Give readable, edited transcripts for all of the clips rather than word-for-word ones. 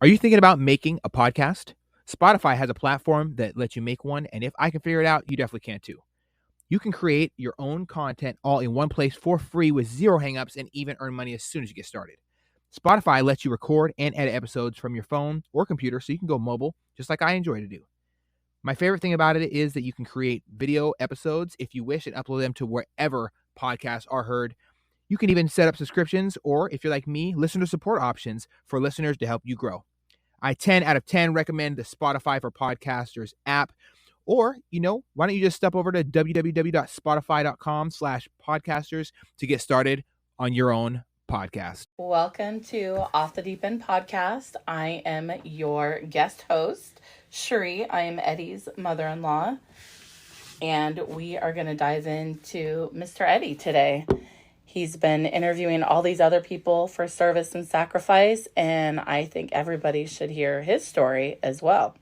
Are you thinking about making a podcast? Spotify has a platform that lets you make one, and if I can figure it out, you definitely can too. You can create your own content all in one place for free with zero hangups and even earn money as soon as you get started. Spotify lets you record and edit episodes from your phone or computer so you can go mobile, just like I enjoy to do. My favorite thing about it is that you can create video episodes if you wish and upload them to wherever podcasts are heard. You can even set up subscriptions, or if you're like me, listener support options for listeners to help you grow. I 10 out of 10 recommend the Spotify for Podcasters app. Or, why don't you just step over to www.spotify.com/podcasters to get started on your own podcast. Welcome to Off the Deep End podcast. I am your guest host, Sheree. I am Eddie's mother-in-law. And we are going to dive into Mr. Eddie today. He's been interviewing all these other people for service and sacrifice, and I think everybody should hear his story as well.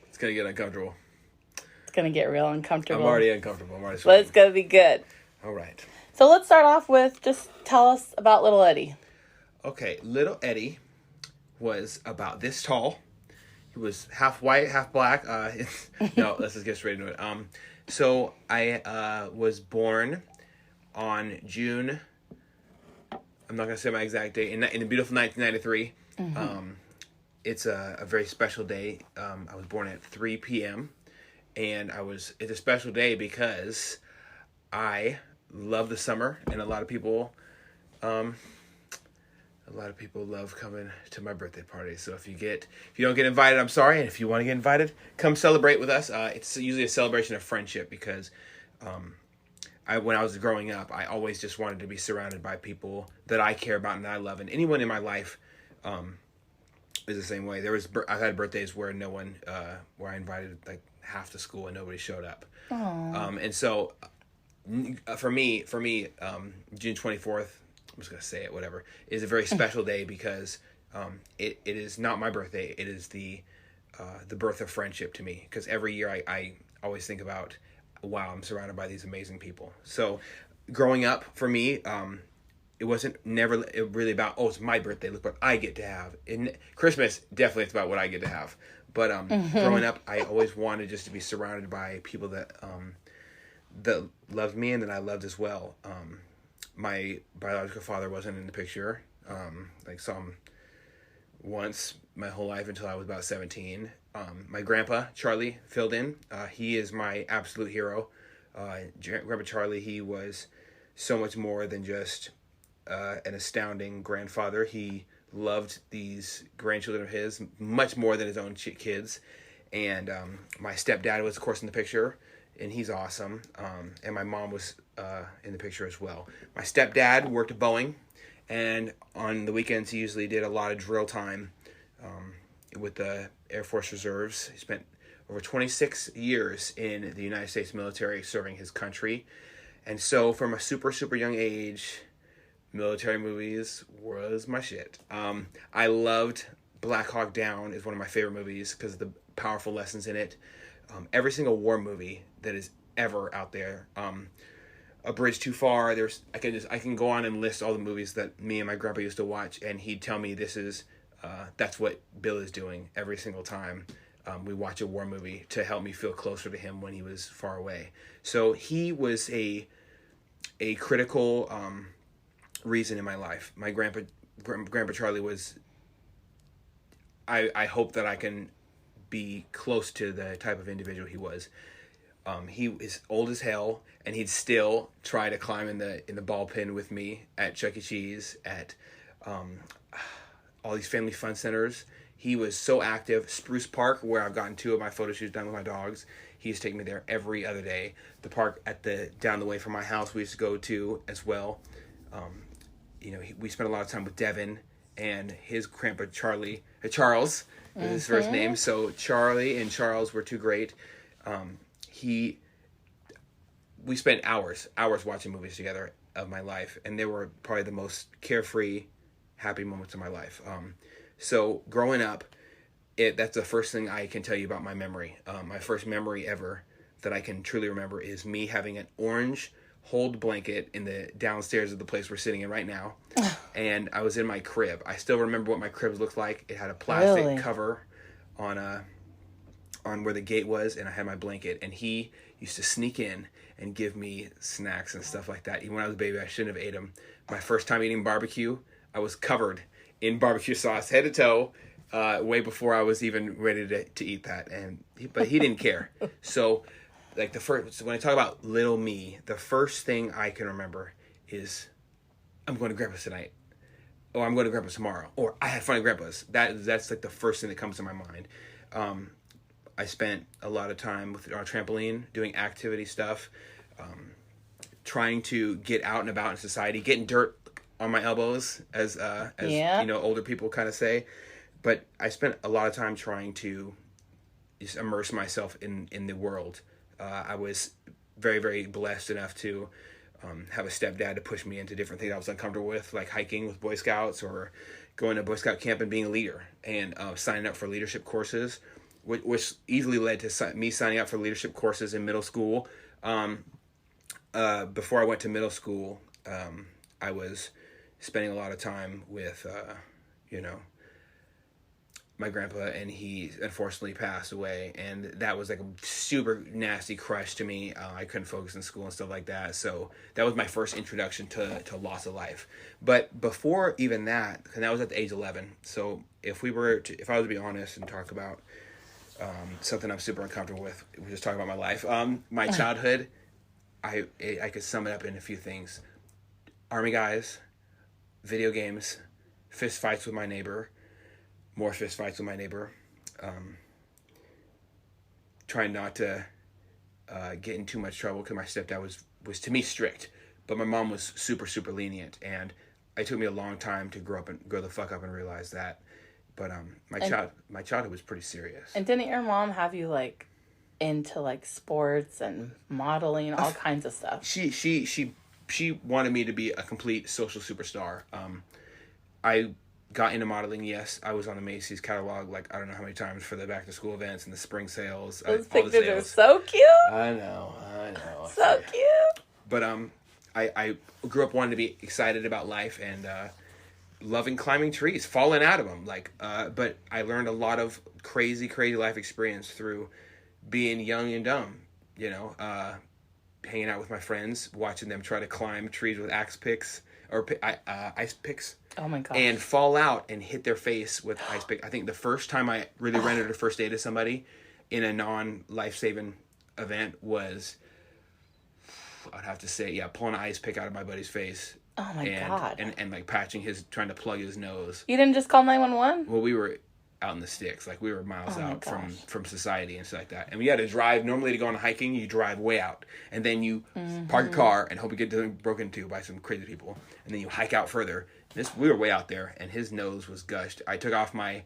It's going to get uncomfortable. It's going to get real uncomfortable. I'm already uncomfortable. But it's going to be good. All right. So let's start off with just tell us about little Eddie. Okay, little Eddie was about this tall. He was half white, half black. No, let's just get straight into it. So I was born on June. I'm not going to say my exact date. In the beautiful 1993. Mm-hmm. It's a very special day. I was born at 3 p.m. And it's a special day because I love the summer, and a lot of people love coming to my birthday party. So if you don't get invited, I'm sorry. And if you want to get invited, come celebrate with us. It's usually a celebration of friendship because when I was growing up, I always just wanted to be surrounded by people that I care about and that I love. And anyone in my life is the same way. I've had birthdays where no one, where I invited like half the school and nobody showed up. And so for me, June 24th, I'm just going to say it, whatever, is a very special day because it is not my birthday. It is the birth of friendship to me. Because every year I always think about, wow, I'm surrounded by these amazing people. So growing up, for me, it wasn't never really about, oh, it's my birthday, look what I get to have. In Christmas, definitely it's about what I get to have. But growing up, I always wanted just to be surrounded by people that loved me and that I loved as well. My biological father wasn't in the picture. I saw him once my whole life until I was about 17. My grandpa, Charlie, filled in. He is my absolute hero. Grandpa Charlie, he was so much more than just an astounding grandfather. He loved these grandchildren of his much more than his own kids. And my stepdad was, of course, in the picture, and he's awesome. And my mom was in the picture as well. My stepdad worked at Boeing, and on the weekends he usually did a lot of drill time with the Air Force Reserves. He spent over 26 years in the United States military serving his country. And so from a super, super young age, military movies was my shit. I loved Black Hawk Down is one of my favorite movies because of the powerful lessons in it. Every single war movie that is ever out there. A Bridge Too Far. I can go on and list all the movies that me and my grandpa used to watch, and he'd tell me that's what Bill is doing every single time we watch a war movie to help me feel closer to him when he was far away. So he was a critical reason in my life. My grandpa Charlie was. I hope that I can be close to the type of individual he was. He is old as hell, and he'd still try to climb in the ball pit with me at Chuck E. Cheese, at all these family fun centers. He was so active. Spruce Park, where I've gotten 2 of my photo shoots done with my dogs, he used to take me there every other day. The park down the way from my house we used to go to as well. We spent a lot of time with Devin and his grandpa Charles is his first name. So Charlie and Charles were 2 great. We spent hours watching movies together of my life, and they were probably the most carefree, happy moments of my life. So growing up, that's the first thing I can tell you about my memory. My first memory ever that I can truly remember is me having an orange hold blanket in the downstairs of the place we're sitting in right now. And I was in my crib. I still remember what my crib looked like. It had a plastic cover on where the gate was, and I had my blanket. And he used to sneak in and give me snacks and stuff like that. Even when I was a baby, I shouldn't have ate them. My first time eating barbecue, I was covered in barbecue sauce, head to toe, way before I was even ready to eat that. But he didn't care. So, like when I talk about little me, the first thing I can remember is, I'm going to Grandpa's tonight, or I'm going to Grandpa's tomorrow, or I had fun at Grandpa's. That's like the first thing that comes to my mind. I spent a lot of time with our trampoline, doing activity stuff, trying to get out and about in society, getting dirt on my elbows, as older people kind of say. But I spent a lot of time trying to just immerse myself in the world. I was very, very blessed enough to have a stepdad to push me into different things I was uncomfortable with, like hiking with Boy Scouts or going to Boy Scout camp and being a leader, and signing up for leadership courses, which easily led to me signing up for leadership courses in middle school. Before I went to middle school, I was spending a lot of time with, my grandpa, and he unfortunately passed away, and that was like a super nasty crush to me. I couldn't focus in school and stuff like that, so that was my first introduction to loss of life. But before even that, and that was at the age 11, so if I was to be honest and talk about something I'm super uncomfortable with, we're just talking about my life. My childhood, I could sum it up in a few things: Army guys, video games, fist fights with my neighbor, more fist fights with my neighbor, trying not to get in too much trouble because my stepdad was to me strict, but my mom was super, super lenient, and it took me a long time to grow the fuck up and realize that. But my childhood was pretty serious. And didn't your mom have you like into like sports and modeling, all kinds of stuff? She wanted me to be a complete social superstar. I got into modeling, yes. I was on the Macy's catalog, like, I don't know how many times for the back-to-school events and the spring sales. Those pictures are so cute. I know. So cute. But I grew up wanting to be excited about life and loving climbing trees, falling out of them. But I learned a lot of crazy, crazy life experience through being young and dumb, hanging out with my friends, watching them try to climb trees with ice picks. Oh my gosh. And fall out and hit their face with ice pick. I think the first time I really rendered a first aid to somebody in a non-life-saving event was, I'd have to say, pulling an ice pick out of my buddy's face. Oh my God. And like trying to plug his nose. You didn't just call 911? Well, we were out in the sticks. Like, we were miles out from society and stuff like that. And we had to drive. Normally, to go on hiking, you drive way out. And then you park a car and hope you get broken into by some crazy people. And then you hike out further. We were way out there, and his nose was gushed. I took off my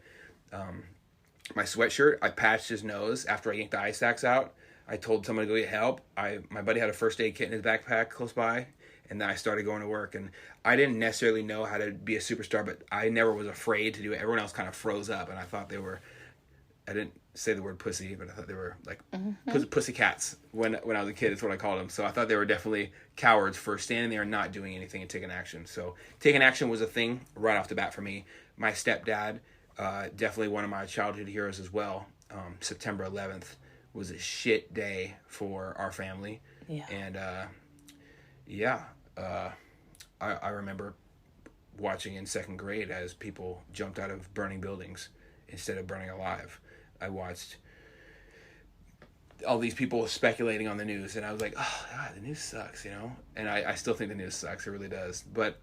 my sweatshirt. I patched his nose after I yanked the ice axe out. I told someone to go get help. My buddy had a first aid kit in his backpack close by. And then I started going to work, and I didn't necessarily know how to be a superstar, but I never was afraid to do it. Everyone else kind of froze up, and I thought I didn't say the word pussy, but I thought they were like pussy cats when I was a kid. That's what I called them. So I thought they were definitely cowards for standing there and not doing anything and taking action. So taking action was a thing right off the bat for me. My stepdad, definitely one of my childhood heroes as well. September 11th was a shit day for our family. Yeah. And, I remember watching in second grade as people jumped out of burning buildings instead of burning alive. I watched all these people speculating on the news, and I was like, oh, God, the news sucks, And I still think the news sucks. It really does. But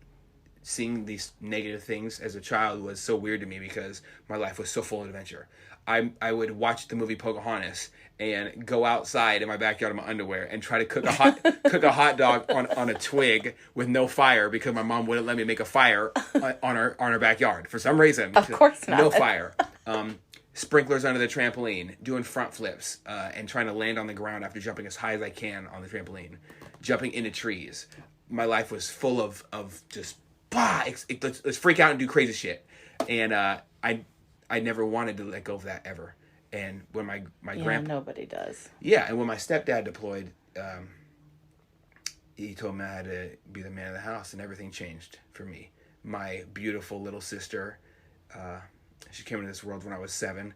seeing these negative things as a child was so weird to me because my life was so full of adventure. I would watch the movie Pocahontas and go outside in my backyard in my underwear and try to cook a hot dog on a twig with no fire because my mom wouldn't let me make a fire on our backyard for some reason. Of course not. No fire. Sprinklers under the trampoline, doing front flips, and trying to land on the ground after jumping as high as I can on the trampoline, jumping into trees. My life was full of just let's freak out and do crazy shit, and I never wanted to let go of that ever. And when my grandpa... nobody does. Yeah, and when my stepdad deployed, he told me I had to be the man of the house, and everything changed for me. My beautiful little sister, she came into this world when I was 7,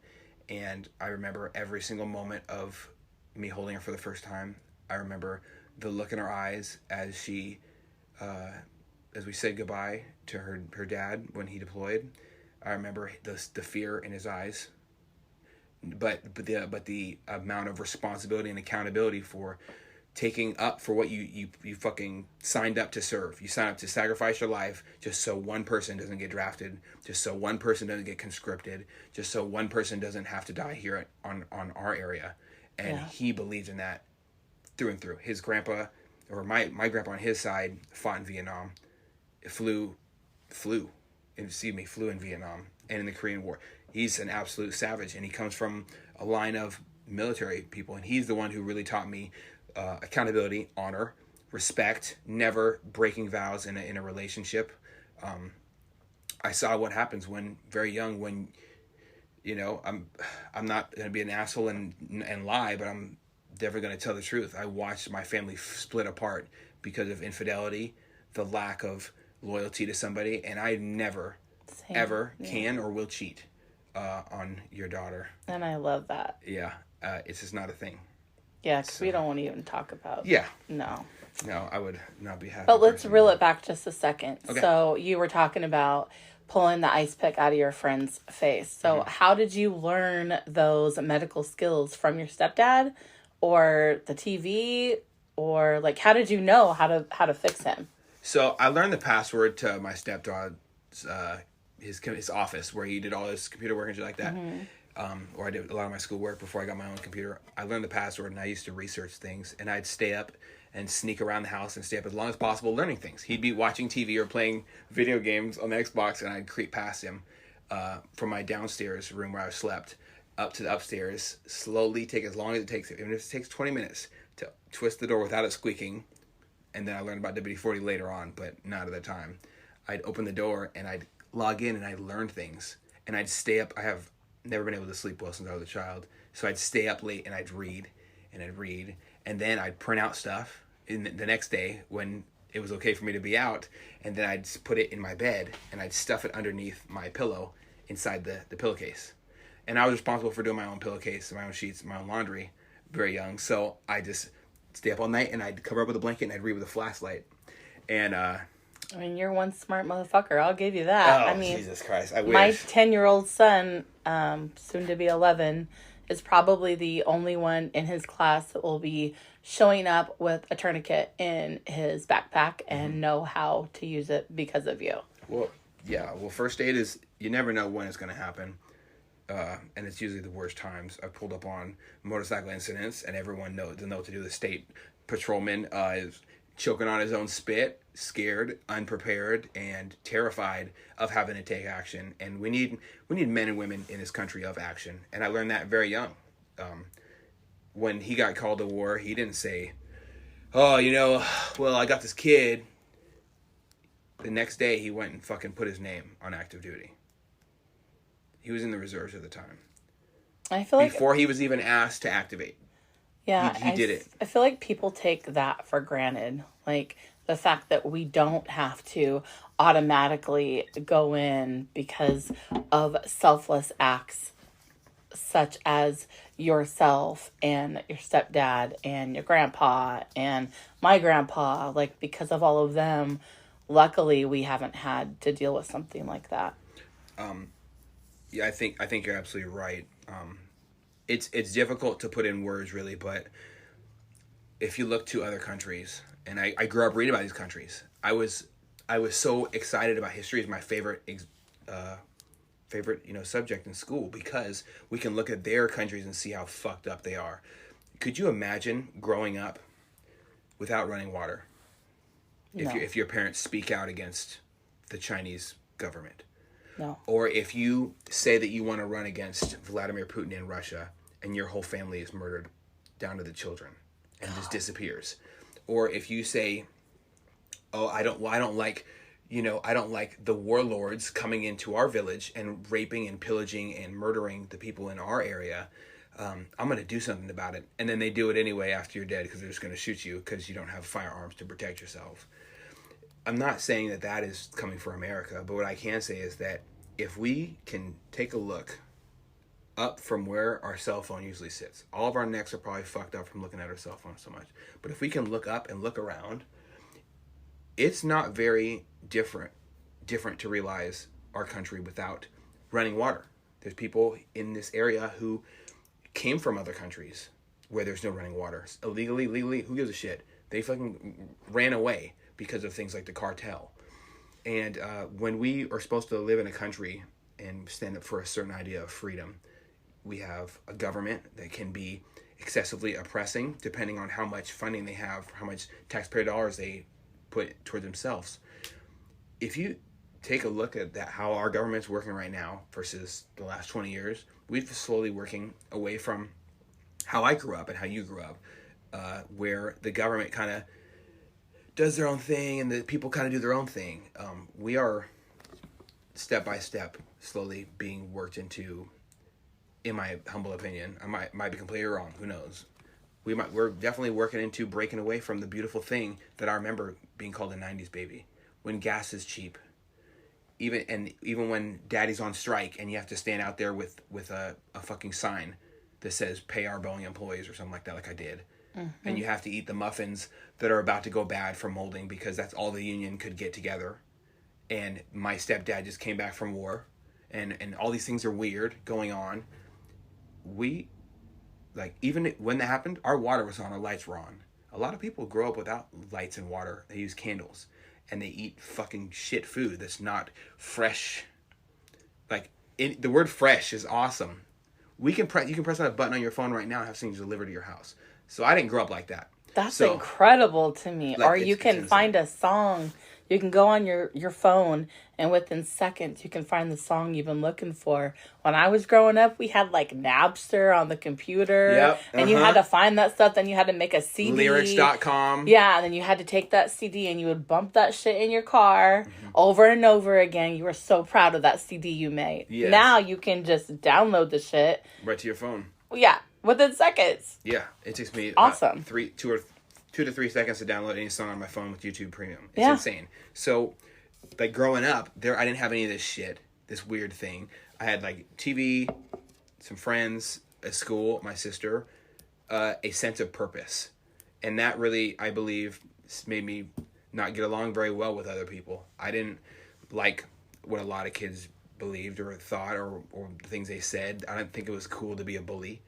and I remember every single moment of me holding her for the first time. I remember the look in her eyes as she, as we said goodbye to her dad when he deployed. I remember the fear in his eyes, but the amount of responsibility and accountability for taking up for what you fucking signed up to serve. You signed up to sacrifice your life just so one person doesn't get drafted, just so one person doesn't get conscripted, just so one person doesn't have to die here on our area. And he believed in that through and through. His grandpa, or my grandpa on his side, fought in Vietnam, flew in Vietnam and in the Korean War. He's an absolute savage, and he comes from a line of military people, and he's the one who really taught me accountability, honor, respect, never breaking vows in a relationship. I saw what happens when very young, when, you know, I'm not going to be an asshole and lie, but I'm never going to tell the truth. I watched my family split apart because of infidelity, the lack of loyalty to somebody, and I never, ever can or will cheat on your daughter. And I love that. Yeah, it's just not a thing. Yeah, because we don't want to even talk about. Yeah. No, I would not be happy. But let's reel it back just a second. Okay. So you were talking about pulling the ice pick out of your friend's face. So how did you learn those medical skills? From your stepdad or the TV? Or like, how did you know how to fix him? So I learned the password to my stepdad's his office where he did all his computer work and shit like that. Or I did a lot of my schoolwork before I got my own computer. I learned the password, and I used to research things, and I'd stay up and sneak around the house and stay up as long as possible learning things. He'd be watching TV or playing video games on the Xbox, and I'd creep past him from my downstairs room where I slept up to the upstairs, slowly take as long as it takes, even if it takes 20 minutes, to twist the door without it squeaking. And then I learned about WD-40 later on, but not at the time. I'd open the door, and I'd log in, and I'd learn things. And I'd stay up. I have never been able to sleep well since I was a child. So I'd stay up late, and I'd read. And then I'd print out stuff in the next day when it was okay for me to be out. And then I'd put it in my bed, and I'd stuff it underneath my pillow inside the pillowcase. And I was responsible for doing my own pillowcase, my own sheets, my own laundry, very young. So I just stay up all night, and I'd cover up with a blanket, and I'd read with a flashlight. And I mean, you're one smart motherfucker. I'll give you that. Oh, I mean, Jesus Christ! I wish. My 10-year-old son, soon to be 11, is probably the only one in his class that will be showing up with a tourniquet in his backpack and know how to use it because of you. Well, yeah. Well, first aid is, you never know when it's going to happen. And it's usually the worst times. I've pulled up on motorcycle incidents, and everyone doesn't know what to do. The state patrolman is choking on his own spit, scared, unprepared, and terrified of having to take action. And we need men and women in this country of action. And I learned that very young. When he got called to war, he didn't say, "Oh, well, I got this kid." The next day, he went and fucking put his name on active duty. He was in the reserves at the time. I feel like before he was even asked to activate. Yeah, he did it. I feel like people take that for granted. Like the fact that we don't have to automatically go in because of selfless acts such as yourself and your stepdad and your grandpa and my grandpa. Like, because of all of them, luckily we haven't had to deal with something like that. Yeah, I think you're absolutely right. It's difficult to put in words, really, but if you look to other countries, and I grew up reading about these countries, I was so excited about history. It's my favorite subject in school, because we can look at their countries and see how fucked up they are. Could you imagine growing up without running water? No. If your parents speak out against the Chinese government. No. Or if you say that you want to run against Vladimir Putin in Russia, and your whole family is murdered down to the children and just disappears. Or if you say, "Oh, I don't like the warlords coming into our village and raping and pillaging and murdering the people in our area. I'm going to do something about it. And then they do it anyway after you're dead because they're just going to shoot you because you don't have firearms to protect yourself. I'm not saying that that is coming for America, but what I can say is that if we can take a look up from where our cell phone usually sits, all of our necks are probably fucked up from looking at our cell phone so much. But if we can look up and look around, it's not very different to realize our country without running water. There's people in this area who came from other countries where there's no running water. Illegally, legally, who gives a shit? They fucking ran away because of things like the cartel. And when we are supposed to live in a country and stand up for a certain idea of freedom, we have a government that can be excessively oppressing depending on how much funding they have, how much taxpayer dollars they put toward themselves. If you take a look at that, how our government's working right now versus the last 20 years, we've slowly working away from how I grew up and how you grew up, where the government kind of does their own thing and the people kind of do their own thing. We are step by step slowly being worked into, in my humble opinion. I might be completely wrong. Who knows? We're definitely working into breaking away from the beautiful thing that I remember being called a 90s baby, when gas is cheap. Even when daddy's on strike and you have to stand out there with a fucking sign that says pay our Boeing employees or something like that, like I did. Mm-hmm. And you have to eat the muffins that are about to go bad from molding because that's all the union could get together. And my stepdad just came back from war and all these things are weird going on. Even when that happened, our water was on, our lights were on. A lot of people grow up without lights and water. They use candles. And they eat fucking shit food that's not fresh. The word fresh is awesome. You can press on a button on your phone right now and have things delivered to your house. So I didn't grow up like that. That's incredible to me. Or you can find a song. You can go on your phone and within seconds you can find the song you've been looking for. When I was growing up, we had Napster on the computer. Yep. And you had to find that stuff. Then you had to make a CD. Lyrics.com. Yeah, and then you had to take that CD and you would bump that shit in your car over and over again. You were so proud of that CD you made. Yes. Now you can just download the shit. Right to your phone. Yeah, within seconds. Yeah, it takes me awesome. 2 to 3 seconds to download any song on my phone with YouTube Premium. It's insane. So, growing up, I didn't have any of this shit, this weird thing. I had TV, some friends, a school, my sister, a sense of purpose. And that really, I believe, made me not get along very well with other people. I didn't like what a lot of kids believed or thought or the things they said. I didn't think it was cool to be a bully.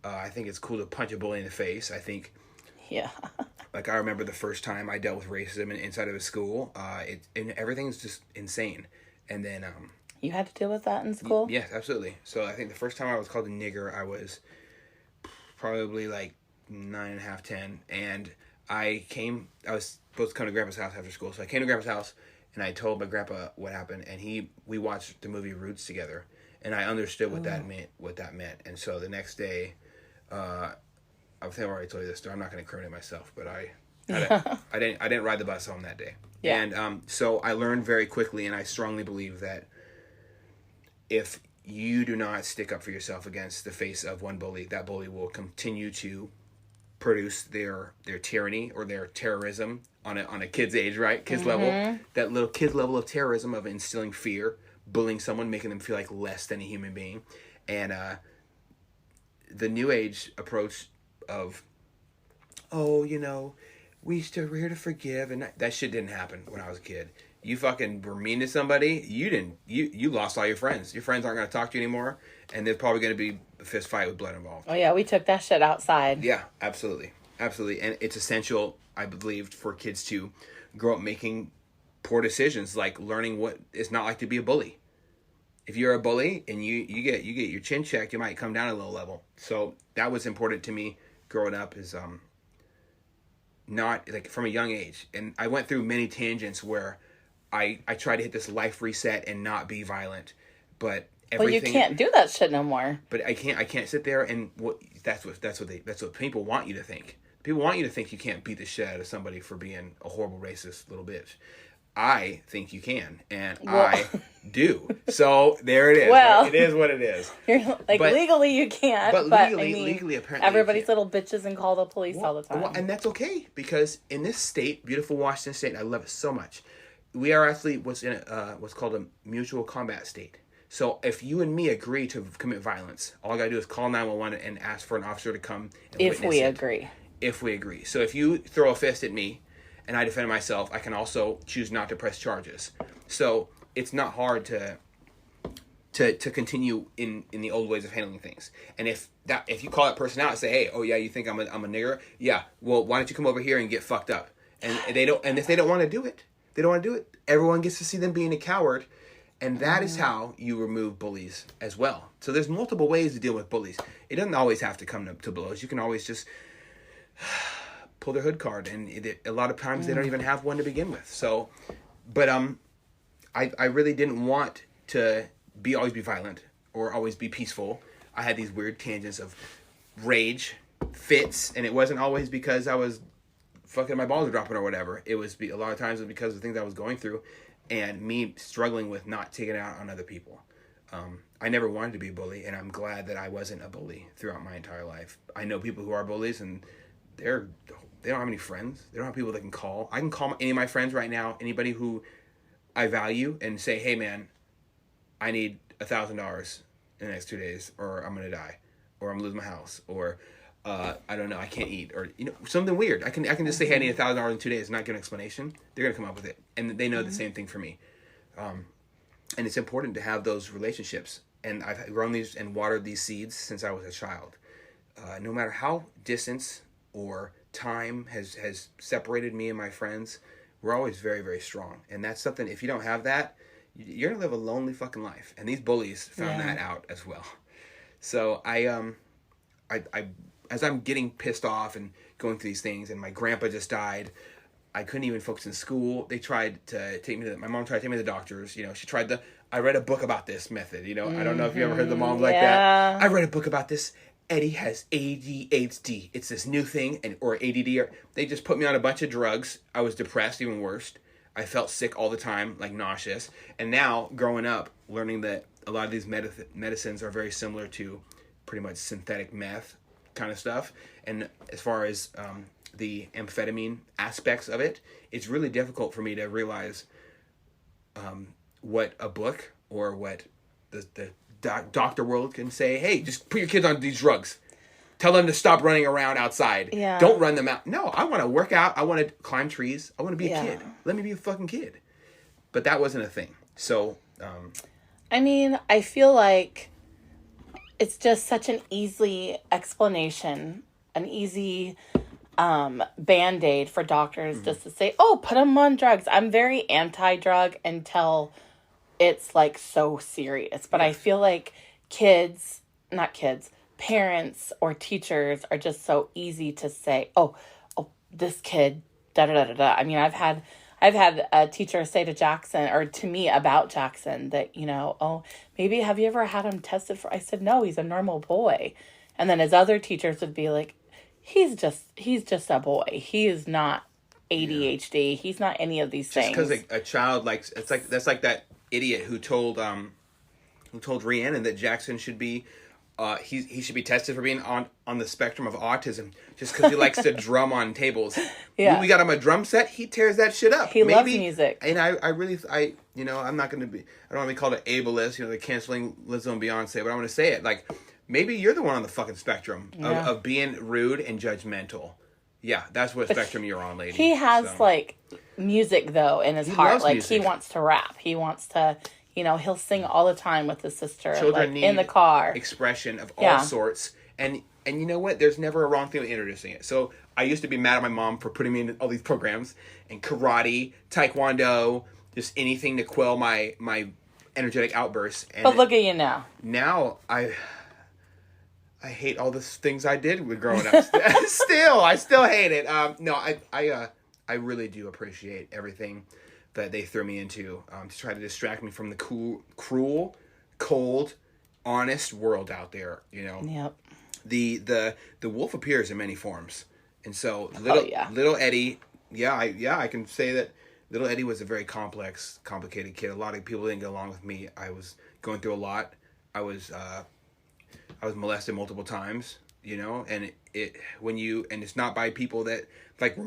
I think it's cool to punch a bully in the face. I think... Yeah. I remember the first time I dealt with racism inside of a school. And everything's just insane. And then... you had to deal with that in school? Yes, absolutely. So I think the first time I was called a nigger, I was probably 9.5, 10. And I was supposed to come to Grandpa's house after school. So I came to Grandpa's house and I told my grandpa what happened. And we watched the movie Roots together. And I understood what that meant. And so the next day... I think I've already told you this story. I'm not going to incriminate myself, but I didn't ride the bus home that day. Yeah. And so I learned very quickly, and I strongly believe that if you do not stick up for yourself against the face of one bully, that bully will continue to produce their tyranny or their terrorism on a kid's age, right? Kids level. That little kid's level of terrorism of instilling fear, bullying someone, making them feel like less than a human being. And the new age approach of, we're here to forgive, and that shit didn't happen when I was a kid. You fucking were mean to somebody, you lost all your friends. Your friends aren't going to talk to you anymore, and there's probably going to be a fist fight with blood involved. Oh yeah, we took that shit outside. Yeah, absolutely. And it's essential, I believe, for kids to grow up making poor decisions, learning what it's not like to be a bully. If you're a bully and you get your chin checked, you might come down a little level. So that was important to me growing up, is not from a young age. And I went through many tangents where I tried to hit this life reset and not be violent, but everything. Well, you can't do that shit no more. But I can't sit there and that's what people want you to think. People want you to think you can't beat the shit out of somebody for being a horrible racist little bitch. I think you can, and Well- I do. So there it is. Well- Right? It is what it is. You're like, But- legally you can't. but But, legally, apparently you everybody's can't. little bitches and call the police all the time. Well, and that's okay, because in this state, beautiful Washington State, I love it so much. We are actually what's called a mutual combat state. So if you and me agree to commit violence, all I gotta do is call 911 and ask for an officer to come and if witness we it. agree. If we agree. So if you throw a fist at me and I defend myself, I can also choose not to press charges. So it's not hard to continue in the old ways of handling things. And if you call that person out and say, hey, oh yeah, you think I'm a nigger? Yeah. Well, why don't you come over here and get fucked up? And if they don't want to do it, they don't want to do it. Everyone gets to see them being a coward. And that is how you remove bullies as well. So there's multiple ways to deal with bullies. It doesn't always have to come to blows. You can always just pull their hood card, and a lot of times they don't even have one to begin with. So, but I really didn't want to always be violent or always be peaceful. I had these weird tangents of rage, fits, and it wasn't always because I was fucking my balls were dropping or whatever. It was a lot of times it was because of things I was going through, and me struggling with not taking it out on other people. I never wanted to be a bully, and I'm glad that I wasn't a bully throughout my entire life. I know people who are bullies, and they don't have any friends. They don't have people they can call. I can call any of my friends right now, anybody who I value, and say, hey man, I need $1,000 in the next 2 days, or I'm gonna die, or I'm gonna lose my house, or I don't know, I can't eat, or something weird. I can just say, hey, I need $1,000 in 2 days, and not give an explanation. They're gonna come up with it, and they know the same thing for me. And it's important to have those relationships. And I've grown these and watered these seeds since I was a child. No matter how distance or time has separated me and my friends, we're always very, very strong. And that's something, if you don't have that, you're going to live a lonely fucking life. And these bullies found that out as well. So I as I'm getting pissed off and going through these things, and my grandpa just died, I couldn't even focus in school. They tried to take me to my mom tried to take me to the doctors. I read a book about this method. I don't know if you ever heard the moms like that. I read a book about this. Eddie has ADHD. It's this new thing, or ADD. They just put me on a bunch of drugs. I was depressed, even worse. I felt sick all the time, like nauseous. And now, growing up, learning that a lot of these medicines are very similar to pretty much synthetic meth kind of stuff. And as far as the amphetamine aspects of it, it's really difficult for me to realize what a book or what the doctor world can say. Hey, just put your kids on these drugs. Tell them to stop running around outside. Yeah. Don't run them out. No, I want to work out. I want to climb trees. I want to be a kid. Let me be a fucking kid. But that wasn't a thing. So, I feel like it's just such an easy explanation, an easy band-aid for doctors just to say, oh, put them on drugs. I'm very anti-drug until it's like so serious. But I feel like parents or teachers are just so easy to say, oh, this kid, da-da-da-da-da. I've had a teacher say to Jackson, or to me about Jackson, that, maybe have you ever had him tested for, I said, no, he's a normal boy. And then his other teachers would be like, he's just a boy. He is not ADHD. Yeah. He's not any of these things. Just because a child that's like that idiot who told Rhiannon that Jackson should be he should be tested for being on the spectrum of autism just because he likes to drum on tables. Yeah. We got him a drum set. He tears that shit up. He loves music. And I I'm not going to be, I don't want to be called an ableist, they're canceling Lizzo and Beyonce, but I want to say it. Like, maybe you're the one on the fucking spectrum of being rude and judgmental. Yeah, that's what spectrum you're on, lady. He has, music, though, in his heart. Like, music. He wants to rap. He wants to, he'll sing all the time with his sister. Children need in the car. Expression of all sorts. And you know what? There's never a wrong thing with introducing it. So I used to be mad at my mom for putting me in all these programs. And karate, taekwondo, just anything to quell my energetic outbursts. And but look at you now. Now, I hate all the things I did with growing up. I still hate it. I really do appreciate everything that they threw me into to try to distract me from the cruel, cold, honest world out there. Yep. The wolf appears in many forms, and so little Eddie. I can say that Little Eddie was a very complex, complicated kid. A lot of people didn't get along with me. I was going through a lot. I was molested multiple times, and and it's not by people that, like,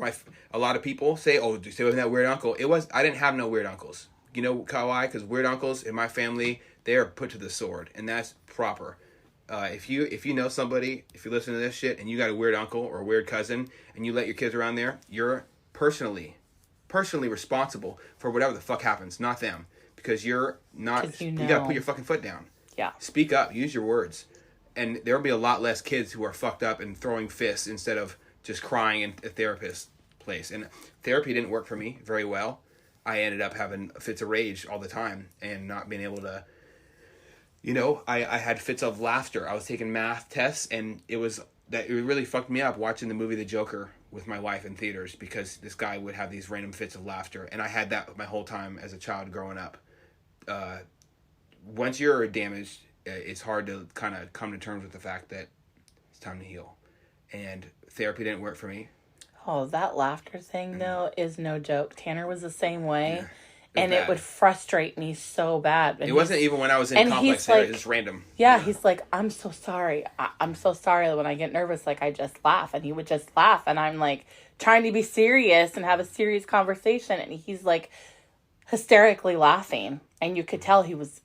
a lot of people say, oh, do you stay with that weird uncle? I didn't have no weird uncles. You know why? Because weird uncles in my family, they are put to the sword, and that's proper. If you know somebody, if you listen to this shit and you got a weird uncle or a weird cousin and you let your kids around there, you're personally responsible for whatever the fuck happens, not them. Because you're not, you gotta put your fucking foot down. Yeah. Speak up, use your words. And there'll be a lot less kids who are fucked up and throwing fists instead of just crying in a therapist's place. And therapy didn't work for me very well. I ended up having fits of rage all the time and not being able to, I had fits of laughter. I was taking math tests, and it really fucked me up watching the movie The Joker with my wife in theaters, because this guy would have these random fits of laughter, and I had that my whole time as a child growing up. Once you're damaged, it's hard to kind of come to terms with the fact that it's time to heal. And therapy didn't work for me. Oh, that laughter thing, though, is no joke. Tanner was the same way. Yeah, it would frustrate me so bad. And it wasn't even when I was in complex therapy. It was random. Yeah, he's like, I'm so sorry. I'm so sorry. When I get nervous, like, I just laugh. And he would just laugh. And I'm, like, trying to be serious and have a serious conversation. And he's, like, hysterically laughing. And you could tell he was,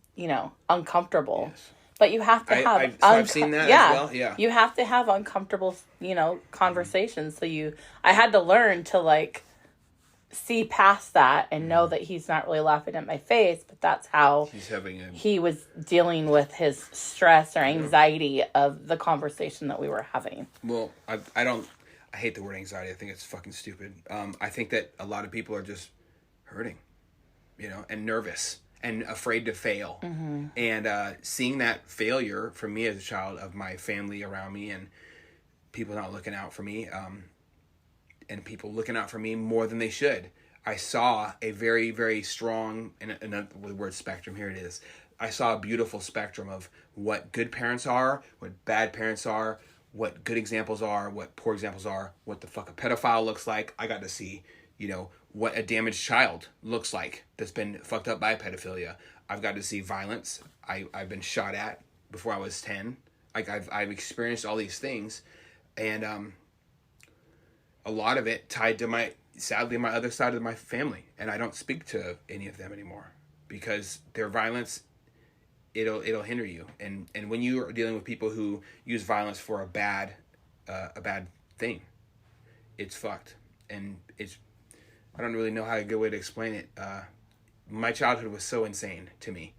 uncomfortable. Yes. But you have to have... I've seen that as well, yeah. You have to have uncomfortable, conversations. So I had to learn to, like, see past that and know that he's not really laughing at my face, but that's how he was dealing with his stress or anxiety of the conversation that we were having. Well, I hate the word anxiety. I think it's fucking stupid. I think that a lot of people are just hurting, and nervous and afraid to fail. Mm-hmm. And seeing that failure for me as a child of my family around me and people not looking out for me, and people looking out for me more than they should. I saw a very, very strong, and the word spectrum, here it is. I saw a beautiful spectrum of what good parents are, what bad parents are, what good examples are, what poor examples are, what the fuck a pedophile looks like. I got to see, what a damaged child looks like that's been fucked up by pedophilia. I've got to see violence. I've been shot at before I was 10. Like, I've experienced all these things, and a lot of it tied to sadly my other side of my family, and I don't speak to any of them anymore because their violence, it'll hinder you, and when you are dealing with people who use violence for a bad thing, it's fucked, and I don't really know how a good way to explain it. My childhood was so insane to me,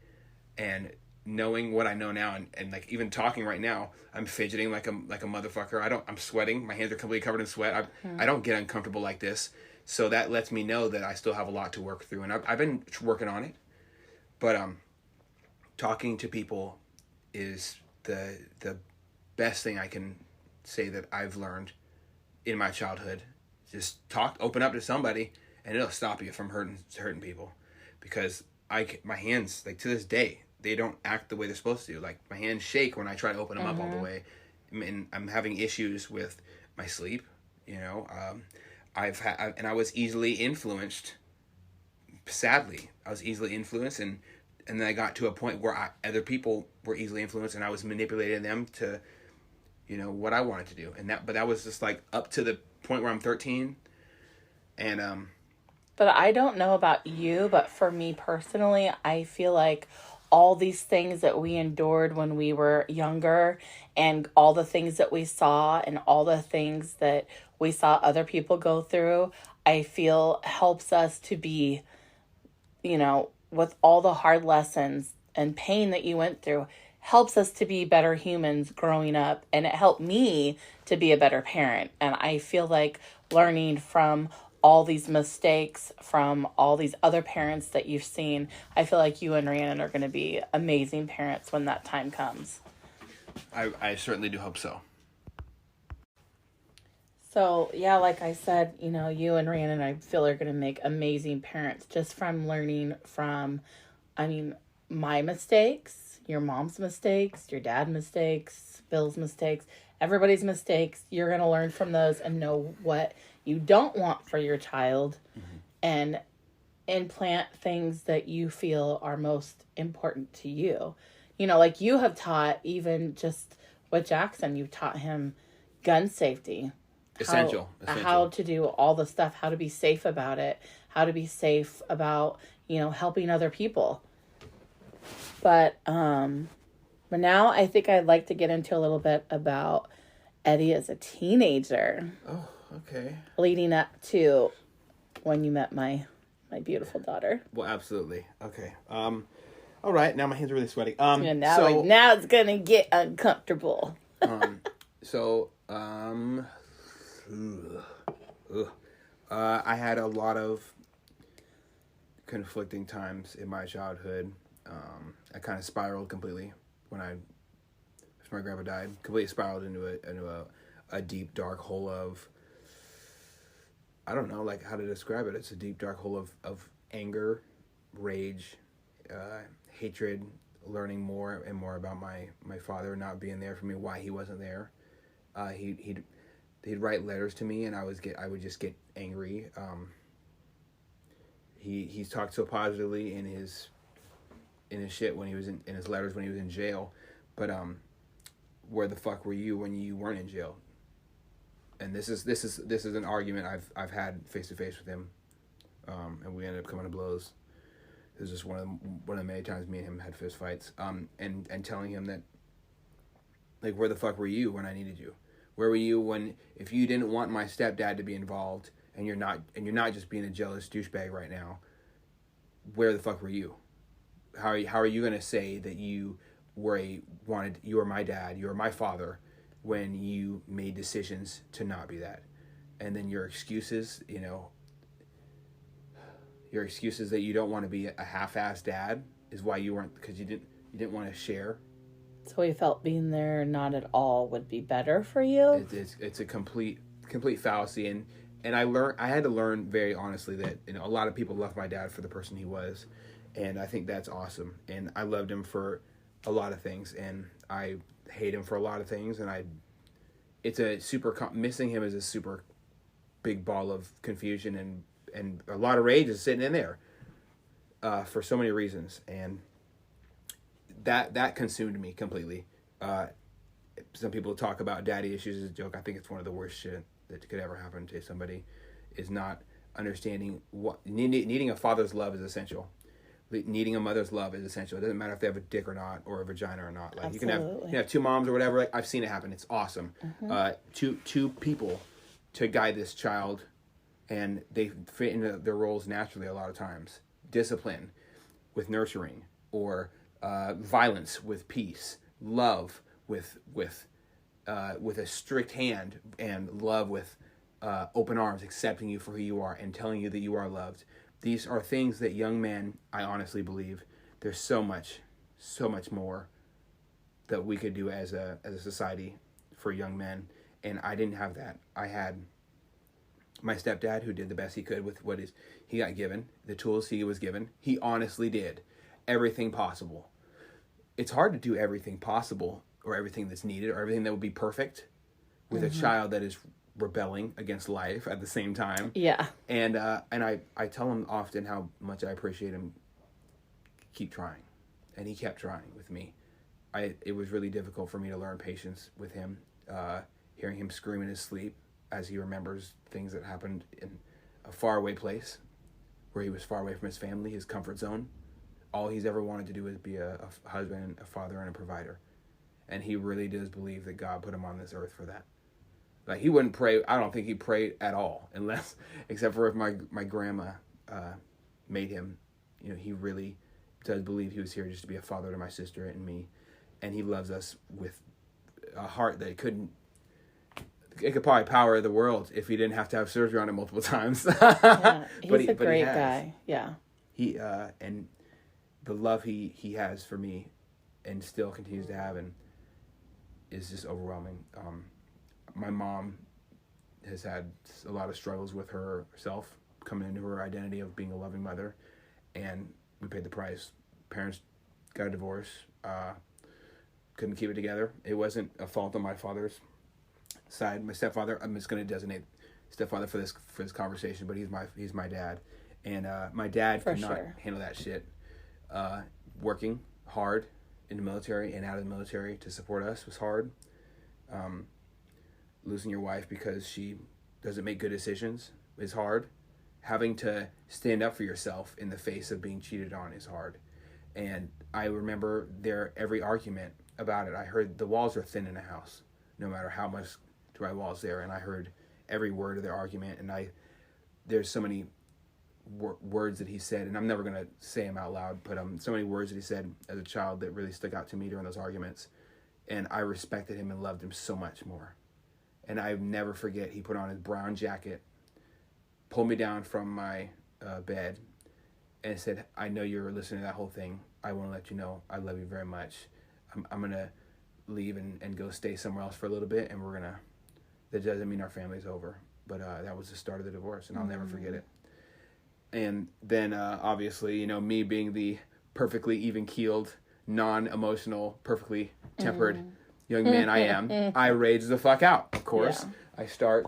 and knowing what I know now, and like even talking right now, I'm fidgeting like a motherfucker. I'm sweating. My hands are completely covered in sweat. I don't get uncomfortable like this. So that lets me know that I still have a lot to work through, and I've been working on it. But talking to people is the best thing I can say that I've learned in my childhood. Just open up to somebody, and it'll stop you from hurting people. Because my hands, like, to this day, they don't act the way they're supposed to. Like, my hands shake when I try to open them up all the way. And I'm having issues with my sleep, and I was easily influenced. Sadly, I was easily influenced, and then I got to a point where other people were easily influenced, and I was manipulating them to, what I wanted to do. But that was just like up to the point where I'm 13, and But I don't know about you, but for me personally, I feel like all these things that we endured when we were younger, and all the things that we saw, and all the things that we saw other people go through, I feel helps us to be, with all the hard lessons and pain that you went through, helps us to be better humans growing up. And it helped me to be a better parent. And I feel like learning from all these mistakes from all these other parents that you've seen, I feel like you and Rhiannon are going to be amazing parents when that time comes. I certainly do hope so. So, yeah, like I said, you and Rhiannon, I feel, are going to make amazing parents just from learning from, my mistakes, your mom's mistakes, your dad's mistakes, Bill's mistakes, everybody's mistakes. You're going to learn from those and know what you don't want for your child, and implant things that you feel are most important to you. You know, like you have taught, even just with Jackson, you've taught him gun safety. Essential. How to do all the stuff, how to be safe about it, how to be safe about, you know, helping other people. But now I think I'd like to get into a little bit about Eddie as a teenager. Oh, okay. Leading up to when you met my beautiful daughter. Well, absolutely. Okay. All right. Now my hands are really sweaty. And now it's gonna get uncomfortable. I had a lot of conflicting times in my childhood. I kind of spiraled completely when my grandpa died. Completely spiraled into a deep dark hole of, I don't know, like how to describe it. It's a deep dark hole of anger, rage, hatred, learning more and more about my father not being there for me, why he wasn't there. He'd write letters to me, and I would just get angry. He's talked so positively in his shit when he was in his letters when he was in jail, but where the fuck were you when you weren't in jail? And this is an argument I've had face to face with him, and we ended up coming to blows. It was just one of the many times me and him had fist fights. And telling him that, like, where the fuck were you when I needed you? Where were you if you didn't want my stepdad to be involved, and you're not just being a jealous douchebag right now? Where the fuck were you? How are you gonna say that you were my dad, you were my father, when you made decisions to not be that? And then your excuses, your excuses that you don't want to be a half-assed dad is why you weren't, because you didn't want to share. So he felt being there not at all would be better for you? It's a complete fallacy, and I had to learn very honestly that a lot of people left my dad for the person he was, and I think that's awesome. And I loved him for a lot of things, and I hate him for a lot of things, and missing him is a super big ball of confusion and a lot of rage is sitting in there for so many reasons, and that consumed me completely. Some people talk about daddy issues as a joke. I think it's one of the worst shit that could ever happen to somebody, is not understanding what needing a father's love is essential. Needing a mother's love is essential. It doesn't matter if they have a dick or not, or a vagina or not. Like Absolutely. you can have two moms or whatever. Like, I've seen it happen. It's awesome. Mm-hmm. Two people to guide this child, and they fit into their roles naturally a lot of times. Discipline with nurturing, or violence with peace, love with a strict hand, and love with open arms, accepting you for who you are and telling you that you are loved. These are things that young men, I honestly believe, there's so much more that we could do as a society for young men, and I didn't have that. I had my stepdad, who did the best he could with what he got given, the tools he was given. He honestly did everything possible. It's hard to do everything possible, or everything that's needed, or everything that would be perfect with a child that is rebelling against life at the same time. Yeah. And I tell him often how much I appreciate him keep trying. And he kept trying with me. It was really difficult for me to learn patience with him, hearing him scream in his sleep as he remembers things that happened in a faraway place where he was far away from his family, his comfort zone. All he's ever wanted to do is be a husband, a father, and a provider. And he really does believe that God put him on this earth for that. Like, he wouldn't pray. I don't think he prayed at all, except for if my grandma made him. He really does believe he was here just to be a father to my sister and me. And he loves us with a heart that it could probably power the world if he didn't have to have surgery on it multiple times. Yeah, he's a great guy. Yeah. He and the love he has for me and still continues to have and is just overwhelming. My mom has had a lot of struggles with herself coming into her identity of being a loving mother, and we paid the price. Parents got a divorce, couldn't keep it together. It wasn't a fault on my father's side. My stepfather, I'm just going to designate stepfather for this conversation, but he's my dad, And my dad For could not sure. handle that shit. Working hard in the military and out of the military to support us was hard. Losing your wife because she doesn't make good decisions is hard. Having to stand up for yourself in the face of being cheated on is hard. And I remember every argument about it. I heard the walls are thin in the house, no matter how much dry walls there. And I heard every word of their argument. And there's so many words that he said, and I'm never going to say them out loud, but so many words that he said as a child that really stuck out to me during those arguments. And I respected him and loved him so much more. And I never forget, he put on his brown jacket, pulled me down from my bed, and said, I know you're listening to that whole thing. I want to let you know I love you very much. I'm going to leave and go stay somewhere else for a little bit, and that doesn't mean our family's over. But that was the start of the divorce, and I'll never forget it. And then, obviously, me being the perfectly even-keeled, non-emotional, perfectly tempered young man I am, I rage the fuck out, of course. Yeah. I start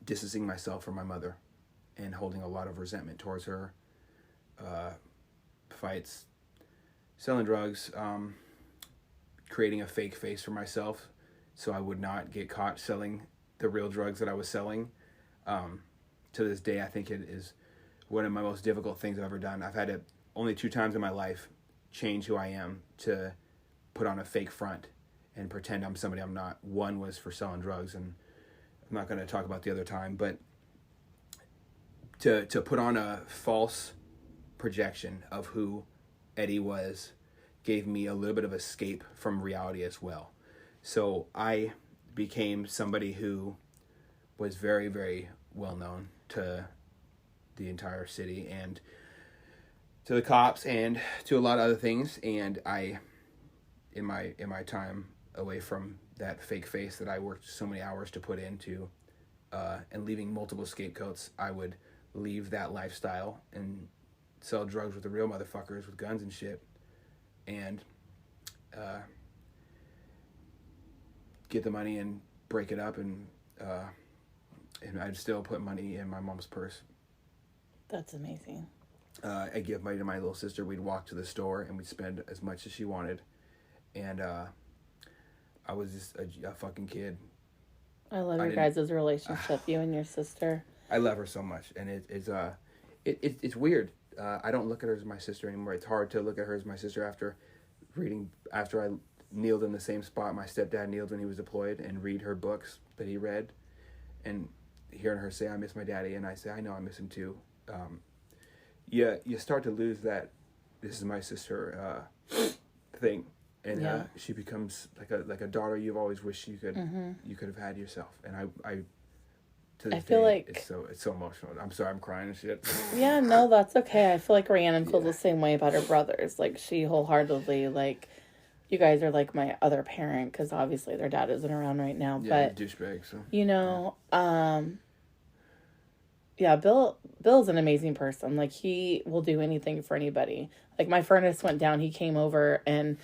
distancing myself from my mother and holding a lot of resentment towards her. Fights, selling drugs, creating a fake face for myself so I would not get caught selling the real drugs that I was selling. To this day, I think it is one of my most difficult things I've ever done. I've had to, only 2 times in my life, change who I am to put on a fake front and pretend I'm somebody I'm not. One was for selling drugs, and I'm not going to talk about the other time, but to put on a false projection of who Eddie was gave me a little bit of escape from reality as well. So I became somebody who was very, very well known to the entire city and to the cops and to a lot of other things. And I, in my time away from that fake face that I worked so many hours to put into, and leaving multiple scapegoats, I would leave that lifestyle and sell drugs with the real motherfuckers with guns and shit, and get the money and break it up, and I'd still put money in my mom's purse. That's amazing. I'd give money to my little sister. We'd walk to the store and we'd spend as much as she wanted, and I was just a fucking kid. I love your guys' relationship, you and your sister. I love her so much, and it's weird. I don't look at her as my sister anymore. It's hard to look at her as my sister after I kneeled in the same spot my stepdad kneeled when he was deployed and read her books that he read, and hearing her say, I miss my daddy, and I say, I know I miss him too. You start to lose that this is my sister thing, and she becomes like a daughter you've always wished you could have had yourself. And I to this feel day, like it's so emotional. I'm sorry, I'm crying and shit. Yeah, no, that's okay. I feel like Rhiannon feels the same way about her brothers. Like, she wholeheartedly, like, you guys are like my other parent, because obviously their dad isn't around right now. Yeah, but douchebag. So yeah, Bill's an amazing person. Like, he will do anything for anybody. Like, my furnace went down, he came over and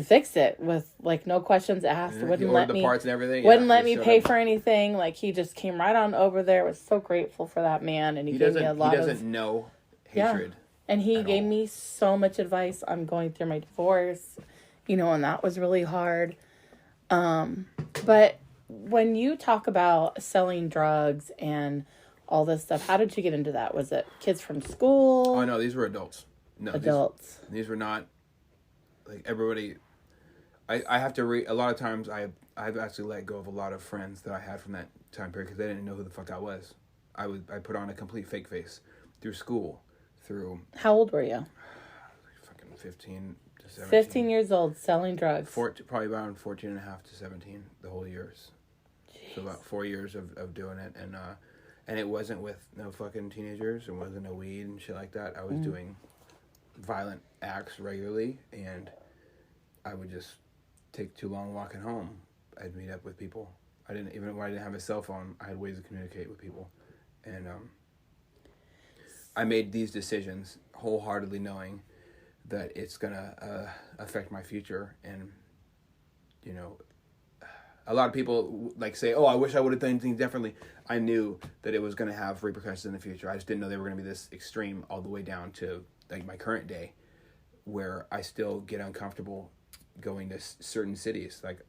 fixed it with, like, no questions asked. Wouldn't let me parts and everything. Wouldn't let me pay for anything. Like, he just came right on over there. Was so grateful for that man, and he gave me a lot of. He doesn't know hatred. Yeah. And he gave me so much advice on going through my divorce, and that was really hard. But when you talk about selling drugs and all this stuff, how did you get into that? Was it kids from school? Oh no, these were adults. No, adults. These were not like everybody. I have to a lot of times I've actually let go of a lot of friends that I had from that time period because they didn't know who the fuck I was. I put on a complete fake face through school. How old were you? Fucking 15 to 17. 15 years old, selling drugs. Probably around 14 and a half to 17, the whole years. Jeez. So about 4 years of doing it, and it wasn't with no fucking teenagers. It wasn't no weed and shit like that. I was doing violent acts regularly, and I would just take too long walking home. I'd meet up with people. Even when I didn't have a cell phone, I had ways to communicate with people, and I made these decisions wholeheartedly knowing that it's gonna affect my future, and A lot of people like say, "Oh, I wish I would have done things differently." I knew that it was going to have repercussions in the future. I just didn't know they were going to be this extreme all the way down to like my current day, where I still get uncomfortable going to certain cities. Like,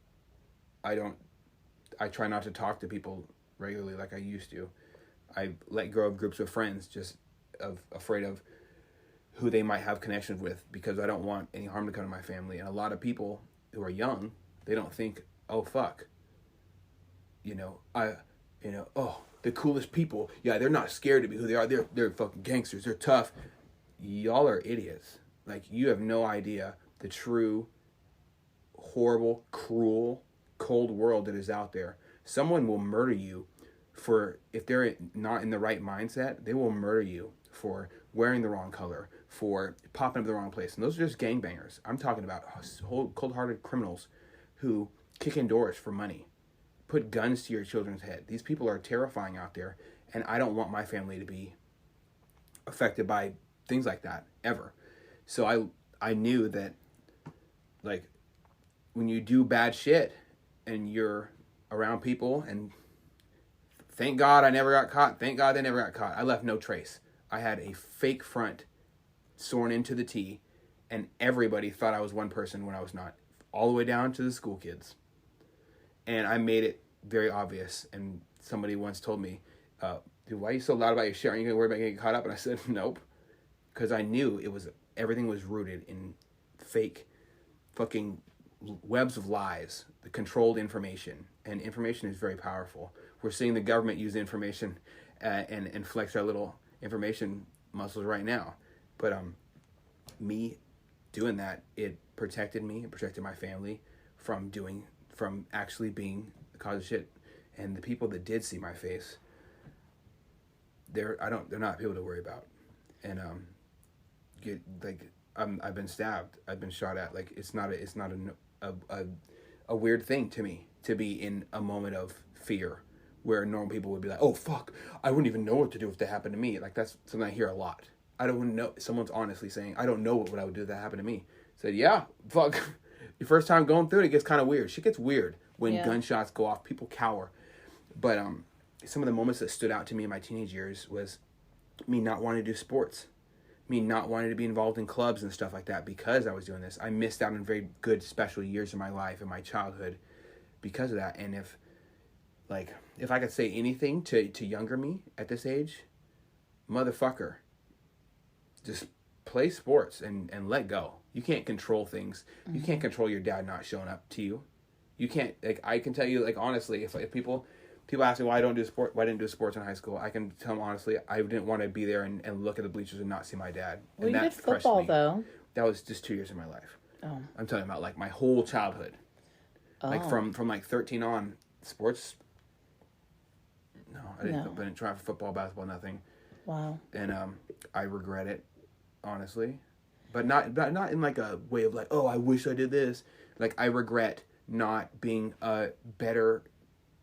I try not to talk to people regularly like I used to. I let go of groups of friends just afraid of who they might have connections with, because I don't want any harm to come to my family. And a lot of people who are young, they don't think, oh, fuck, oh, the coolest people. Yeah, they're not scared to be who they are. They're fucking gangsters. They're tough. Y'all are idiots. Like, you have no idea the true, horrible, cruel, cold world that is out there. Someone will murder you if they're not in the right mindset, they will murder you for wearing the wrong color, for popping up the wrong place. And those are just gangbangers. I'm talking about cold-hearted criminals who kick in doors for money, put guns to your children's head. These people are terrifying out there, and I don't want my family to be affected by things like that, ever. So I knew that, like, when you do bad shit and you're around people, and thank God I never got caught. Thank God they never got caught. I left no trace. I had a fake front sworn into the T, and everybody thought I was one person when I was not, all the way down to the school kids. And I made it very obvious. And somebody once told me, dude, why are you so loud about your shit? Aren't you going to worry about getting caught up? And I said, nope. Because I knew everything was rooted in fake fucking webs of lies, the controlled information. And information is very powerful. We're seeing the government use information and flex our little information muscles right now. But me doing that, it protected me, it protected my family from actually being the cause of shit. And the people that did see my face, they're not people to worry about. And I've been stabbed, I've been shot at. Like, it's not a weird thing to me to be in a moment of fear, where normal people would be like, oh fuck, I wouldn't even know what to do if that happened to me. Like, that's something I hear a lot. I don't know. Someone's honestly saying, I don't know what I would do if that happened to me. Said, yeah, fuck. Your first time going through it gets kind of weird. Shit gets weird when gunshots go off. People cower. But some of the moments that stood out to me in my teenage years was me not wanting to do sports, me not wanting to be involved in clubs and stuff like that because I was doing this. I missed out on very good special years of my life and my childhood because of that. And if I could say anything to younger me at this age, motherfucker, just play sports and let go. You can't control things. Mm-hmm. You can't control your dad not showing up to you. You can't, like, I can tell you, like, honestly, if people ask me why I didn't do sports in high school, I can tell them honestly, I didn't want to be there and look at the bleachers and not see my dad. Well, and you that did football, though. That was just 2 years of my life. Oh. I'm talking about, like, my whole childhood. Oh. Like, from like 13 on, sports, no, I didn't try for football, basketball, nothing. Wow. And I regret it, honestly. But not in like a way of like, oh, I wish I did this. Like, I regret not being a better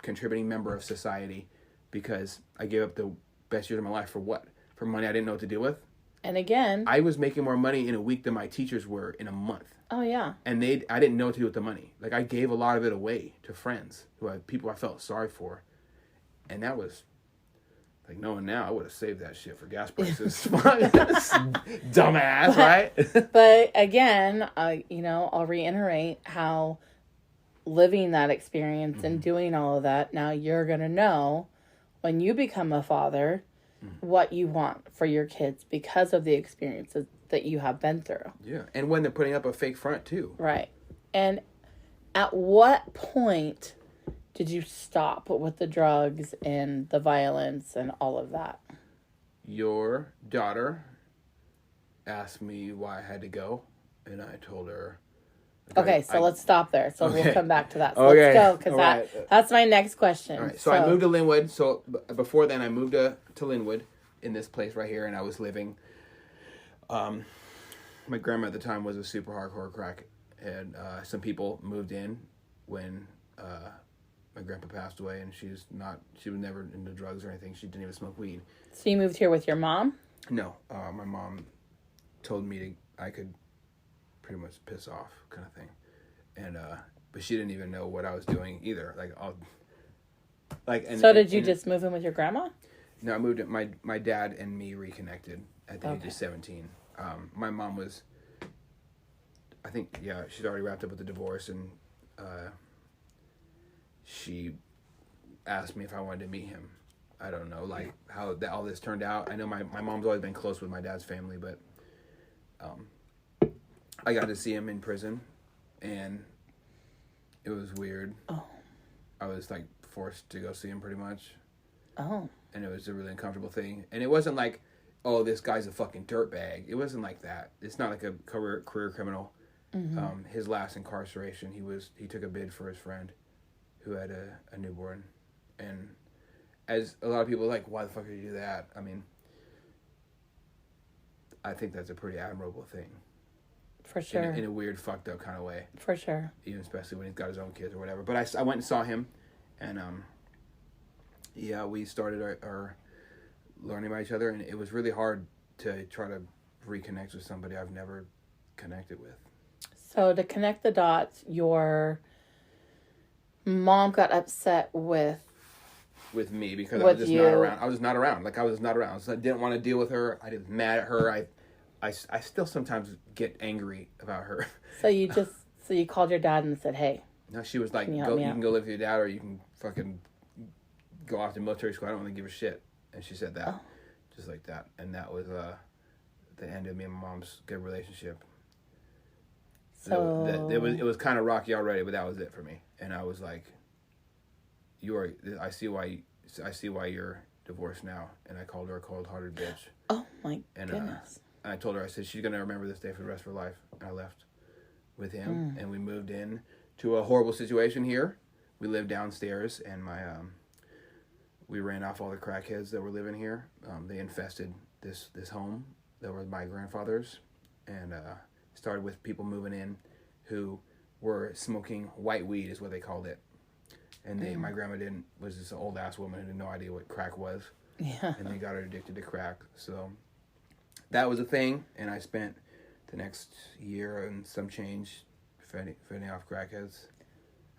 contributing member of society because I gave up the best years of my life for what? For money I didn't know what to do with? And again, I was making more money in a week than my teachers were in a month. Oh, yeah. And I didn't know what to do with the money. Like, I gave a lot of it away to friends, people I felt sorry for. And that was, like, knowing now, I would have saved that shit for gas prices. Dumbass, right? But again, I'll reiterate how living that experience and doing all of that, now you're going to know when you become a father what you want for your kids because of the experiences that you have been through. Yeah, and when they're putting up a fake front, too. Right. And at what point did you stop with the drugs and the violence and all of that? Your daughter asked me why I had to go, and I told her. Okay, so let's stop there. So we'll come back to that. So okay. Let's go, because that's my next question. All right. So I moved to Linwood. So before then, I moved to Linwood in this place right here, and I was living. My grandma at the time was a super hardcore crack, and some people moved in when my grandpa passed away, and she was never into drugs or anything. She didn't even smoke weed. So you moved here with your mom? No, my mom told me I could pretty much piss off, kind of thing, and but she didn't even know what I was doing either. And so did you just move in with your grandma? No, I moved it. My dad and me reconnected at the age of 17. My mom was, I think, she'd already wrapped up with the divorce, and she asked me if I wanted to meet him. I don't know, how all this turned out. I know my mom's always been close with my dad's family, but I got to see him in prison, and it was weird. Oh. I was, forced to go see him pretty much. Oh. And it was a really uncomfortable thing. And it wasn't like, oh, this guy's a fucking dirtbag. It wasn't like that. It's not like a career criminal. Mm-hmm. His last incarceration, he took a bid for his friend who had a newborn. And as a lot of people are like, why the fuck did you do that? I mean, I think that's a pretty admirable thing. For sure. In a weird, fucked up kind of way. For sure. Even especially when he's got his own kids or whatever. But I went and saw him, and we started our learning about each other, and it was really hard to try to reconnect with somebody I've never connected with. So to connect the dots, your mom got upset with me because I was just not around. I was not around. I didn't want to deal with her. I was mad at her. I still sometimes get angry about her. So you called your dad and said, hey. No, she was like, you can go live with your dad, or you can fucking go off to military school. I don't really give a shit. And she said that, just like that. And that was the end of me and my mom's good relationship. So it was kind of rocky already, but that was it for me. And I was like, I see why you're divorced now. And I called her a cold-hearted bitch. Oh my goodness. And I told her, I said, she's gonna remember this day for the rest of her life. And I left with him, and we moved in to a horrible situation here. We lived downstairs, and we ran off all the crackheads that were living here. They infested this home that was my grandfather's, and started with people moving in who were smoking white weed, is what they called it. And my grandma was this old ass woman who had no idea what crack was. Yeah. And they got her addicted to crack. So that was a thing, and I spent the next year and some change fending off crackheads.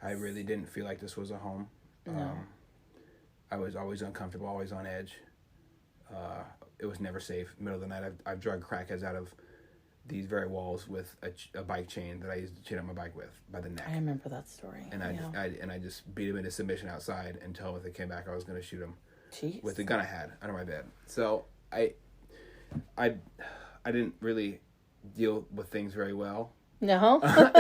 I really didn't feel like this was a home. No. I was always uncomfortable, always on edge. It was never safe. Middle of the night, I've drugged crackheads out of these very walls with a bike chain that I used to chain up my bike with by the neck. I remember that story. And I just beat him into submission outside until if they came back, I was going to shoot him. Jeez. With the gun I had under my bed. So I didn't really deal with things very well. No. I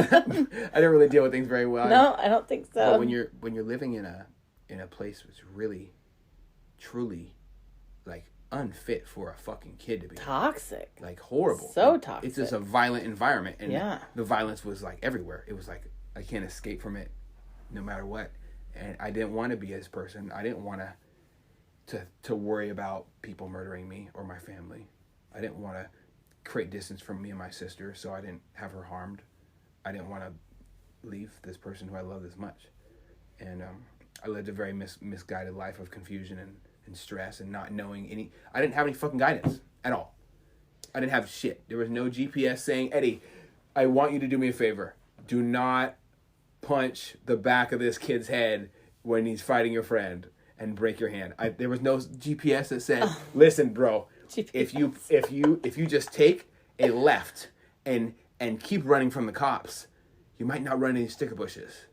didn't really deal with things very well. No, I don't think so. But when you're living in a place that's really, truly, unfit for a fucking kid to be toxic, horrible, so toxic. It's just a violent environment, and yeah, the violence was everywhere. It was I can't escape from it, no matter what. And I didn't want to be this person. I didn't want to worry about people murdering me or my family. I didn't want to create distance from me and my sister, so I didn't have her harmed. I didn't want to leave this person who I love this much. And I lived a very misguided life of confusion and stress and not knowing I didn't have any fucking guidance at all. I didn't have shit. There was no GPS saying, Eddie, I want you to do me a favor. Do not punch the back of this kid's head when he's fighting your friend and break your hand. There was no GPS that said, listen, bro, GPS. if you just take a left and keep running from the cops, you might not run any sticker bushes.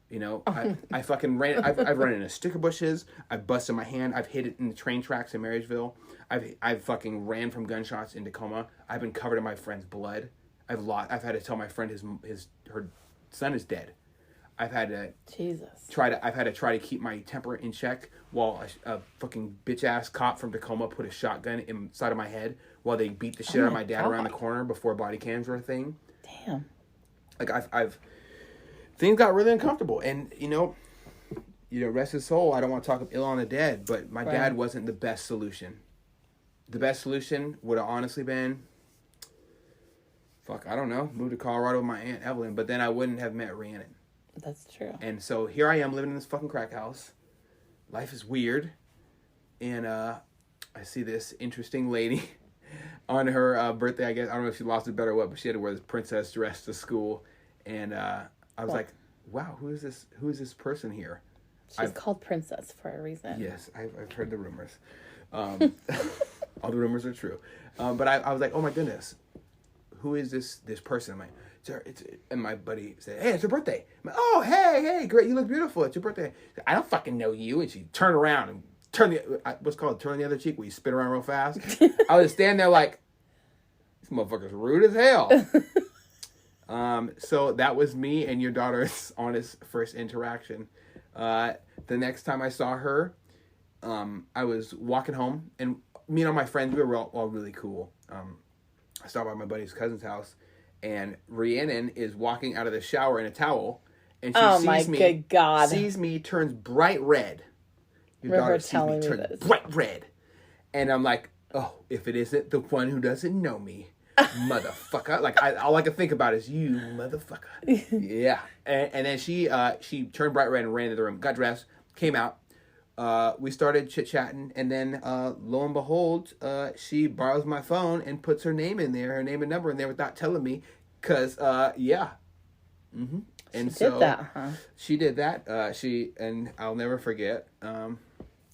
You know, I fucking ran. I've run into sticker bushes. I've busted my hand. I've hit it in the train tracks in Marysville. I've fucking ran from gunshots in Tacoma. I've been covered in my friend's blood. I've had to tell my friend her son is dead. I've had to try to keep my temper in check while a fucking bitch ass cop from Tacoma put a shotgun inside of my head while they beat the shit out of my dad around the corner before body cams were a thing. Damn. I've things got really uncomfortable, and rest his soul. I don't want to talk ill on the dead, but my dad wasn't the best solution. The best solution would have honestly been, I don't know, move to Colorado with my Aunt Evelyn, but then I wouldn't have met Rhiannon. That's true. And so here I am living in this fucking crack house. Life is weird, and I see this interesting lady on her birthday. I guess I don't know if she lost a bet or what, but she had to wear this princess dress to school, and I was like, wow, who is this person here? She's called Princess for a reason. Yes, I've heard the rumors. All the rumors are true. But I was like, oh my goodness, who is this person? I'm like, and my buddy said, hey, it's her birthday. I'm like, oh, hey, great, you look beautiful. It's your birthday. I don't fucking know you. And she turned around and turn the other cheek where you spin around real fast. I was standing there like, this motherfucker's rude as hell. So that was me and your daughter's honest first interaction. The next time I saw her, I was walking home, and me and all my friends, we were all really cool. I stopped by my buddy's cousin's house, and Rhiannon is walking out of the shower in a towel, and she sees me, turns bright red. Your daughter sees me turn bright red. And I'm like, oh, if it isn't the one who doesn't know me, motherfucker. Like, all I can think about is you, motherfucker. Yeah. And then she turned bright red and ran into the room, got dressed, came out. We started chit-chatting, and then lo and behold, she borrows my phone and puts her name in there, her name and number in there without telling me, because, yeah. Mm-hmm. And she did that, huh? She did that. And I'll never forget.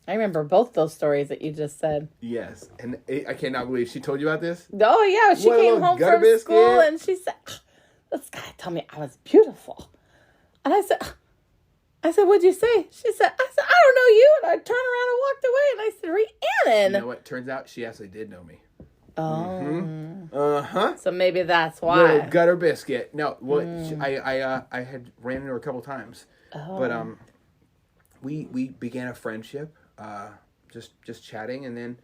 I remember both those stories that you just said. Yes, and I cannot believe she told you about this. Oh, yeah, she came home from school, and she said, this guy told me I was beautiful. And I said, what'd you say? She said, I don't know you. And I turned around and walked away. And I said, Rhiannon. You know what? Turns out she actually did know me. Oh. Mm-hmm. Uh-huh. So maybe that's why. Little gutter biscuit. No, well, I had ran into her a couple times. Oh. But we began a friendship, just chatting. And then,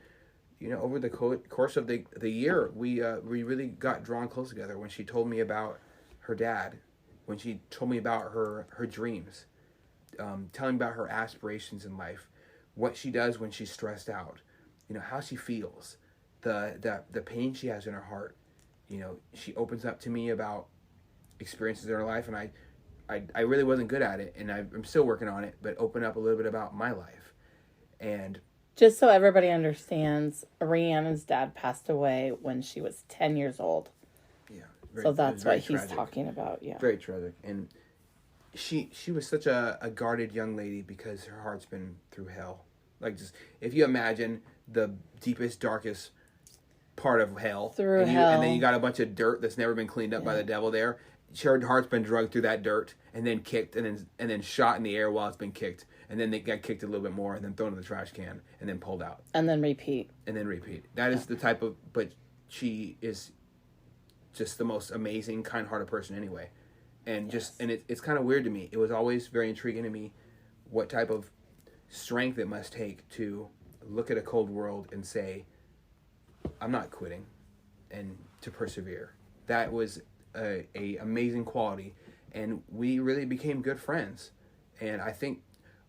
over the course of the year, we really got drawn close together when she told me about her dad, when she told me about her dreams. Telling about her aspirations in life, what she does when she's stressed out, how she feels, the pain she has in her heart. She opens up to me about experiences in her life, and I really wasn't good at it, and I'm still working on it, but open up a little bit about my life. And just so everybody understands, Rhiannon's dad passed away when she was 10 years old. Yeah. So that's what he's talking about, yeah. Very tragic. And she was such a guarded young lady because her heart's been through hell. Like, just if you imagine the deepest, darkest part of hell, and then you got a bunch of dirt that's never been cleaned up by the devil there. Her heart's been drugged through that dirt and then kicked and then shot in the air while it's been kicked, and then they got kicked a little bit more and then thrown in the trash can and then pulled out and then repeat. That is the type of, but she is just the most amazing, kind-hearted person anyway. And it's kind of weird to me. It was always very intriguing to me what type of strength it must take to look at a cold world and say, I'm not quitting, and to persevere. That was a amazing quality, and we really became good friends. And I think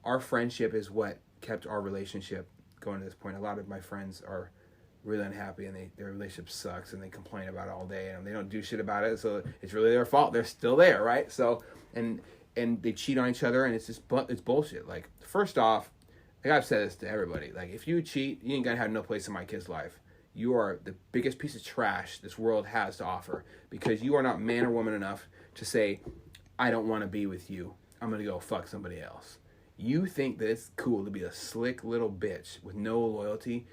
our friendship is what kept our relationship going to this point. A lot of my friends are really unhappy, and their relationship sucks, and they complain about it all day, and they don't do shit about it, so it's really their fault. They're still there, right? So, and they cheat on each other, and it's bullshit. Like, first off, like, I've said this to everybody, like, if you cheat, you ain't gonna have no place in my kid's life. You are the biggest piece of trash this world has to offer, because you are not man or woman enough to say, I don't want to be with you, I'm gonna go fuck somebody else. You think that it's cool to be a slick little bitch with no loyalty,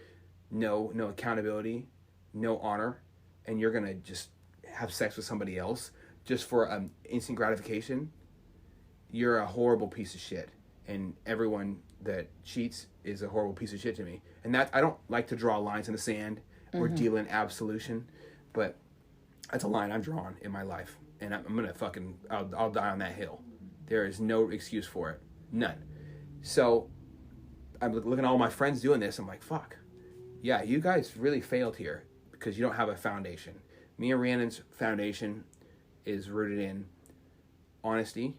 no accountability, no honor, and you're gonna just have sex with somebody else just for instant gratification. You're a horrible piece of shit, and everyone that cheats is a horrible piece of shit to me. And that, I don't like to draw lines in the sand or deal in absolution, but that's a line I've drawn in my life, and I'm gonna I'll die on that hill. There is no excuse for it, none. So I'm looking at all my friends doing this. I'm like, fuck. Yeah, you guys really failed here because you don't have a foundation. Me and Rhiannon's foundation is rooted in honesty,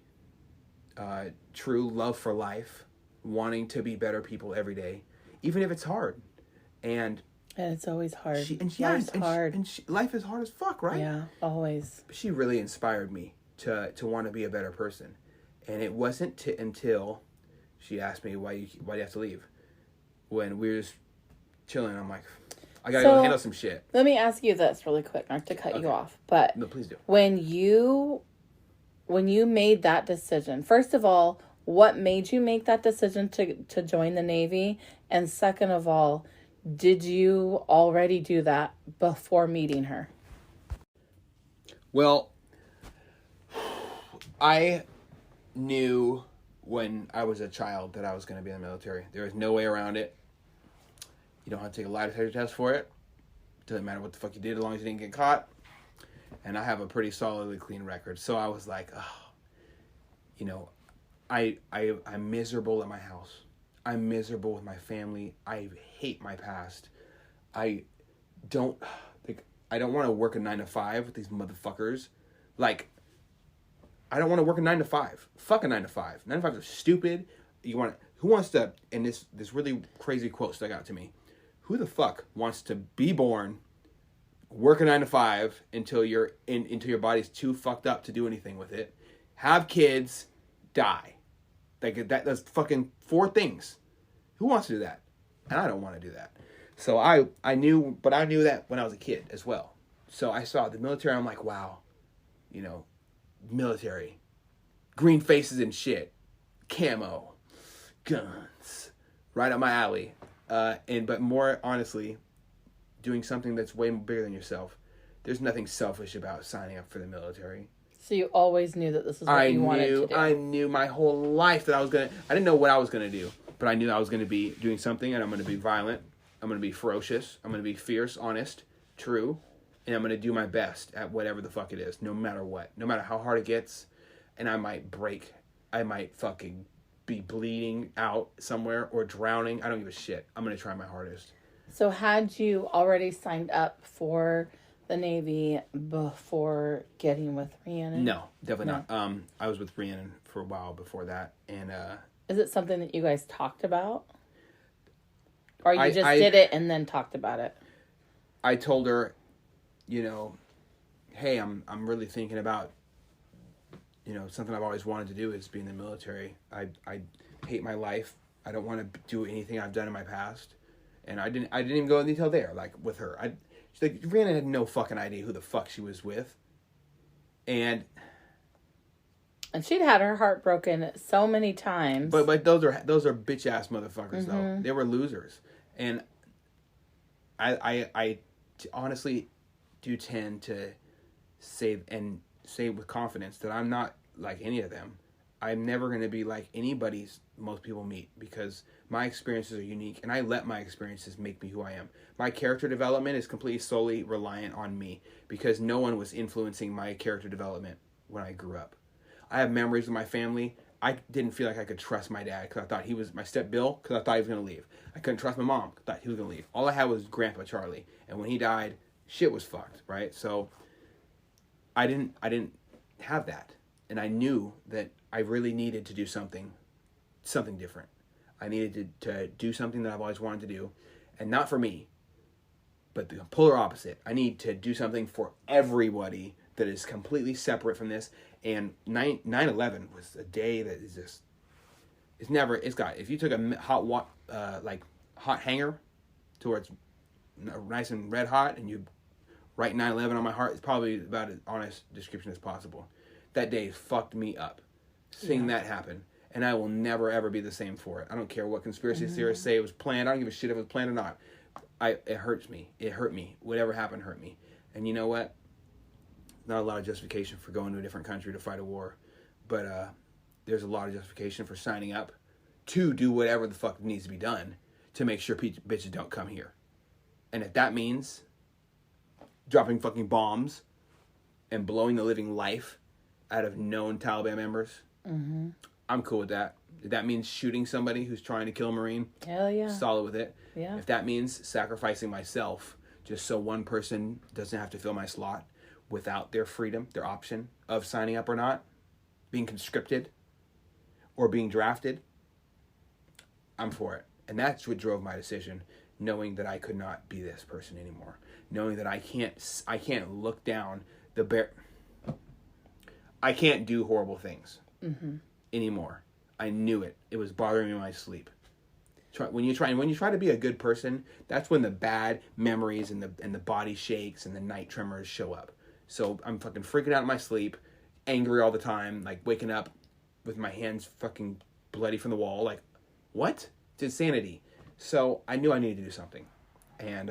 true love for life, wanting to be better people every day, even if it's hard. And it's always hard. Life's hard. Life is hard as fuck, right? Yeah, always. But she really inspired me to want to be a better person. And it wasn't until she asked me, why do you have to leave? When we were just chilling, I'm like, I gotta go handle some shit. Let me ask you this really quick, not to cut you off, but no, please do. When you when you made that decision, first of all, what made you make that decision to join the Navy? And second of all, did you already do that before meeting her? Well, I knew when I was a child that I was going to be in the military. There was no way around it. You don't have to take a lie detector test for it. Doesn't matter what the fuck you did as long as you didn't get caught. And I have a pretty solidly clean record. So I was like, oh, I'm miserable at my house. I'm miserable with my family. I hate my past. I don't want to work a 9 to 5 with these motherfuckers. Like, I don't want to work a 9 to 5. Fuck a 9 to 5. 9 to 5s are stupid. Who wants to, and this really crazy quote stuck out to me. Who the fuck wants to be born, work a 9 to 5 until your body's too fucked up to do anything with it, have kids, die. Like that's fucking 4 things. Who wants to do that? And I don't want to do that. So I knew that when I was a kid as well. So I saw the military. I'm like, wow, military, green faces and shit, camo, guns, right up my alley. But more honestly, doing something that's way bigger than yourself. There's nothing selfish about signing up for the military. So you always knew that this is what you wanted to do. I knew my whole life that I didn't know what I was going to do, but I knew I was going to be doing something, and I'm going to be violent. I'm going to be ferocious. I'm going to be fierce, honest, true, and I'm going to do my best at whatever the fuck it is, no matter what. No matter how hard it gets, and I might break. I might fucking be bleeding out somewhere or drowning. I don't give a shit. I'm going to try my hardest. So had you already signed up for the Navy before getting with Rhiannon? No, definitely not. I was with Rhiannon for a while before that, and is it something that you guys talked about, or you did it and then talked about it? I told her, hey, I'm really thinking about, something I've always wanted to do is be in the military. I hate my life. I don't want to do anything I've done in my past, and I didn't even go in detail there, like with her. She's like, Rhiannon had no fucking idea who the fuck she was with. And she'd had her heart broken so many times. But those are bitch ass motherfuckers though. They were losers. And I honestly do tend to say with confidence that I'm not like any of them. I'm never going to be like most people meet, because my experiences are unique, and I let my experiences make me who I am. My character development is completely solely reliant on me, because no one was influencing my character development when I grew up. I have memories of my family. I didn't feel like I could trust my dad because I thought he was my step Bill, because I thought he was going to leave. I couldn't trust my mom because I thought he was going to leave. All I had was Grandpa Charlie, and when he died, shit was fucked, right? So I didn't have that, and I knew that I really needed to do something different. I needed to do something that I've always wanted to do, and not for me, but the polar opposite. I need to do something for everybody that is completely separate from this. And 9/11 was a day that is just, if you took a hot hanger to where it's nice and red hot and you write 9/11 on my heart, it's probably about as honest description as possible. That day fucked me up. Seeing that happen. And I will never, ever be the same for it. I don't care what conspiracy theorists say it was planned. I don't give a shit if it was planned or not. It hurts me. It hurt me. Whatever happened hurt me. And you know what? Not a lot of justification for going to a different country to fight a war. But there's a lot of justification for signing up to do whatever the fuck needs to be done to make sure bitches don't come here. And if that means dropping fucking bombs and blowing the living life out of known Taliban members, I'm cool with that. If that means shooting somebody who's trying to kill a Marine, hell yeah, solid with it. Yeah. If that means sacrificing myself just so one person doesn't have to fill my slot without their freedom, their option of signing up or not, being conscripted or being drafted, I'm for it. And that's what drove my decision, knowing that I could not be this person anymore, knowing that I can't look down the bear. I can't do horrible things anymore. I knew it. It was bothering me in my sleep. When you try to be a good person, that's when the bad memories and the body shakes and the night tremors show up. So I'm fucking freaking out in my sleep. angry all the time, like waking up with my hands fucking bloody from the wall. Like, what? It's insanity. So I knew I needed to do something. And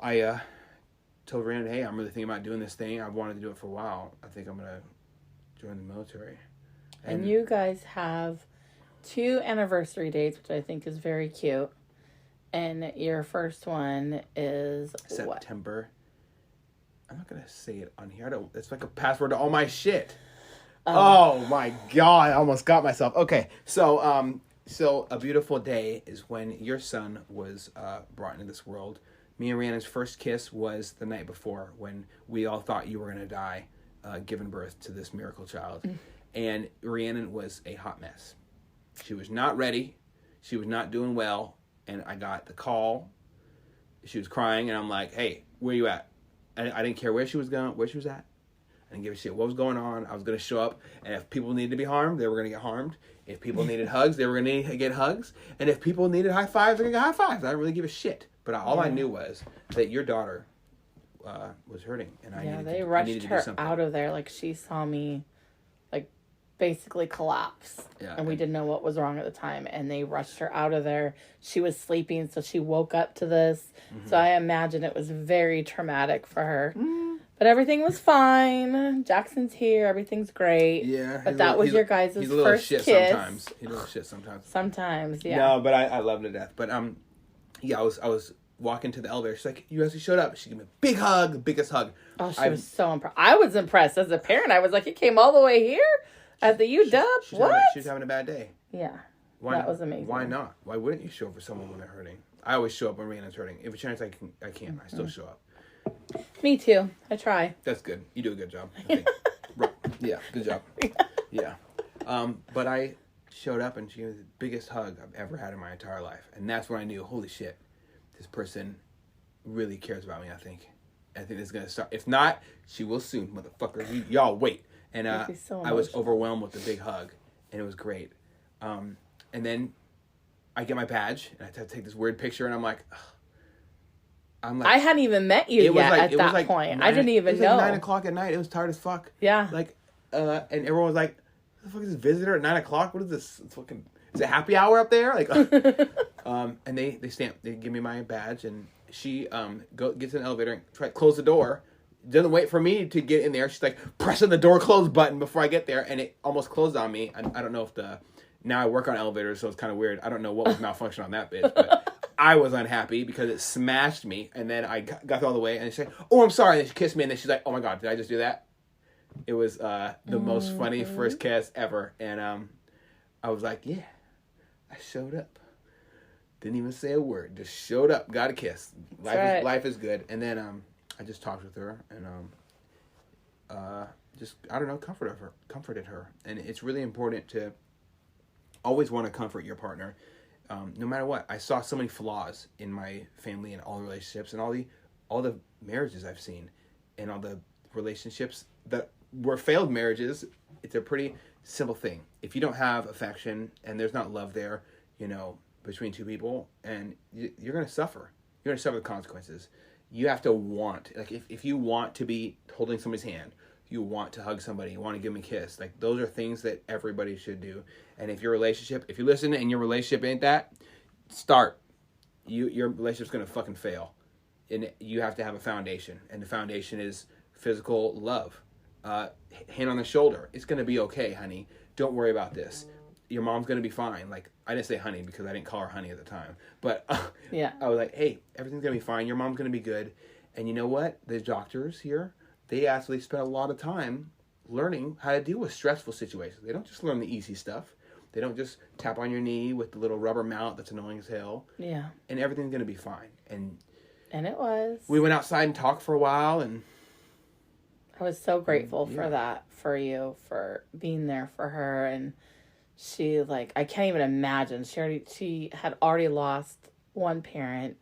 I told Rhiannon, hey, I'm really thinking about doing this thing. I've wanted to do it for a while. I think I'm going to join the military. And you guys have 2 anniversary dates, which I think is very cute. And your first one is September. I'm not going to say it on here. It's like a password to all my shit. Oh my God. I almost got myself. Okay. So a beautiful day is when your son was brought into this world. Me and Rhiannon's first kiss was the night before when we all thought you were going to die, giving birth to this miracle child. And Rhiannon was a hot mess. She was not ready. She was not doing well. And I got the call. She was crying, and I'm like, hey, where you at? And I didn't care where she was at. I didn't give a shit what was going on. I was going to show up, and if people needed to be harmed, they were going to get harmed. If people needed hugs, they were going to get hugs. And if people needed high fives, they were going to get high fives. I didn't really give a shit. But all I knew was that your daughter was hurting, and I needed to do something. They rushed her out of there. Like, she saw me, like, basically collapse. Yeah, and we didn't know what was wrong at the time. And they rushed her out of there. She was sleeping, so she woke up to this. Mm-hmm. So I imagine it was very traumatic for her. Mm. But everything was fine. Jackson's here. Everything's great. Yeah. But that was your guys' first kiss. He's a little shit sometimes. He's a little shit sometimes. Sometimes, yeah. No, but I love him to death. But yeah, I was walking to the elevator. She's like, you actually showed up. She gave me a big hug, the biggest hug. Oh, she was so impressed. I was impressed as a parent. I was like, you came all the way here at the UW? What? She was having a bad day. Yeah. That was amazing. Why not? Why wouldn't you show up for someone when they're hurting? I always show up when Rhiannon's hurting. If a chance I can. I still show up. Me too. I try. That's good. You do a good job, I think. Right. Yeah, good job. Yeah. But I showed up, and she gave me the biggest hug I've ever had in my entire life. And that's when I knew, holy shit, this person really cares about me, I think. I think this is going to start. If not, she will soon, motherfucker. Y'all wait. And I was overwhelmed with the big hug, and it was great. And then I get my badge, and I have to take this weird picture, and I'm like, I hadn't even met you yet at that point. I didn't even know. It was like 9 o'clock at night. It was tired as fuck. Yeah. Like, and everyone was like, what the fuck is this visitor at 9 o'clock? What is this? It's fucking, is it happy hour up there? Like, and they give me my badge, and she gets in the elevator and try to close the door. Doesn't wait for me to get in there. She's like pressing the door close button before I get there, and it almost closed on me. I don't know if now I work on elevators, so it's kind of weird. I don't know what was malfunction on that bitch, but I was unhappy because it smashed me, and then I got all the way, and she's like, oh, I'm sorry, and then she kissed me, and then she's like, oh my God, did I just do that? It was the most funny first kiss ever, and I was like, yeah, I showed up. Didn't even say a word, just showed up, got a kiss. Life is good. And then I just talked with her, and just, I don't know, comforted her. And it's really important to always want to comfort your partner, no matter what. I saw so many flaws in my family and all the relationships and all the marriages I've seen, and all the relationships that were failed marriages. It's a pretty simple thing. If you don't have affection and there's not love there, between two people, and you're going to suffer. You're going to suffer the consequences. You have to want, like, if you want to be holding somebody's hand, you want to hug somebody, you want to give them a kiss, like, those are things that everybody should do. And if you listen and your relationship ain't that, your relationship's going to fucking fail. And you have to have a foundation, and the foundation is physical love. Hand on the shoulder. It's going to be okay, honey. Don't worry about this. Your mom's going to be fine. Like, I didn't say honey because I didn't call her honey at the time. But yeah, I was like, hey, everything's going to be fine. Your mom's going to be good. And you know what? The doctors here, they actually spent a lot of time learning how to deal with stressful situations. They don't just learn the easy stuff. They don't just tap on your knee with the little rubber mallet that's annoying as hell. Yeah. And everything's going to be fine. And it was. We went outside and talked for a while, and I was so grateful for that, for you, for being there for her. And she, like, I can't even imagine. She had already lost one parent,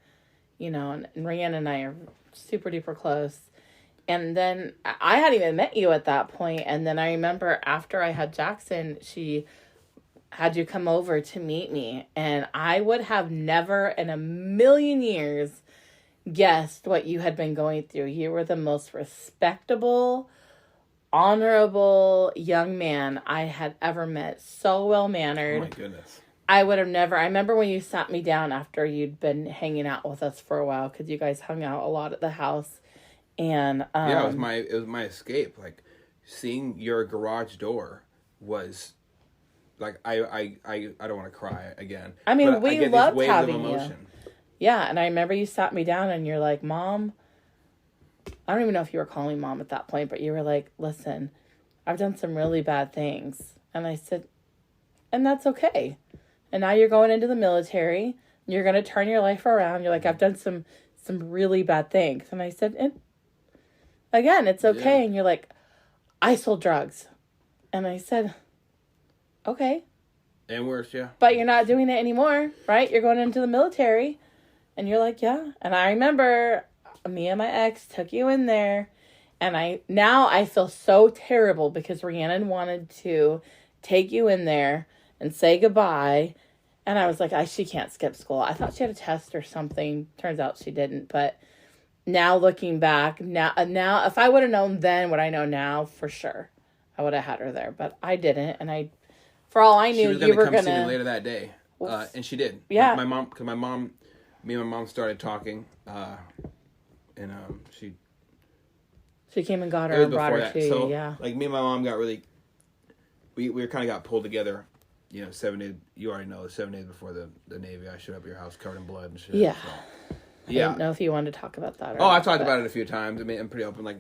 and Rhiannon and I are super duper close. And then I hadn't even met you at that point. And then I remember after I had Jackson, she had you come over to meet me. And I would have never in a million years guessed what you had been going through. You were the most respectable, honorable young man I had ever met. So well Oh mannered. my goodness. I would have never. I remember when you sat me down after you'd been hanging out with us for a while, because you guys hung out a lot at the house, and Yeah, it was my escape. Like, seeing your garage door was like I don't want to cry again. I mean, but we I get loved these waves having of you. emotion. Yeah, and I remember you sat me down and you're like, Mom, I don't even know if you were calling Mom at that point, but you were like, listen, I've done some really bad things. And I said, and that's okay. And now you're going into the military. You're going to turn your life around. You're like, I've done some really bad things. And I said, and again, it's okay. Yeah. And you're like, I sold drugs. And I said, okay. And worse, yeah. But you're not doing it anymore, right? You're going into the military. And you're like, yeah. And I remember me and my ex took you in there. And I feel so terrible because Rhiannon wanted to take you in there and say goodbye. And I was like, she can't skip school. I thought she had a test or something. Turns out she didn't. But now looking back, now if I would have known then what I know now, for sure, I would have had her there. But I didn't. And for all I knew, She was gonna come see me later that day. And she did. Yeah. Me and my mom started talking, and she came and got it her was and brought before her that. to you. So, Yeah. like, me and my mom got really, we kind of got pulled together. 7 days. You already know, 7 days before the Navy, I showed up at your house covered in blood and shit. Yeah. So, I didn't know if you wanted to talk about that. Or I've talked about it a few times. I mean, I'm pretty open. Like,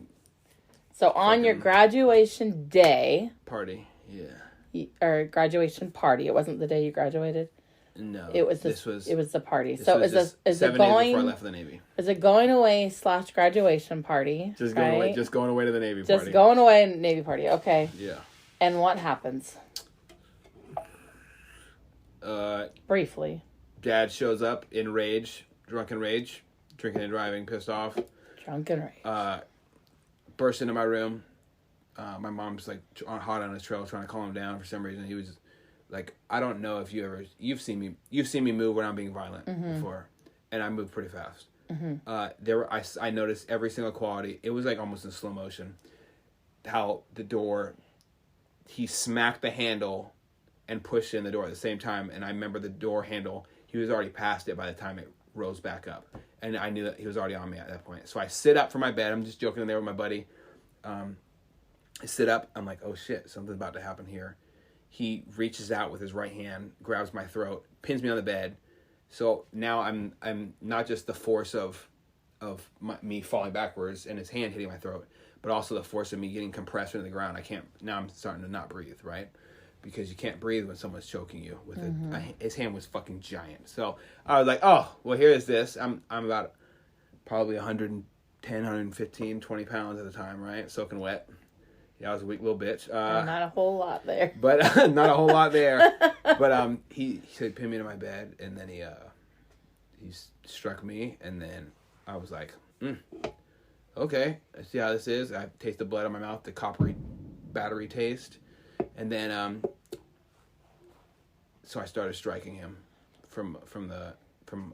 so on your graduation day, party, yeah. Or graduation party, it wasn't the day you graduated. No, It was this was it was the party. This So was is it 7 days going? before I left for the Navy. Is it going away / graduation party? Just right? going away. Just going away to the Navy Just party. going away Navy party. Okay. Yeah. And what happens? Briefly. Dad shows up in rage, drunken rage, drinking and driving, pissed off. Drunken rage. Burst into my room. My mom's like hot on his trail, trying to calm him down for some reason. He was like, I don't know if you've seen me move when I'm being violent before, and I move pretty fast. I noticed every single quality. It was like almost in slow motion. How the door, he smacked the handle and pushed in the door at the same time, and I remember the door handle. He was already past it by the time it rose back up, and I knew that he was already on me at that point. So I sit up from my bed. I'm just joking in there with my buddy. I sit up. I'm like, oh shit, something's about to happen here. He reaches out with his right hand, grabs my throat, pins me on the bed. So now I'm not just the force of me falling backwards and his hand hitting my throat, but also the force of me getting compressed into the ground. Now I'm starting to not breathe, right? Because you can't breathe when someone's choking you with it. His hand was fucking giant. So I was like, oh, well, here is this. I'm about probably 110, 115, 20 pounds at the time, right? Soaking wet. Yeah, I was a weak little bitch. Not a whole lot there. But not a whole lot there. But he said, pin me to my bed, and then he struck me, and then I was like, okay, I see how this is. I taste the blood on my mouth, the coppery battery taste, and then so I started striking him from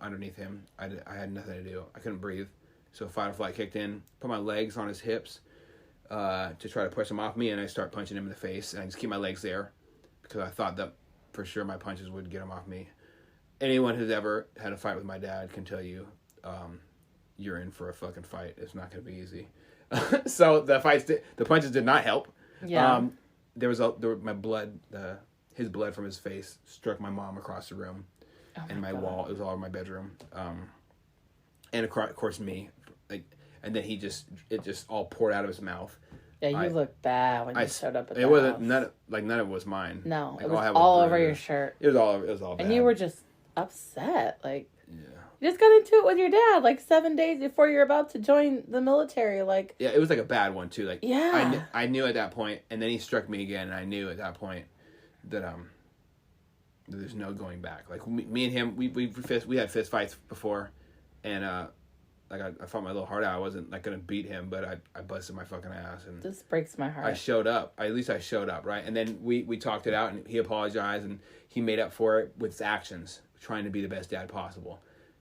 underneath him. I had nothing to do. I couldn't breathe, so fight or flight kicked in. Put my legs on his hips. To try to push him off me, and I start punching him in the face, and I just keep my legs there because I thought that for sure my punches would get him off me. Anyone who's ever had a fight with my dad can tell you, you're in for a fucking fight. It's not going to be easy. So the punches did not help. Yeah. His blood from his face struck my mom across the room, and my wall. It was all over my bedroom, and of course me. And then it just all poured out of his mouth. Yeah, you looked bad when you showed up at the house. It wasn't none of it was mine. No, like, it was all over your shirt. It was all bad. And you were just upset, like yeah. You just got into it with your dad like 7 days before you're about to join the military, like yeah, it was like a bad one too. Like yeah, I knew at that point, and then he struck me again, and I knew at that point that there's no going back. Like me and him, we had fist fights before, and like I fought my little heart out. I wasn't like gonna beat him, but I busted my fucking ass, and this breaks my heart. I showed up. At least I showed up, right? And then we talked it out, and he apologized, and he made up for it with his actions, trying to be the best dad possible.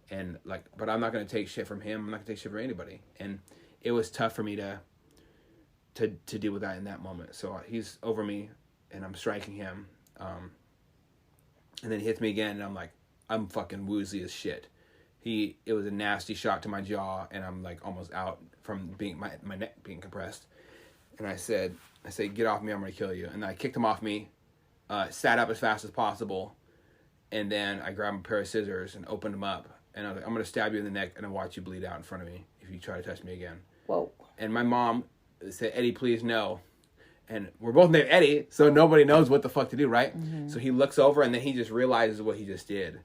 And but I'm not gonna take shit from him. I'm not gonna take shit from anybody. And it was tough for me to deal with that in that moment. So he's over me, and I'm striking him, and then he hits me again, and I'm like, I'm fucking woozy as shit. It was a nasty shot to my jaw, and I'm like almost out from being my neck being compressed. And I said, get off me, I'm gonna kill you. And I kicked him off me, sat up as fast as possible, and then I grabbed a pair of scissors and opened them up. And I was like, I'm gonna stab you in the neck and then watch you bleed out in front of me if you try to touch me again. Whoa. And my mom said, Eddie, please no. And we're both named Eddie, so nobody knows what the fuck to do, right? Mm-hmm. So he looks over, and then he just realizes what he just did.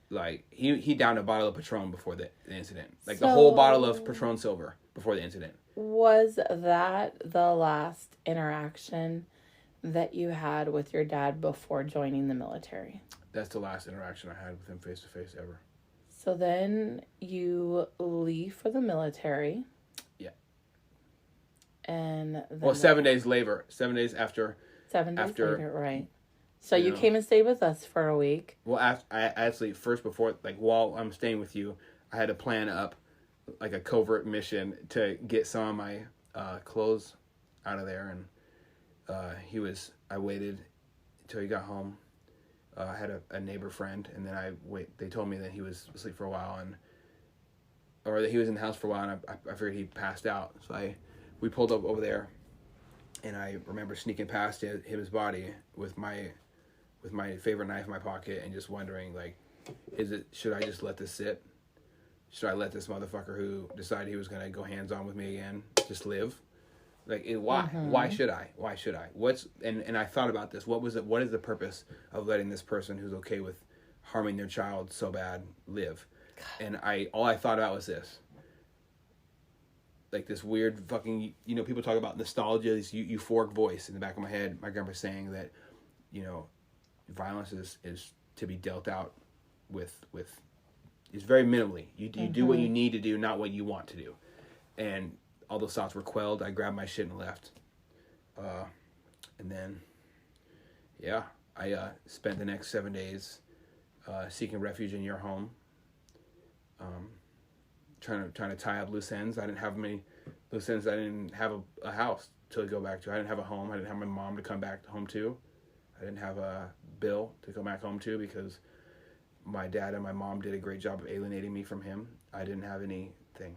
Like, he downed a bottle of Patron before the incident. Like, the whole bottle of Patron Silver before the incident. Was that the last interaction that you had with your dad before joining the military? That's the last interaction I had with him face-to-face ever. So then you leave for the military. Yeah. And then... Well, 7 days later. 7 days after... 7 days later, right. So you came and stayed with us for a week. Well, I actually, first before, like, while I'm staying with you, I had to plan up, like, a covert mission to get some of my clothes out of there. And I waited until he got home. I had a neighbor friend, and then they told me that he was asleep for a while, or that he was in the house for a while, and I figured he passed out. So we pulled up over there, and I remember sneaking past his body with my favorite knife in my pocket, and just wondering, like, should I just let this sit? Should I let this motherfucker who decided he was going to go hands-on with me again just live? Like, why? Mm-hmm. Why should I? And I thought about this. What is the purpose of letting this person who's okay with harming their child so bad live? And all I thought about was this. Like, this weird fucking, people talk about nostalgia, this euphoric voice in the back of my head. My grandpa saying that, violence is to be dealt out with is very minimally. You do what you need to do, not what you want to do. And all those thoughts were quelled. I grabbed my shit and left. And then, I spent the next 7 days seeking refuge in your home. Trying to tie up loose ends. I didn't have many loose ends. I didn't have a house to go back to. I didn't have a home. I didn't have my mom to come back home to. I didn't have a Bill to go back home to because my dad and my mom did a great job of alienating me from him. I didn't have anything.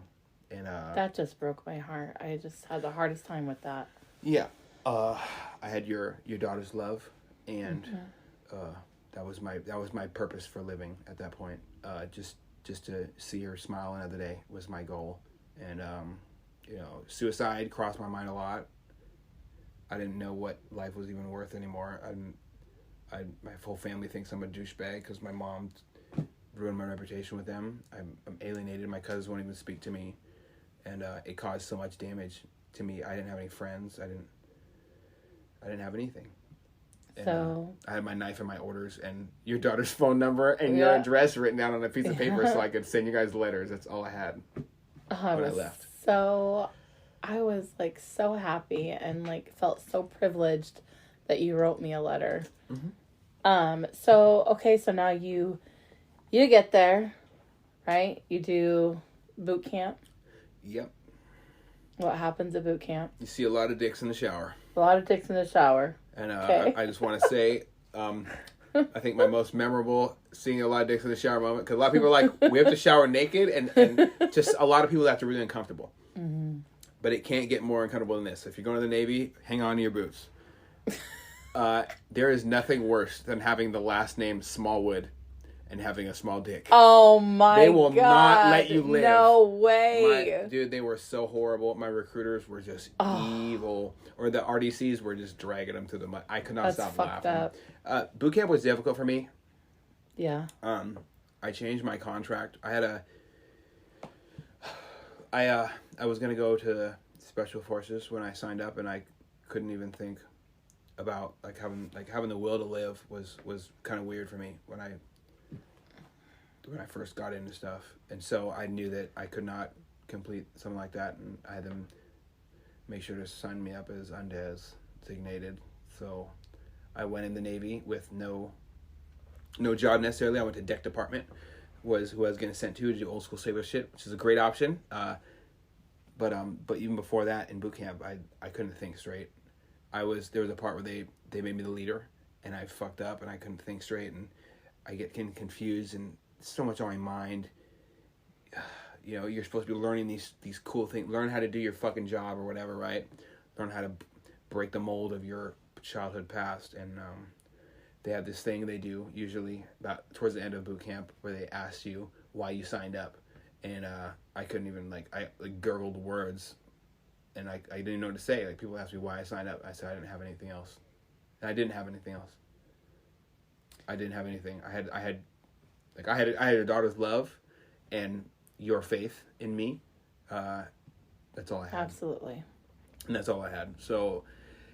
And that just broke my heart. I just had the hardest time with that. Yeah. I had your daughter's love, and that was my purpose for living at that point. Just to see her smile another day was my goal. And suicide crossed my mind a lot. I didn't know what life was even worth anymore. My whole family thinks I'm a douchebag because my mom ruined my reputation with them. I'm alienated. My cousins won't even speak to me, and it caused so much damage to me. I didn't have any friends. I didn't have anything. And, so I had my knife and my orders and your daughter's phone number and your address written down on a piece of paper so I could send you guys letters. That's all I had when I left. So I was like so happy and like felt so privileged that you wrote me a letter. Mm-hmm. So now you get there, right? You do boot camp. Yep. What happens at boot camp? You see a lot of dicks in the shower. A lot of dicks in the shower. And I just want to say, I think my most memorable seeing a lot of dicks in the shower moment, because a lot of people are like, we have to shower naked, and just a lot of people have to really uncomfortable. Mm-hmm. But it can't get more uncomfortable than this. If you're going to the Navy, hang on to your boots. There is nothing worse than having the last name Smallwood and having a small dick. Oh my God. They will not let you live. No way. Dude, they were so horrible. My recruiters were just evil. Or the RDCs were just dragging them through the mud. I could not stop laughing. Boot camp was difficult for me. Yeah. I changed my contract. I was going to go to Special Forces when I signed up, and I couldn't even think about having the will to live was kind of weird for me when I first got into stuff. And so I knew that I could not complete something like that, and I had them make sure to sign me up as undesignated. So I went in the Navy with no job necessarily. I went to deck department, was who I was getting sent to do old school sailor shit, which is a great option. But even before that, in boot camp, I couldn't think straight. There was a part where they made me the leader, and I fucked up, and I couldn't think straight, and I get confused, and so much on my mind. You know, you're supposed to be learning these cool things, learn how to do your fucking job or whatever, right? Learn how to break the mold of your childhood past, and they have this thing they do usually about towards the end of boot camp where they ask you why you signed up, and I couldn't even I gurgled words, and I didn't know what to say. Like, people asked me why I signed up. I said I didn't have anything else, and I didn't have anything else. I didn't have anything. I had a daughter's love, and your faith in me. That's all I had. Absolutely. And that's all I had. So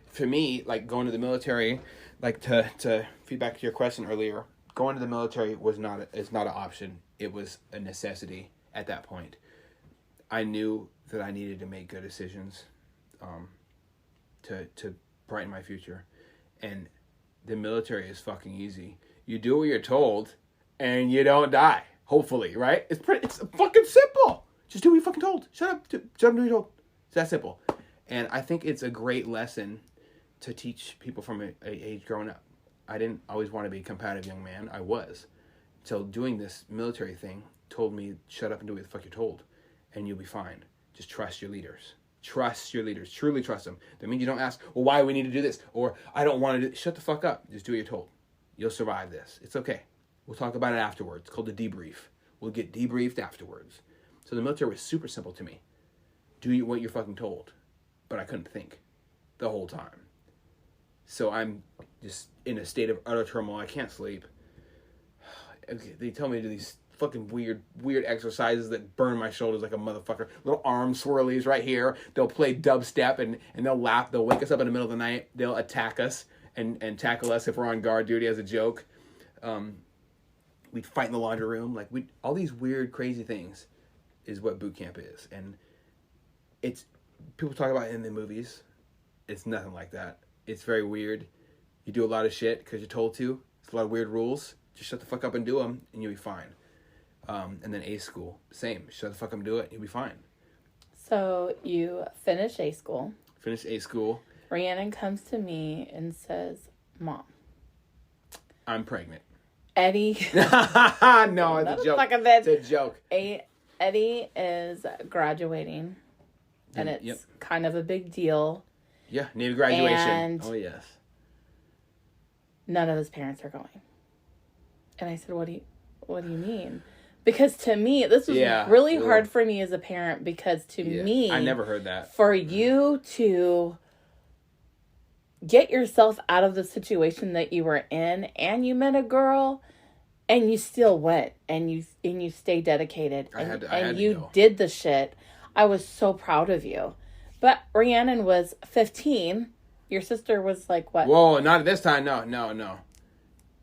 for me, like, going to the military, like, to feedback to your question earlier, going to the military is not an option. It was a necessity at that point. I knew that I needed to make good decisions to brighten my future. And the military is fucking easy. You do what you're told, and you don't die. Hopefully, right? It's fucking simple. Just do what you're fucking told. Shut up, do what you're told. It's that simple. And I think it's a great lesson to teach people from a age growing up. I didn't always want to be a combative young man. I was. So doing this military thing told me, shut up and do what the fuck you're told, and you'll be fine. Just trust your leaders. Trust your leaders. Truly trust them. That means you don't ask, well, why do we need to do this? Or, I don't want to do this. Shut the fuck up. Just do what you're told. You'll survive this. It's okay. We'll talk about it afterwards. It's called the debrief. We'll get debriefed afterwards. So the military was super simple to me. Do what you're fucking told. But I couldn't think the whole time. So I'm just in a state of utter turmoil. I can't sleep. They tell me to do these fucking weird exercises that burn my shoulders like a motherfucker. Little arm swirlies right here. They'll play dubstep and they'll laugh. They'll wake us up in the middle of the night. They'll attack us and tackle us if we're on guard duty as a joke. We'd fight in the laundry room. All these weird, crazy things is what boot camp is. And it's, people talk about it in the movies. It's nothing like that. It's very weird. You do a lot of shit because you're told to. It's a lot of weird rules. Just shut the fuck up and do them, and you'll be fine. And then A school, same. Shut the fuck up and do it, you'll be fine. So you finish A school. Finish A school. Rhiannon comes to me and says, Mom, I'm pregnant. Eddie. No, it's a joke. It's a joke. Eddie is graduating, and it's kind of a big deal. Yeah, Navy graduation. And oh, yes. None of his parents are going. And I said, what do you mean? Because to me, this was really hard for me as a parent, because to me, I never heard that. For you to get yourself out of the situation that you were in, and you met a girl, and you still went, and you stayed dedicated, and you did the shit. I was so proud of you. But Rhiannon was 15. Your sister was like what? Whoa, not at this time. No.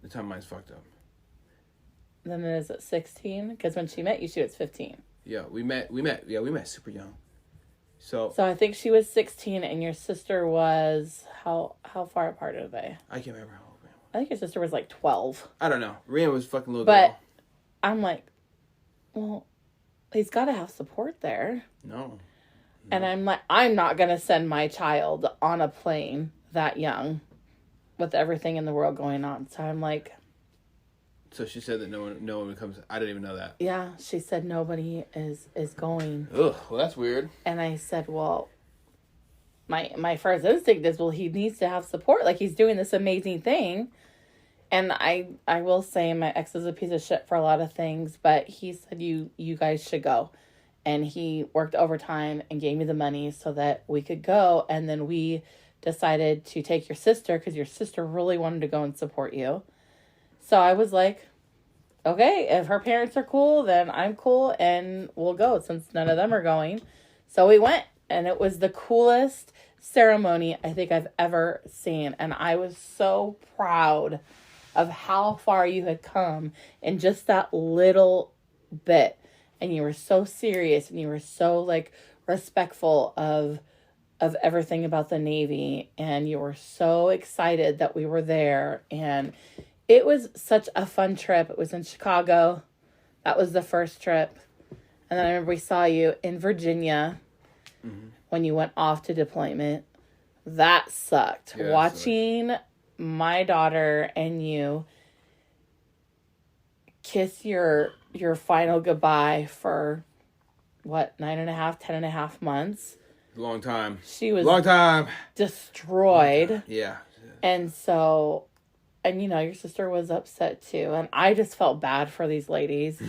The time mine's fucked up. Then it is at 16? Because when she met you, she was 15. Yeah, we met super young. So I think she was 16, and your sister was, how far apart are they? I can't remember how old we were. I think your sister was like 12. I don't know. Rhiannon was fucking little girl. But I'm like, well, he's got to have support there. No. And I'm like, I'm not going to send my child on a plane that young with everything in the world going on. So I'm like... So she said that no one comes... I didn't even know that. Yeah, she said nobody is going. Ugh, well, that's weird. And I said, well, my first instinct is, well, he needs to have support. Like, he's doing this amazing thing. And I will say my ex is a piece of shit for a lot of things, but he said, you guys should go. And he worked overtime and gave me the money so that we could go. And then we decided to take your sister, because your sister really wanted to go and support you. So I was like, okay, if her parents are cool, then I'm cool, and we'll go, since none of them are going. So we went, and it was the coolest ceremony I think I've ever seen. And I was so proud of how far you had come in just that little bit. And you were so serious, and you were so like respectful of everything about the Navy, and you were so excited that we were there. And it was such a fun trip. It was in Chicago. That was the first trip. And then I remember we saw you in Virginia. when you went off to deployment. That sucked. Yeah, Watching my daughter and you kiss your final goodbye for what, 10.5 months. Long time. She was Long time. destroyed. Yeah. And so, and your sister was upset too. And I just felt bad for these ladies.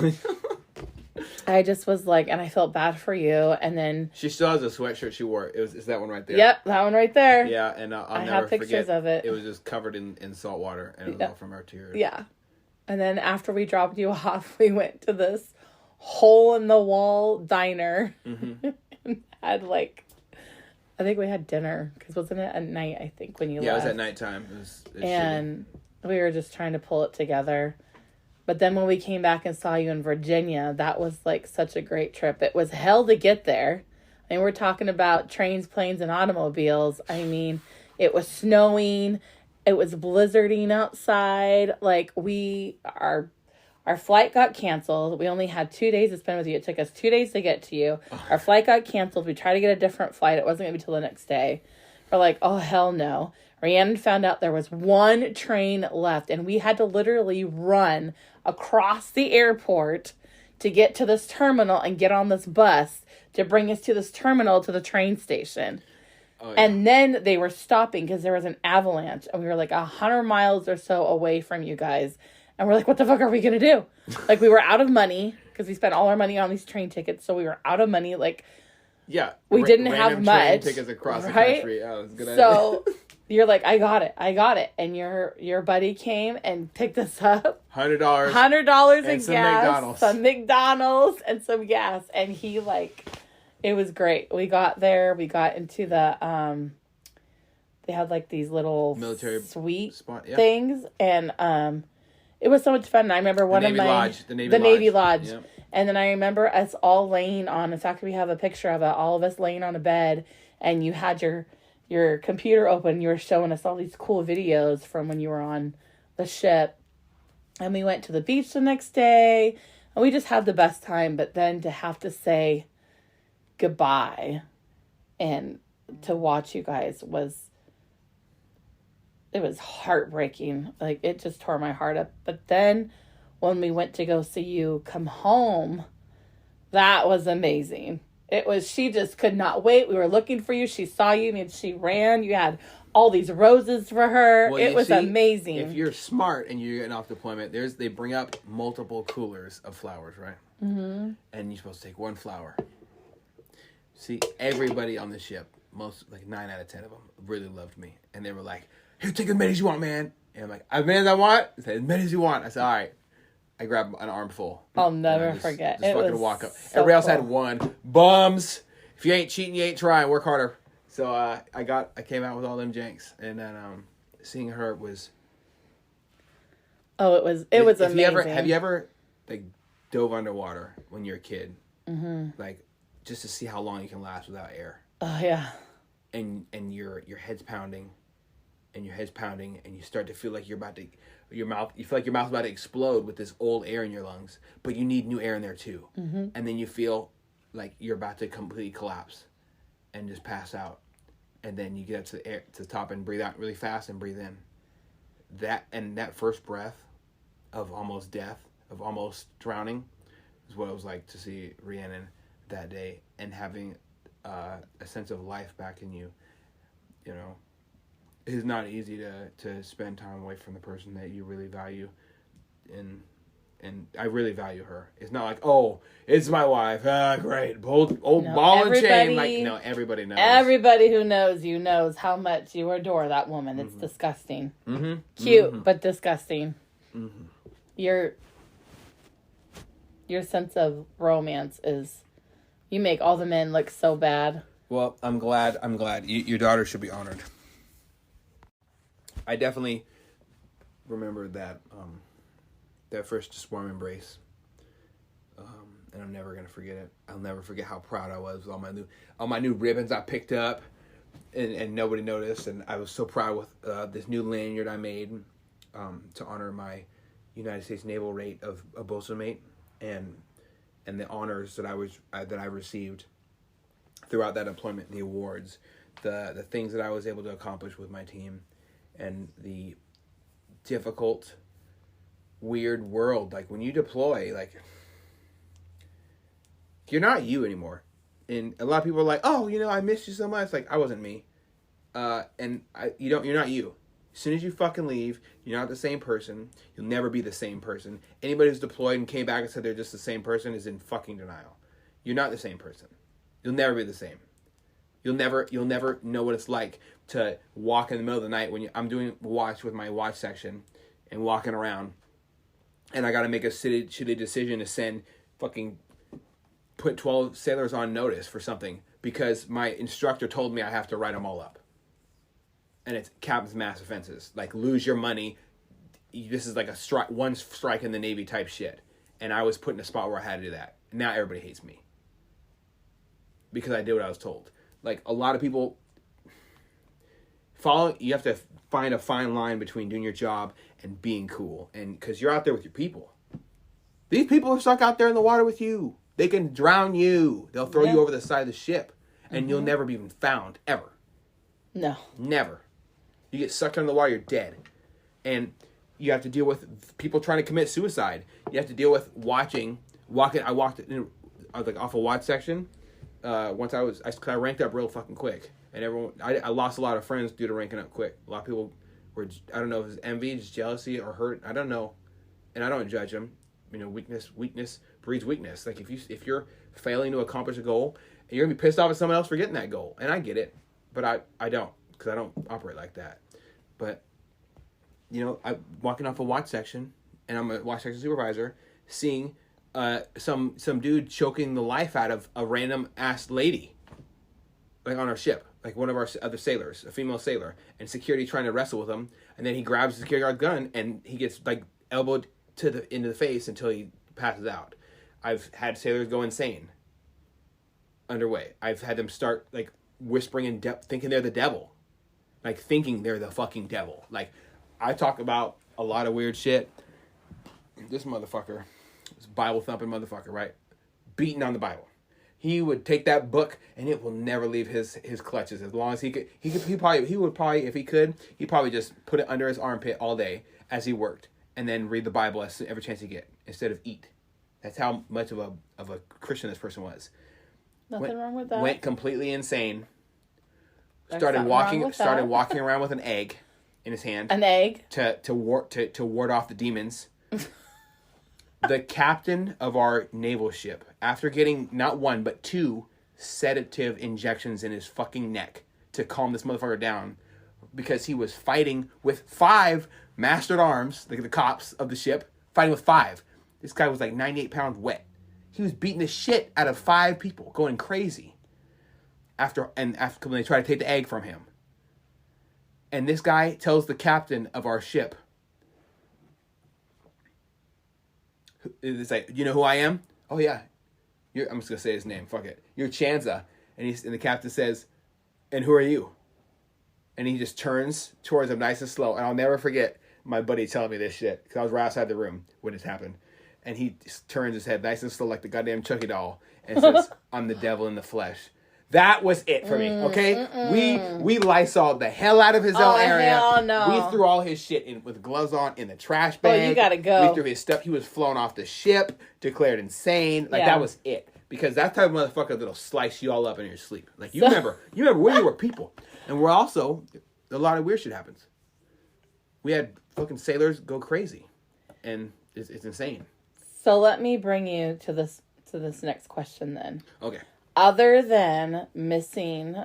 I just was like, and I felt bad for you. And then she still has a sweatshirt she wore. Is that one right there? Yep, that one right there. Yeah, and I'll I never have pictures forget, of it. It was just covered in salt water, and it was all from her tears. Yeah. And then after we dropped you off, we went to this hole in the wall diner and had I think we had dinner, because wasn't it at night, I think, when you left? Yeah, it was at nighttime. It was and we were just trying to pull it together. But then when we came back and saw you in Virginia, that was such a great trip. It was hell to get there. I mean, we're talking about trains, planes, and automobiles. I mean, it was snowing. It was blizzarding outside. Our flight got canceled. We only had 2 days to spend with you. It took us 2 days to get to you. Our flight got canceled. We tried to get a different flight. It wasn't going to be till the next day. We're like, oh, hell no. Rhiannon found out there was one train left, and we had to literally run across the airport to get to this terminal and get on this bus to bring us to this terminal to the train station. Oh, yeah. And then they were stopping because there was an avalanche, and we were 100 miles or so away from you guys. And we're like, what the fuck are we going to do? We were out of money because we spent all our money on these train tickets. So we were out of money. Yeah. We didn't have much. Train tickets across the country. Yeah, that's a good idea. So you're like, I got it. And your buddy came and picked us up. $100. $100 in some gas. McDonald's. Some McDonald's and some gas. And he it was great. We got there. We got into the, they had these little military suite spot, things. And, it was so much fun. And I remember the Navy Lodge. Yep. And then I remember us all laying on, in fact, we have a picture of it, all of us laying on a bed, and you had your computer open. You were showing us all these cool videos from when you were on the ship. And we went to the beach the next day, and we just had the best time. But then to have to say goodbye and to watch you guys it was heartbreaking. It just tore my heart up. But then when we went to go see you come home, that was amazing. She just could not wait. We were looking for you. She saw you and she ran. You had all these roses for her. Well, it was amazing. If you're smart and you're getting off deployment, they bring up multiple coolers of flowers, right? Mm-hmm. And you're supposed to take one flower. See, everybody on the ship, 9 out of 10 of them, really loved me. And they were like, here, take as many as you want, man. And I'm like, as many as I want? I said, as many as you want. I said, all right. I grabbed an armful. I'll never forget. Just fucking walk up. So everybody else had one. Bums. If you ain't cheating, you ain't trying. Work harder. So I came out with all them janks. And then seeing her was... Oh, it was amazing. Have you ever dove underwater when you're a kid? Mm-hmm. Just to see how long you can last without air. Oh, yeah. And your head's pounding. And your head's pounding, and you start to feel like you feel like your mouth's about to explode with this old air in your lungs, but you need new air in there too. Mm-hmm. And then you feel like you're about to completely collapse and just pass out. And then you get up to the top and breathe out really fast and breathe in. That first breath of almost death, of almost drowning, is what it was like to see Rhiannon that day, and having a sense of life back in you, It's not easy to spend time away from the person that you really value, and I really value her. It's not like, oh, it's my wife. Great, ball and chain. Everybody knows. Everybody who knows you knows how much you adore that woman. It's disgusting. Mm-hmm. Cute, but disgusting. Mm-hmm. Your sense of romance you make all the men look so bad. Well, I'm glad. Your daughter should be honored. I definitely remember that first just warm embrace, and I'm never gonna forget it. I'll never forget how proud I was with all my new ribbons I picked up, and nobody noticed. And I was so proud with this new lanyard I made to honor my United States Naval rate of bosun mate, and the honors that I received throughout that deployment, the awards, the things that I was able to accomplish with my team, and the difficult, weird world. Like when you deploy, like you're not you anymore. And a lot of people are like, "Oh, I missed you so much." Like I wasn't me. You're not you. As soon as you fucking leave, you're not the same person. You'll never be the same person. Anybody who's deployed and came back and said they're just the same person is in fucking denial. You're not the same person. You'll never be the same. You'll never know what it's like to walk in the middle of the night when I'm doing watch with my watch section and walking around, and I got to make a shitty decision to put 12 sailors on notice for something because my instructor told me I have to write them all up. And it's captain's mass offenses. Like, lose your money. This is like one strike in the Navy type shit. And I was put in a spot where I had to do that. Now everybody hates me. Because I did what I was told. Like, a lot of people you have to find a fine line between doing your job and being cool. And because you're out there with your people. These people are stuck out there in the water with you. They can drown you. They'll throw you over the side of the ship. And you'll never be even found. Ever. No. Never. You get sucked under the water, you're dead. And you have to deal with people trying to commit suicide. You have to deal with walking. I walked off a watch section. Once I ranked up real fucking quick. And I lost a lot of friends due to ranking up quick. A lot of people were, I don't know if it was envy, just jealousy, or hurt. I don't know. And I don't judge them. Weakness breeds weakness. Like if you're failing to accomplish a goal, you're going to be pissed off at someone else for getting that goal. And I get it. But I don't. Because I don't operate like that. But, I'm walking off a watch section, and I'm a watch section supervisor, seeing some dude choking the life out of a random ass lady, like on our ship, like one of our other sailors, a female sailor, and security trying to wrestle with him, and then he grabs the security guard gun, and he gets like elbowed into the face until he passes out. I've had sailors go insane. Underway. I've had them start like whispering in depth, thinking they're the devil. Like, thinking they're the fucking devil. Like, I talk about a lot of weird shit. This motherfucker, this Bible-thumping motherfucker, right? Beating on the Bible. He would take that book, and it will never leave his clutches. As long as he could, he would probably, if he could, he'd probably just put it under his armpit all day as he worked. And then read the Bible every chance he get, instead of eat. That's how much of a Christian this person was. Nothing wrong with that. Went completely insane. Started walking around with an egg in his hand. An egg to ward off the demons. The captain of our naval ship, after getting not one but 2 sedative injections in his fucking neck to calm this motherfucker down, because he was fighting with 5 master at arms, like the cops of the ship, fighting with 5. This guy was like 98 pounds wet. He was beating the shit out of 5 people, going crazy. After when they try to take the egg from him. And this guy tells the captain of our ship, it's like, you know who I am? Oh yeah. I'm just gonna say his name, fuck it. You're Chanza. And the captain says, and who are you? And he just turns towards him nice and slow. And I'll never forget my buddy telling me this shit, because I was right outside the room when it happened. And he just turns his head nice and slow like the goddamn Chucky doll and says, I'm the devil in the flesh. That was it for me, okay? We Lysol'd the hell out of his own area. Hell no. We threw all his shit in with gloves on in the trash bag. Oh, you gotta go. We threw his stuff. He was flown off the ship, declared insane. Like, that was it. Because that type of motherfucker that'll slice you all up in your sleep. Like, you remember when you were people. And we're also, a lot of weird shit happens. We had fucking sailors go crazy. And it's insane. So let me bring you to this next question then. Okay. Other than missing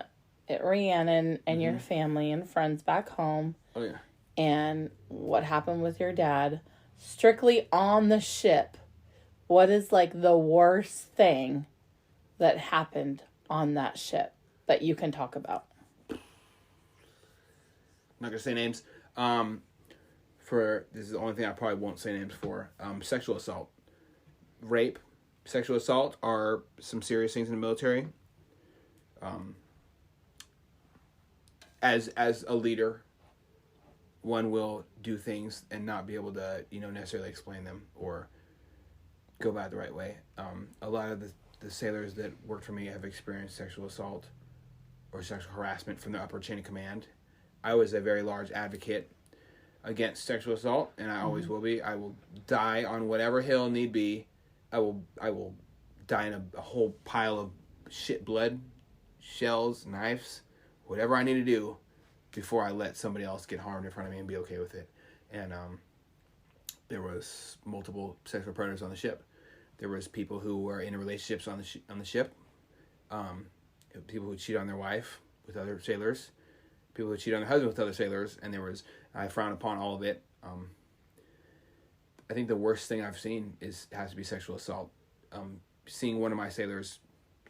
Rhiannon and your family and friends back home, and what happened with your dad, strictly on the ship, what is like the worst thing that happened on that ship that you can talk about? I'm not gonna say names. This is the only thing I probably won't say names for. Sexual assault, rape. Sexual assault are some serious things in the military. As a leader, one will do things and not be able to, necessarily explain them or go about it the right way. A lot of the the sailors that worked for me have experienced sexual assault or sexual harassment from the upper chain of command. I was a very large advocate against sexual assault, and I always will be. I will die on whatever hill need be. I will die in a whole pile of shit blood, shells, knives, whatever I need to do before I let somebody else get harmed in front of me and be okay with it. And there was multiple sexual predators on the ship. There was people who were in relationships on the ship. People who cheat on their wife with other sailors. People who cheat on their husband with other sailors. And I frown upon all of it. I think the worst thing I've seen has to be sexual assault. Seeing one of my sailors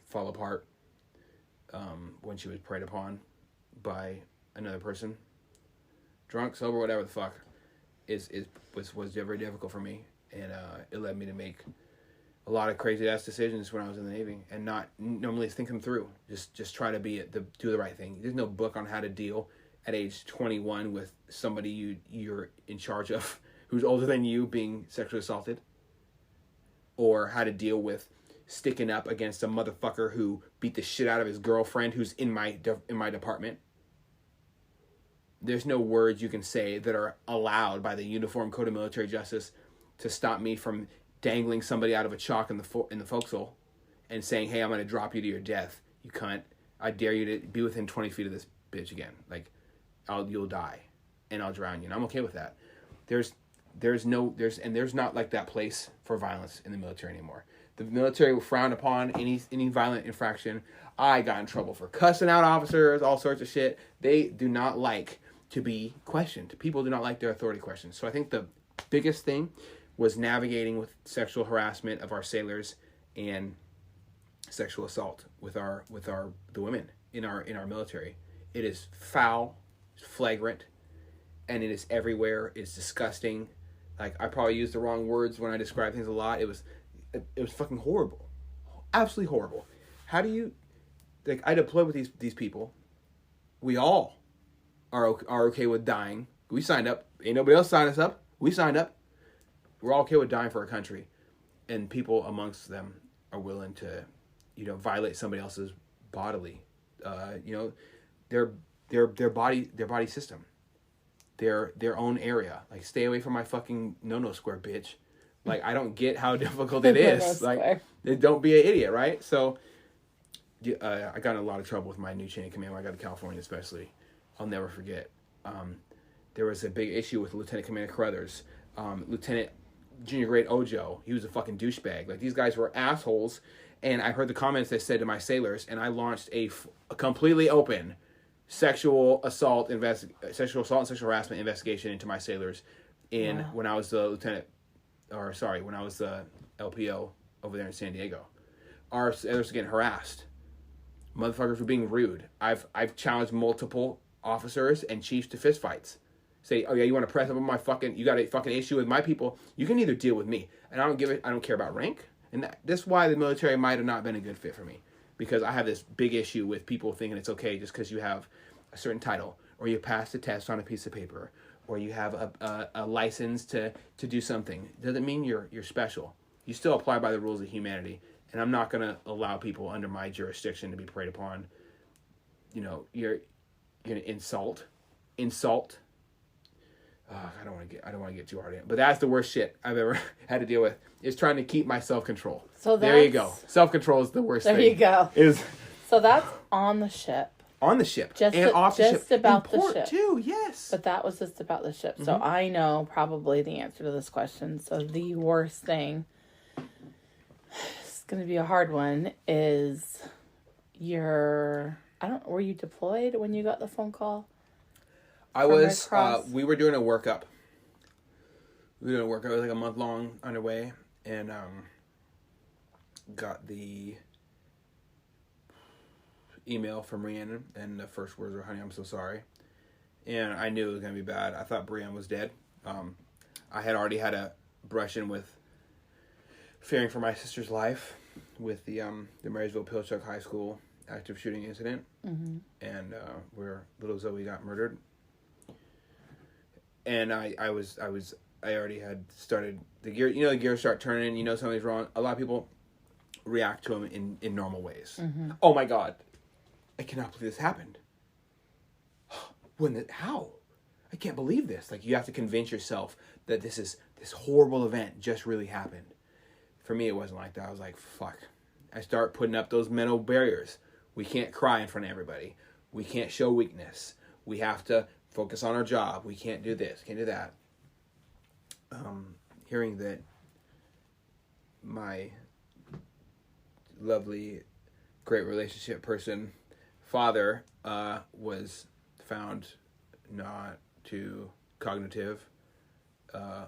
fall apart when she was preyed upon by another person, drunk, sober, whatever the fuck, was very difficult for me, and it led me to make a lot of crazy ass decisions when I was in the Navy, and not normally think them through. Just try to do the right thing. There's no book on how to deal at age 21 with somebody you're in charge of who's older than you being sexually assaulted, or how to deal with sticking up against a motherfucker who beat the shit out of his girlfriend who's in my department. There's no words you can say that are allowed by the Uniform Code of Military Justice to stop me from dangling somebody out of a chalk in the forecastle and saying, "Hey, I'm going to drop you to your death, you cunt. I dare you to be within 20 feet of this bitch again. Like, you'll die, and I'll drown you." And I'm okay with that. There's not like that place for violence in the military anymore. The military will frown upon any violent infraction. I got in trouble for cussing out officers, all sorts of shit. They do not like to be questioned. People do not like their authority questioned. So I think the biggest thing was navigating with sexual harassment of our sailors and sexual assault with the women in our military. It is foul, it's flagrant, and it is everywhere. It's disgusting. Like, I probably used the wrong words when I describe things a lot. It was fucking horrible. Absolutely horrible. How do you, like, I deploy with these people. We all are okay with dying. We signed up. Ain't nobody else signed us up. We signed up. We're all okay with dying for our country. And people amongst them are willing to, violate somebody else's bodily, their body system. Their own area. Like, stay away from my fucking no square, bitch. Like, I don't get how difficult it is. Like, don't be an idiot, right? So, I got in a lot of trouble with my new chain of command when I got to California, especially. I'll never forget. There was a big issue with Lieutenant Commander Carruthers. Lieutenant Junior Grade Ojo, he was a fucking douchebag. Like, these guys were assholes, and I heard the comments they said to my sailors, and I launched a completely open sexual assault and sexual harassment investigation into my sailors when I was the when I was the LPO over there in San Diego. Our sailors were getting harassed. Motherfuckers were being rude. I've challenged multiple officers and chiefs to fistfights. Say, "Oh yeah, you want to press up on my you got a fucking issue with my people? You can either deal with me." And I don't care about rank. And that's why the military might have not been a good fit for me. Because I have this big issue with people thinking it's okay just because you have a certain title, or you passed a test on a piece of paper, or you have a license to do something. Doesn't mean you're special. You still apply by the rules of humanity, and I'm not going to allow people under my jurisdiction to be preyed upon. You're going to insult. I don't want to get too hard in, but that's the worst shit I've ever had to deal with. Is trying to keep my self-control. So there you go. Self-control is the worst thing. There you go. So that's on the ship. On the ship. Just about the ship. Too, yes. But that was just about the ship. Mm-hmm. So I know probably the answer to this question. So the worst thing, it's going to be a hard one, is were you deployed when you got the phone call? I was, we were doing a workup. It was like a month long underway, and got the email from Rhiannon, and the first words were, "Honey, I'm so sorry." And I knew it was going to be bad. I thought Brienne was dead. I had already had a brush-in with fearing for my sister's life with the Marysville Pilchuck High School active shooting incident. Mm-hmm. And where little Zoe got murdered. And I already had started the gear. The gears start turning. Something's wrong. A lot of people react to them in normal ways. Mm-hmm. Oh my God, I cannot believe this happened. How? I can't believe this. Like, you have to convince yourself that this horrible event just really happened. For me, it wasn't like that. I was like, fuck. I start putting up those mental barriers. We can't cry in front of everybody. We can't show weakness. We have to focus on our job. We can't do this, can't do that. Hearing that my lovely, great relationship person, father, was found not too cognitive,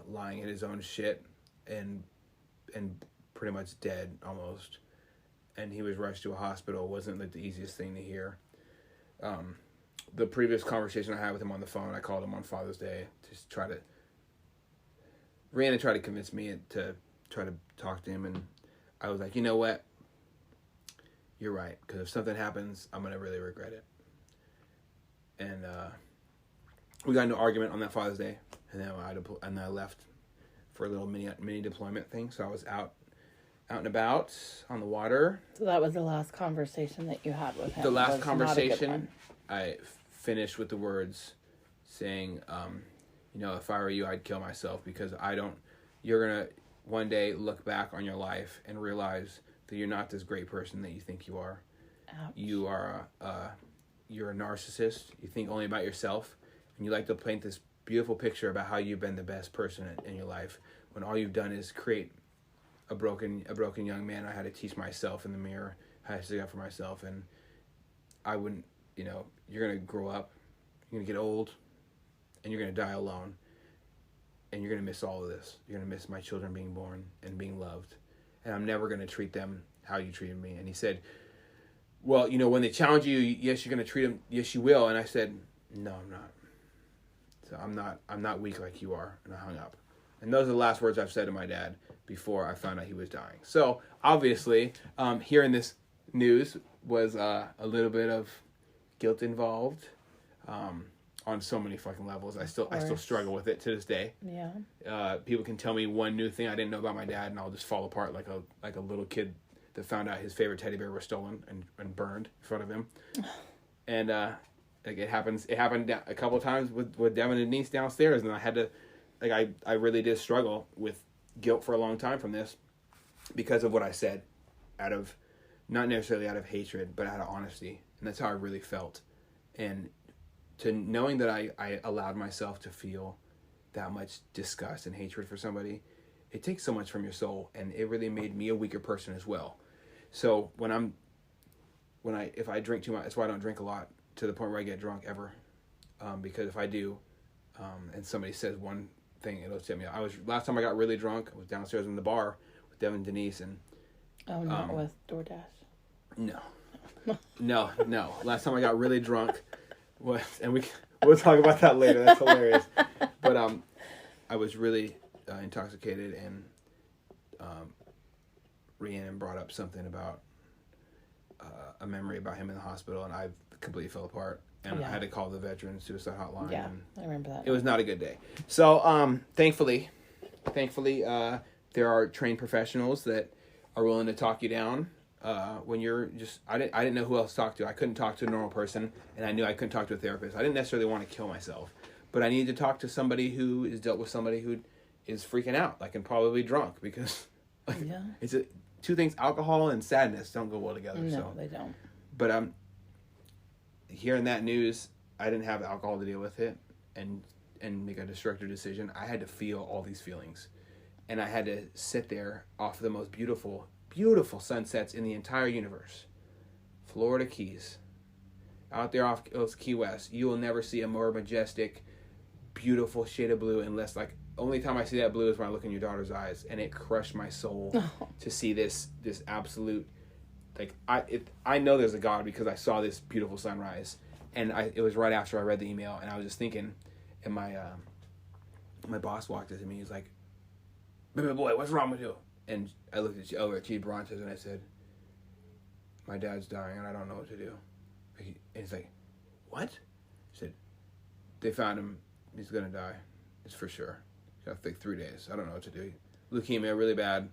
lying in his own shit, and pretty much dead almost. And he was rushed to a hospital. Wasn't like the easiest thing to hear. The previous conversation I had with him on the phone, I called him on Father's Day to Rihanna tried to convince me to try to talk to him, and I was like, you know what? You're right, because if something happens, I'm going to really regret it. And we got into an argument on that Father's Day, and then I left for a little mini deployment thing, so I was out and about on the water. So that was the last conversation that you had with him. The last conversation, I finished with the words saying, if I were you, I'd kill myself, because you're going to one day look back on your life and realize that you're not this great person that you think you are. Ouch. You're a narcissist. You think only about yourself, and you like to paint this beautiful picture about how you've been the best person in your life, when all you've done is create a broken young man. I had to teach myself in the mirror how to stick up for myself, and I wouldn't, you're going to grow up, you're going to get old, and you're going to die alone, and you're going to miss all of this. You're going to miss my children being born and being loved, and I'm never going to treat them how you treated me. And he said, well, when they challenge you, yes, you're going to treat them, yes, you will. And I said, no, I'm not. So I'm not weak like you are. And I hung up. And those are the last words I've said to my dad before I found out he was dying. So obviously, hearing this news was a little bit of guilt involved, on so many fucking levels. I still struggle with it to this day. Yeah. People can tell me one new thing I didn't know about my dad, and I'll just fall apart like a little kid that found out his favorite teddy bear was stolen and burned in front of him. And it happened a couple of times with Devin and Denise downstairs, and I had to, I really did struggle with guilt for a long time from this, because of what I said, not necessarily out of hatred, but out of honesty. And that's how I really felt. And to knowing that I allowed myself to feel that much disgust and hatred for somebody, it takes so much from your soul, and it really made me a weaker person as well. So if I drink too much, that's why I don't drink a lot, to the point where I get drunk ever, because if I do, and somebody says one thing, it'll tip me out. Last time I got really drunk, I was downstairs in the bar with Devin and Denise, and not with DoorDash. No. Last time I got really drunk was, and we'll talk about that later. That's hilarious. But I was really intoxicated, and Rhiannon brought up something about a memory about him in the hospital, and I completely fell apart. And I had to call the veteran suicide hotline. Yeah, and I remember that. It was not a good day. So thankfully, there are trained professionals that are willing to talk you down. When you're just, I didn't know who else to talk to. I couldn't talk to a normal person, and I knew I couldn't talk to a therapist. I didn't necessarily want to kill myself, but I needed to talk to somebody who has dealt with somebody who is freaking out, and probably drunk, because it's two things: alcohol and sadness don't go well together. No, they don't. But hearing that news, I didn't have alcohol to deal with it and make a destructive decision. I had to feel all these feelings, and I had to sit there off the most beautiful sunsets in the entire universe. Florida Keys. Out there off Key West, you will never see a more majestic, beautiful shade of blue, unless, only time I see that blue is when I look in your daughter's eyes, and it crushed my soul to see this absolute, I know there's a God, because I saw this beautiful sunrise, and it was right after I read the email, and I was just thinking, and my boss walked up to me, he's like, "Baby boy, what's wrong with you?" And I looked at Chief Brontes, and I said, "My dad's dying, and I don't know what to do." And he's like, "What?" He said, "They found him. He's going to die. It's for sure. He's got 3 days. I don't know what to do. Leukemia, really bad.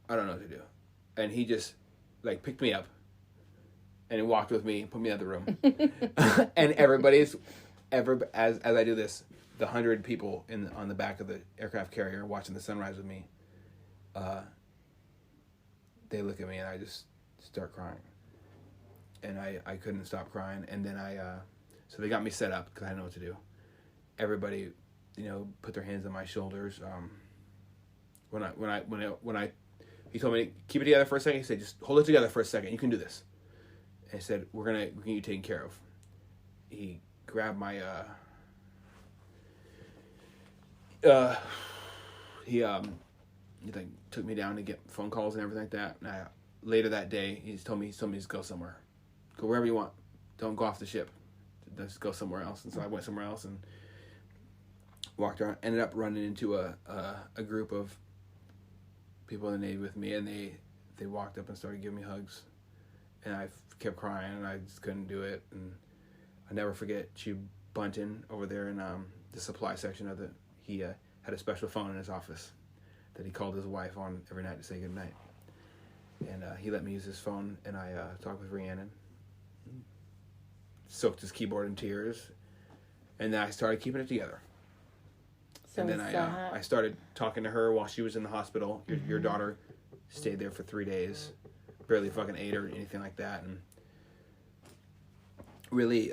I don't know what to do." and he just like picked me up and he walked with me and put me in the room. And as I do this, the 100 people on the back of the aircraft carrier watching the sunrise with me, they look at me and I just start crying. And I couldn't stop crying. And then so they got me set up because I didn't know what to do. Everybody, put their hands on my shoulders. He told me to keep it together for a second. He said, just hold it together for a second. You can do this. And he said, we're gonna get you taken care of. He grabbed my he like took me down to get phone calls and everything like that. And later that day, he told me to go somewhere, go wherever you want. Don't go off the ship. Just go somewhere else. And so I went somewhere else and walked around. Ended up running into a group of people in the Navy with me, and they walked up and started giving me hugs, and I kept crying and I just couldn't do it. And I never forget Chief Bunton over there in the supply section of he had a special phone in his office that he called his wife on every night to say goodnight. And he let me use his phone, and I talked with Rhiannon, soaked his keyboard in tears, and then I started keeping it together. So and then I started talking to her while she was in the hospital. Your daughter stayed there for 3 days, barely fucking ate or anything like that, and really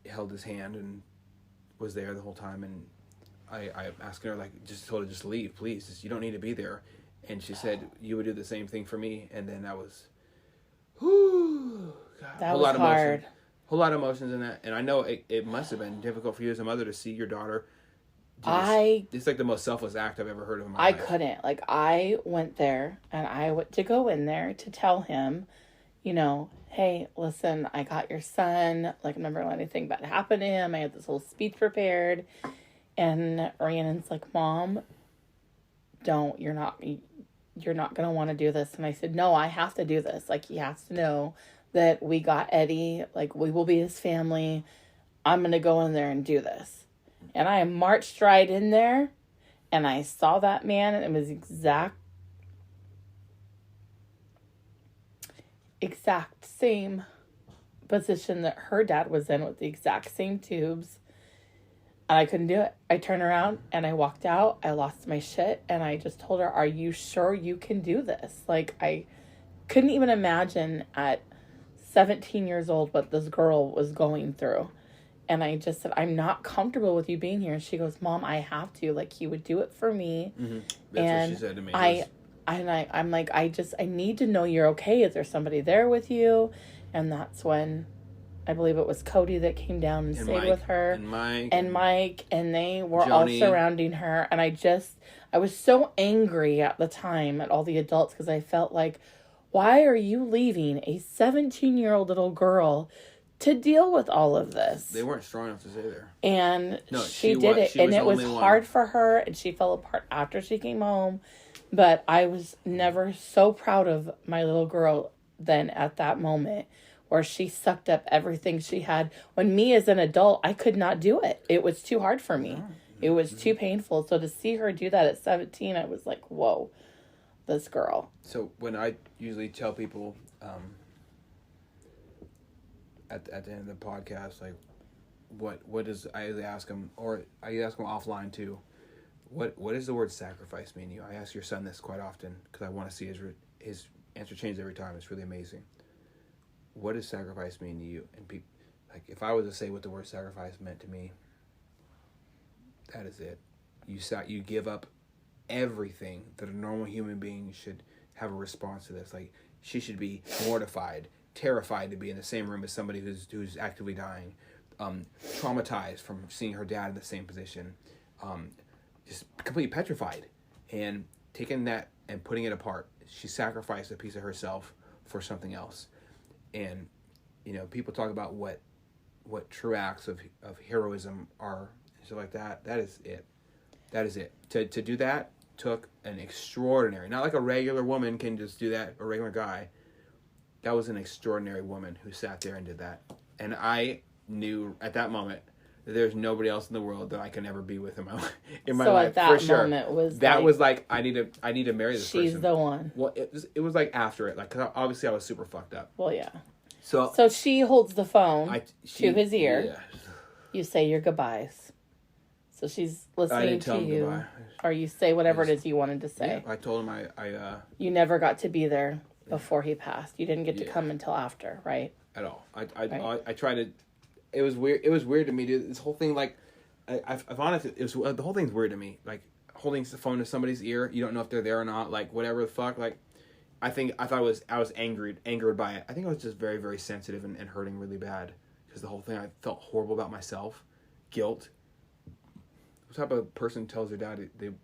held his hand and was there the whole time. And I asked her, like, told her, just leave, please. You don't need to be there. And she said, you would do the same thing for me. And then I was, whoo, God, that was hard. Whole lot of emotions in that. And I know it must have been difficult for you as a mother to see your daughter. It's like the most selfless act I've ever heard of in my life. I couldn't. Like, I went there, and I went to go in there to tell him, hey, listen, I got your son. Like, I'm never let anything bad happen to him. I had this whole speech prepared. And Rhiannon's like, Mom, you're not going to want to do this. And I said, no, I have to do this. Like, he has to know that we got Eddie. Like, we will be his family. I'm going to go in there and do this. And I marched right in there, and I saw that man, and it was exact same position that her dad was in, with the exact same tubes. And I couldn't do it. I turned around and I walked out. I lost my shit, and I just told her, are you sure you can do this? Like, I couldn't even imagine at 17 years old what this girl was going through. And I just said, I'm not comfortable with you being here. And she goes, Mom, I have to. Like, he would do it for me. Mm-hmm. That's what she said to me. I'm like, I need to know you're okay. Is there somebody there with you? And that's when I believe it was Cody that came down and stayed with her. And Mike. And they were all surrounding her. And I was so angry at the time at all the adults, because I felt like, why are you leaving a 17-year-old little girl to deal with all of this? They weren't strong enough to stay there. And she did it. And it was hard for her. And she fell apart after she came home. But I was never so proud of my little girl than at that moment, where she sucked up everything she had. When me as an adult, I could not do it. It was too hard for me. It was too painful. So to see her do that at 17, I was like, whoa, this girl. So when I usually tell people at the end of the podcast, like, what does, I usually ask them, or I ask them offline too, what does the word sacrifice mean to you? I ask your son this quite often because I want to see his answer change every time. It's really amazing. What does sacrifice mean to you? And like, if I was to say what the word sacrifice meant to me, that is it. You give up everything that a normal human being should have a response to this. Like, she should be mortified, terrified to be in the same room as somebody who's actively dying, traumatized from seeing her dad in the same position, just completely petrified. And taking that and putting it apart, she sacrificed a piece of herself for something else. And people talk about what true acts of heroism are and stuff like that. That is it. To do that took an extraordinary, not like a regular woman can just do that, or a regular guy. That was an extraordinary woman who sat there and did that. And I knew at that moment, that there's nobody else in the world that I can ever be with in my life. In my so life, at that for sure. moment was That like, was like I need to marry this person. she's the one. Well, it was like after it, like, cause obviously I was super fucked up. Well, yeah. So she holds the phone to his ear. Yeah. You say your goodbyes. So she's I listening didn't tell to him you. goodbye. Or you say whatever it is you wanted to say. Yeah, I told him I You never got to be there before he passed. You didn't get to Yeah. come until after, right? at all. Right. I tried to. It was weird. It was weird to me, dude. This whole thing, like, I've honestly, it was the whole thing's weird to me. Like holding the phone to somebody's ear, you don't know if they're there or not. Like whatever the fuck. Like, I thought I was angered by it. I think I was just very, very sensitive and hurting really bad because the whole thing, I felt horrible about myself, guilt. What type of person tells their dad you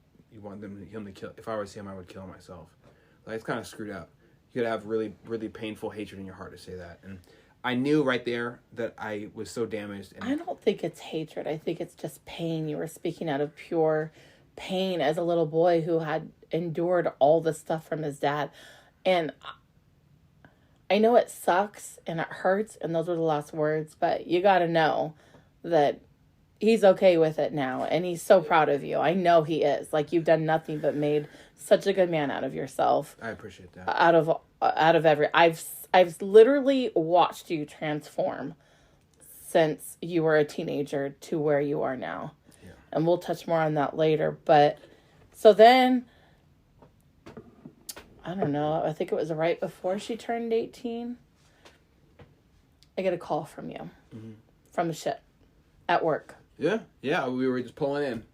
want him to kill? If I was him, I would kill myself. Like, it's kind of screwed up. You could have really, really painful hatred in your heart to say that. And I knew right there that I was so damaged. And I don't think it's hatred. I think it's just pain. You were speaking out of pure pain as a little boy who had endured all this stuff from his dad. And I know it sucks and it hurts, and those were the last words, but you got to know that he's okay with it now, and he's so proud of you. I know he is. Like, you've done nothing but made such a good man out of yourself. I appreciate that. Out of every, I've literally watched you transform since you were a teenager to where you are now. Yeah. And we'll touch more on that later. But so then, I don't know, I think it was right before she turned 18. I get a call from you, from the ship at work. Yeah, we were just pulling in.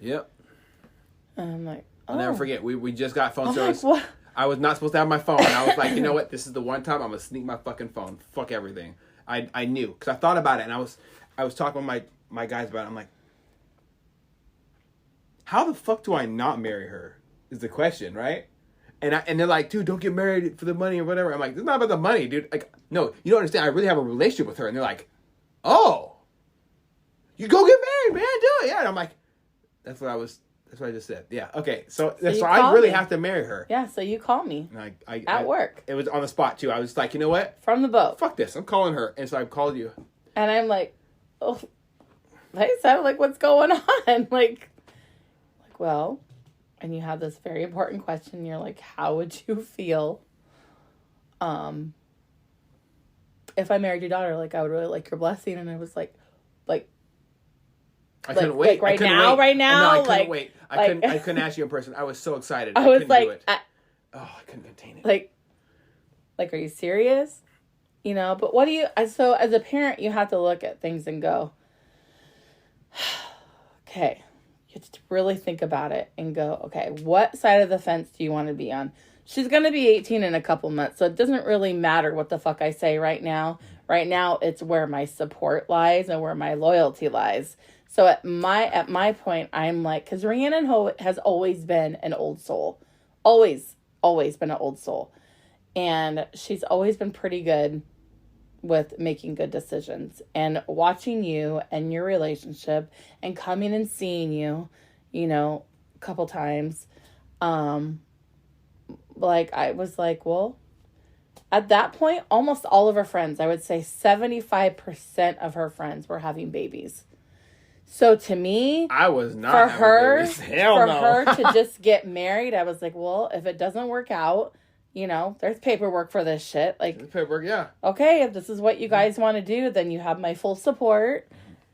Yep. And I'm like, oh. I'll never forget. We just got phone I'm service. like, what? I was not supposed to have my phone. I was like, you know what? This is the one time I'm gonna sneak my fucking phone. Fuck everything. I knew because I thought about it, and I was talking with my guys about it. I'm like, how the fuck do I not marry her? Is the question, right? And they're like, dude, don't get married for the money or whatever. I'm like, it's not about the money, dude. Like, no, you don't understand. I really have a relationship with her, and they're like, oh, you go get married, man. Do it, yeah. And I'm like, that's what I just said. Yeah. Okay. So I really have to marry her. Yeah. So you call me And at work It was on the spot too. I was like, you know what? from the boat. Fuck this. I'm calling her. And so I called you. And I'm like, oh, I said, like, what's going on? Like, well, and you have this very important question. You're like, how would you feel, if I married your daughter? Like, I would really like your blessing. And I was like, I couldn't wait. Like right I couldn't now, wait. right now. No, I couldn't like, wait. like, I couldn't ask you in person. I was so excited. I was couldn't like, do it. I couldn't contain it. like, are you serious? You know, but what do you, so as a parent, you have to look at things and go, okay, you have to really think about it and go, okay, what side of the fence do you want to be on? She's going to be 18 in a couple months, so it doesn't really matter what the fuck I say right now. Right now, it's where my support lies and where my loyalty lies. So at my point, I'm like, because Rhiannon has always been an old soul. Always been an old soul. And she's always been pretty good with making good decisions. And watching you and your relationship and coming and seeing you, you know, a couple times, like, I was like, well, at that point, almost all of her friends, I would say 75% of her friends were having babies. So to me, I was not for having her, babies. Hell no. her to just get married, I was like, well, if it doesn't work out, you know, there's paperwork for this shit. Like, paperwork, yeah. Okay, if this is what you guys want to do, then you have my full support.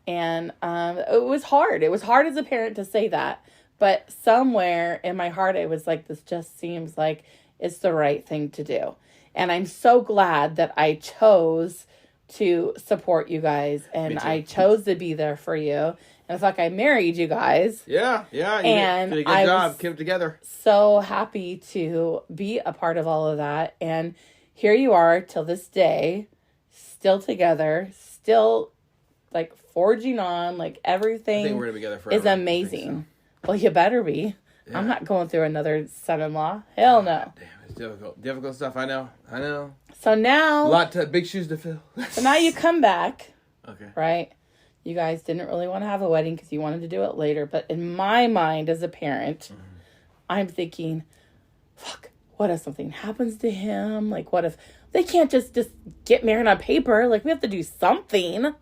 And it was hard. It was hard as a parent to say that. But somewhere in my heart, I was like, this just seems like it's the right thing to do. And I'm so glad that I chose to support you guys. And I chose to be there for you. And it's like I married you guys. Yeah. And you did a good job. Keep it together. So happy to be a part of all of that. And here you are till this day, still together, still like forging on, like everything I think we're gonna be together forever. is amazing. Well, you better be. Yeah. I'm not going through another son-in-law. Hell no. Damn, it's difficult. Difficult stuff. I know. So now, Big shoes to fill. so now you come back, Okay. right? You guys didn't really want to have a wedding because you wanted to do it later. But in my mind as a parent, I'm thinking, fuck, what if something happens to him? Like, what if they can't just get married on paper? Like, we have to do something.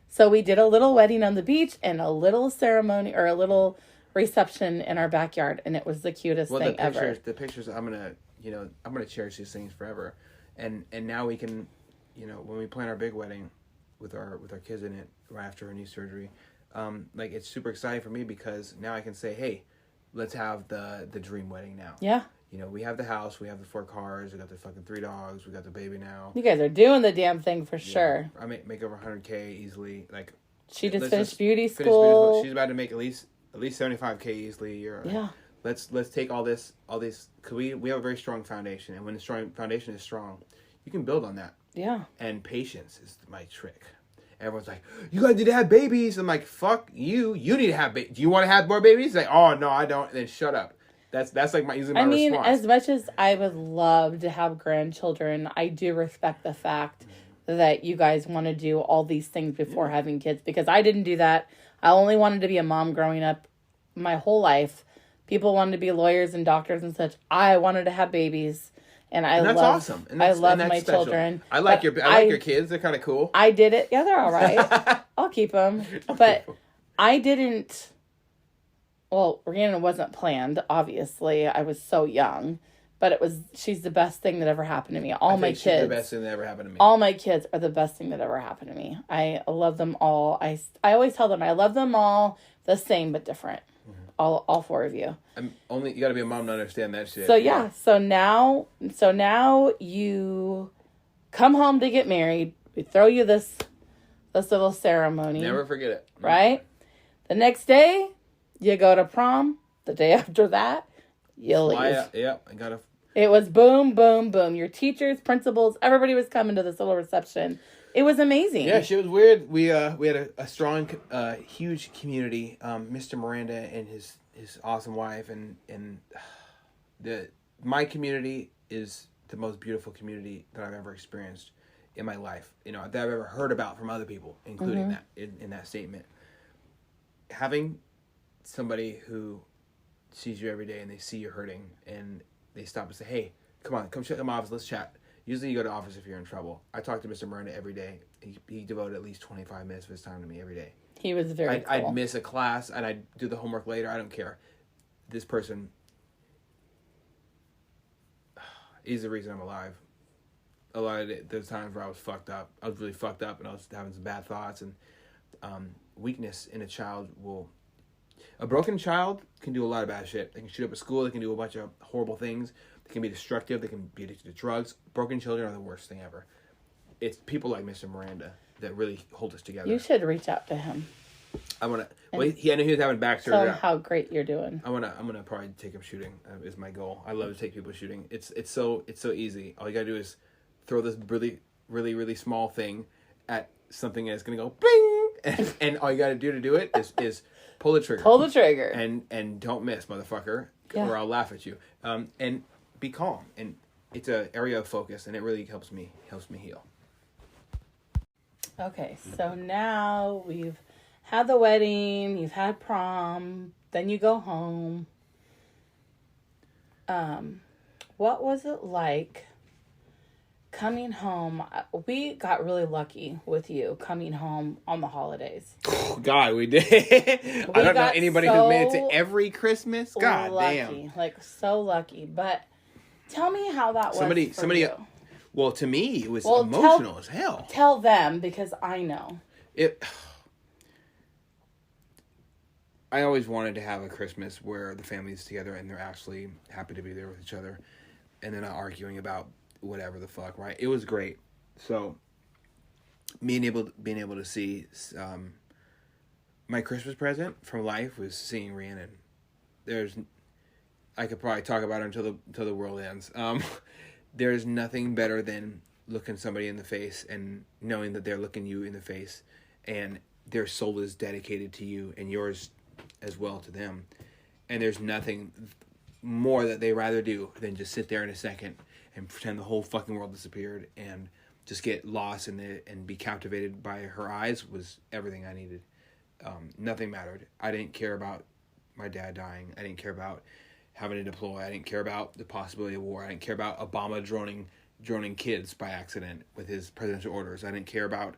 So we did a little wedding on the beach and a little ceremony or a little reception in our backyard, and it was the cutest thing ever. The pictures, I'm gonna cherish these things forever, and now we can, when we plan our big wedding, with our kids in it right after her knee surgery, like it's super exciting for me because now I can say, hey, let's have the dream wedding now. Yeah. We have the house, we have the 4 cars, we got the fucking 3 dogs, we got the baby now. You guys are doing the damn thing for sure. I make over 100K easily. Like she just finished beauty school. She's about to make at least 75K easily a year. Yeah. Let's take all these because we have a very strong foundation, and when the strong foundation is strong, you can build on that. Yeah. And patience is my trick. Everyone's like, you guys need to have babies. I'm like, fuck you. You need to have babies. Do you want to have more babies? Like, oh no, I don't. And then shut up. That's like usually my response. As much as I would love to have grandchildren, I do respect the fact that you guys want to do all these things before having kids, because I didn't do that. I only wanted to be a mom growing up my whole life. People wanted to be lawyers and doctors and such. I wanted to have babies, and that's awesome. I love my special. Children. I like your kids. They're kind of cool. I did it. Yeah, they're all right. I'll keep them. But I didn't. Well, Rhiannon wasn't planned, obviously. I was so young. But she's the best thing that ever happened to me. All my kids. She's the best thing that ever happened to me. All my kids are the best thing that ever happened to me. I love them all. I always tell them I love them all the same but different. Mm-hmm. All 4 of you. You got to be a mom to understand that shit. So yeah. So now you come home to get married. We throw you this little ceremony. Never forget it. Right? The next day, you go to prom. The day after that, you leave. Yeah, I gotta. It was boom, boom, boom. Your teachers, principals, everybody was coming to this little reception. It was amazing. Yeah, she was weird. We had a strong, huge community. Mr. Miranda and his awesome wife, and my community is the most beautiful community that I've ever experienced in my life. That I've ever heard about from other people, including that in that statement. Having somebody who sees you every day and they see you're hurting and they stop and say, hey, come check my office, let's chat. Usually you go to office if you're in trouble. I talk to Mr. Miranda every day. He devoted at least 25 minutes of his time to me every day. He was very cool. I'd miss a class and I'd do the homework later. I don't care. This person is the reason I'm alive. A lot of those times where I was fucked up. I was really fucked up and I was having some bad thoughts, and weakness in a child a broken child can do a lot of bad shit. They can shoot up a school. They can do a bunch of horrible things. They can be destructive. They can be addicted to drugs. Broken children are the worst thing ever. It's people like Mr. Miranda that really hold us together. You should reach out to him. I want to. Well, I knew he was having back surgery. Tell him how great you're doing. I'm gonna probably take him shooting. Is my goal. I love to take people shooting. It's so easy. All you gotta do is throw this really, really, really small thing at something that's gonna go bling, and all you gotta do to do it is pull the trigger. Pull the trigger. And don't miss, motherfucker, or I'll laugh at you. And be calm. And it's an area of focus, and it really helps me heal. Okay, so now we've had the wedding, you've had prom, then you go home. What was it like coming home? We got really lucky with you coming home on the holidays. Oh, God, we did. I don't know anybody who's made it to every Christmas. God lucky, damn. Like so lucky. But tell me how that was for you. Well, to me, it was emotional as hell. Tell them, because I know. I always wanted to have a Christmas where the family's together and they're actually happy to be there with each other, and they're not arguing about whatever the fuck, right? It was great. So, being able to see my Christmas present from life was seeing Rhiannon. I could probably talk about her until the world ends. There's nothing better than looking somebody in the face and knowing that they're looking you in the face, and their soul is dedicated to you and yours as well to them. And there's nothing more that they rather do than just sit there in a second and pretend the whole fucking world disappeared and just get lost in it and be captivated by her eyes was everything I needed. Nothing mattered. I didn't care about my dad dying. I didn't care about having to deploy. I didn't care about the possibility of war. I didn't care about Obama droning kids by accident with his presidential orders. I didn't care about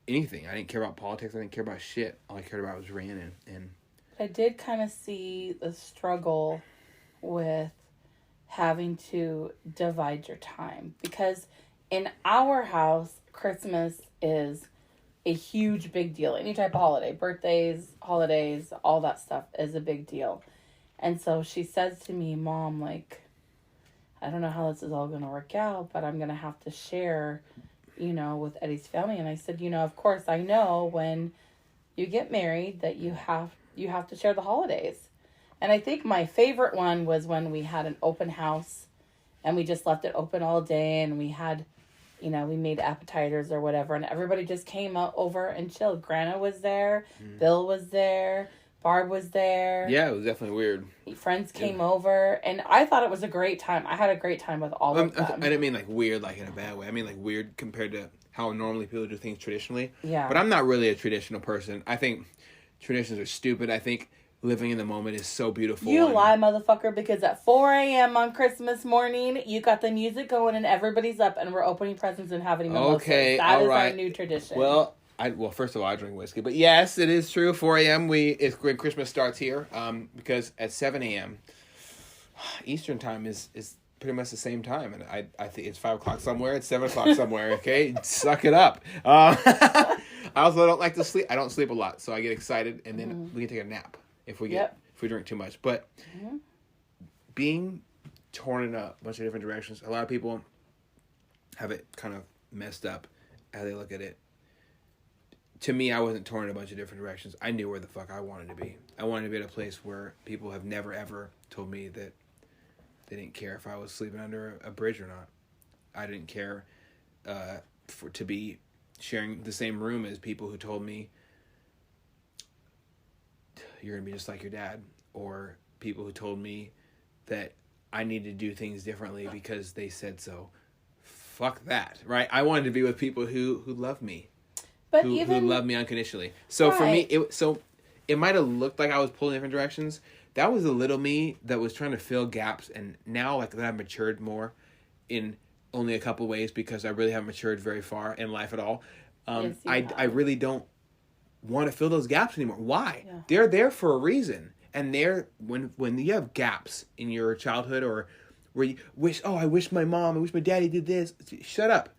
anything. I didn't care about politics. I didn't care about shit. All I cared about was Rhiannon. And I did kind of see the struggle with having to divide your time, because in our house, Christmas is a huge, big deal. Any type of holiday, birthdays, holidays, all that stuff is a big deal. And so she says to me, Mom, like, I don't know how this is all going to work out, but I'm going to have to share, with Eddie's family. And I said, of course, I know when you get married that you have to share the holidays. And I think my favorite one was when we had an open house and we just left it open all day, and we had, we made appetizers or whatever, and everybody just came over and chilled. Grandma was there, Bill was there, Barb was there. Yeah, it was definitely weird. Friends came over, and I thought it was a great time. I had a great time with all of them. I didn't mean like weird, like in a bad way. I mean like weird compared to how normally people do things traditionally. Yeah. But I'm not really a traditional person. I think traditions are stupid. I think living in the moment is so beautiful. You lie, motherfucker, because at 4 a.m. on Christmas morning, you got the music going and everybody's up and we're opening presents and having mimosas. Okay, that is right. our new tradition. Well, first of all, I drink whiskey. But yes, it is true. 4 a.m. It's when Christmas starts here. Because at 7 a.m. Eastern time is pretty much the same time. And I think it's 5 o'clock somewhere. It's 7 o'clock somewhere. Okay? Suck it up. I also don't like to sleep. I don't sleep a lot. So I get excited and then we can take a nap if we drink too much. But being torn in a bunch of different directions, a lot of people have it kind of messed up how they look at it. To me, I wasn't torn in a bunch of different directions. I knew where the fuck I wanted to be. I wanted to be at a place where people have never, ever told me that they didn't care if I was sleeping under a bridge or not. I didn't care to be sharing the same room as people who told me you're going to be just like your dad. Or people who told me that I need to do things differently because they said so. Fuck that, right? I wanted to be with people who love me. But who love me unconditionally. So for me, it might have looked like I was pulling different directions. That was a little me that was trying to fill gaps. And now, like, that I've matured more in only a couple ways because I really haven't matured very far in life at all. I really don't want to fill those gaps anymore. Why? Yeah. They're there for a reason. And when you have gaps in your childhood or where you I wish my daddy did this. Shut up.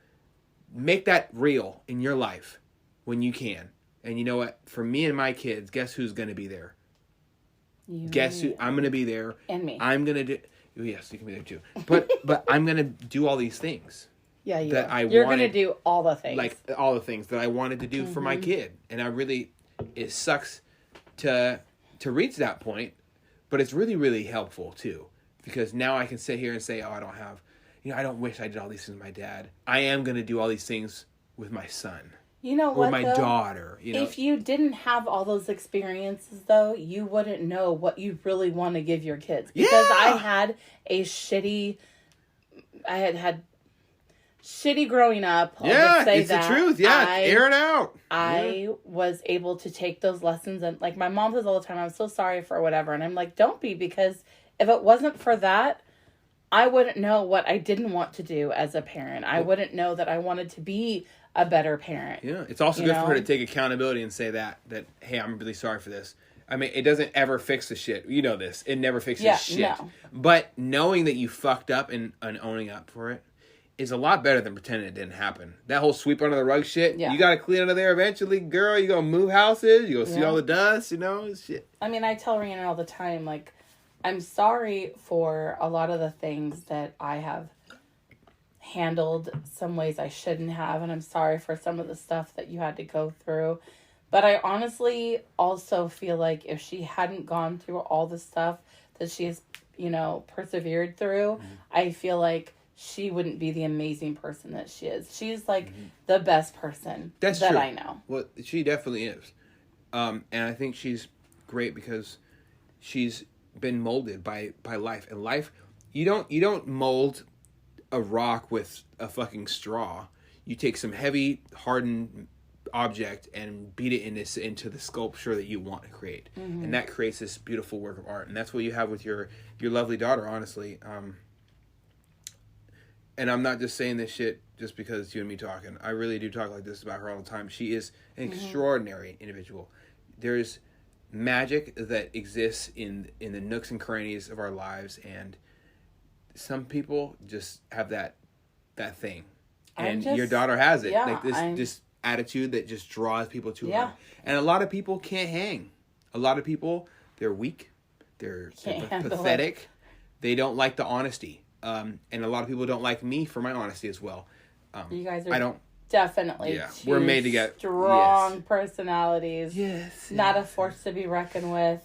Make that real in your life. When you can. And you know what? For me and my kids, guess who's going to be there? Guess who? I'm going to be there. And me. I'm going to do... Yes, you can be there too. But I'm going to do all these things. Yeah, you're going to do all the things. Like, all the things that I wanted to do for my kid. And it sucks to reach that point. But it's really, really helpful too. Because now I can sit here and say, I don't have... I don't wish I did all these things with my dad. I am going to do all these things with my son. You know what, or my daughter. If you didn't have all those experiences, though, you wouldn't know what you really want to give your kids. Because I had shitty growing up. It's the truth. Yeah, air it out. I was able to take those lessons, and like my mom says all the time, I'm so sorry for whatever. And I'm like, don't be, because if it wasn't for that, I wouldn't know what I didn't want to do as a parent. I wouldn't know that I wanted to be a better parent. Yeah, it's also good for her to take accountability and say that, hey, I'm really sorry for this. I mean, it doesn't ever fix the shit. You know this. It never fixes shit. No. But knowing that you fucked up and owning up for it is a lot better than pretending it didn't happen. That whole sweep under the rug shit, you got to clean under there eventually, girl. You going to move houses. You going to see all the dust, shit. I mean, I tell Rhiannon all the time, like, I'm sorry for a lot of the things that I have handled some ways I shouldn't have, and I'm sorry for some of the stuff that you had to go through. But I honestly also feel like if she hadn't gone through all the stuff that she has, persevered through, I feel like she wouldn't be the amazing person that she is. She's like the best person that true. I know. Well, she definitely is. And I think she's great because she's been molded by life. And life, you don't mold a rock with a fucking straw. You take some heavy, hardened object and beat it into the sculpture that you want to create. And that creates this beautiful work of art. And that's what you have with your lovely daughter, honestly. and I'm not just saying this shit just because it's you and me talking. I really do talk like this about her all the time. She is an extraordinary individual. There's magic that exists in the nooks and crannies of our lives, and some people just have that thing. And your daughter has it. Like this attitude that just draws people to her. And a lot of people can't hang. A lot of people, they're weak. They're pathetic. They don't like the honesty. And a lot of people don't like me for my honesty as well. You guys are definitely two we're made to get strong personalities. Yes. Not a force to be reckoned with.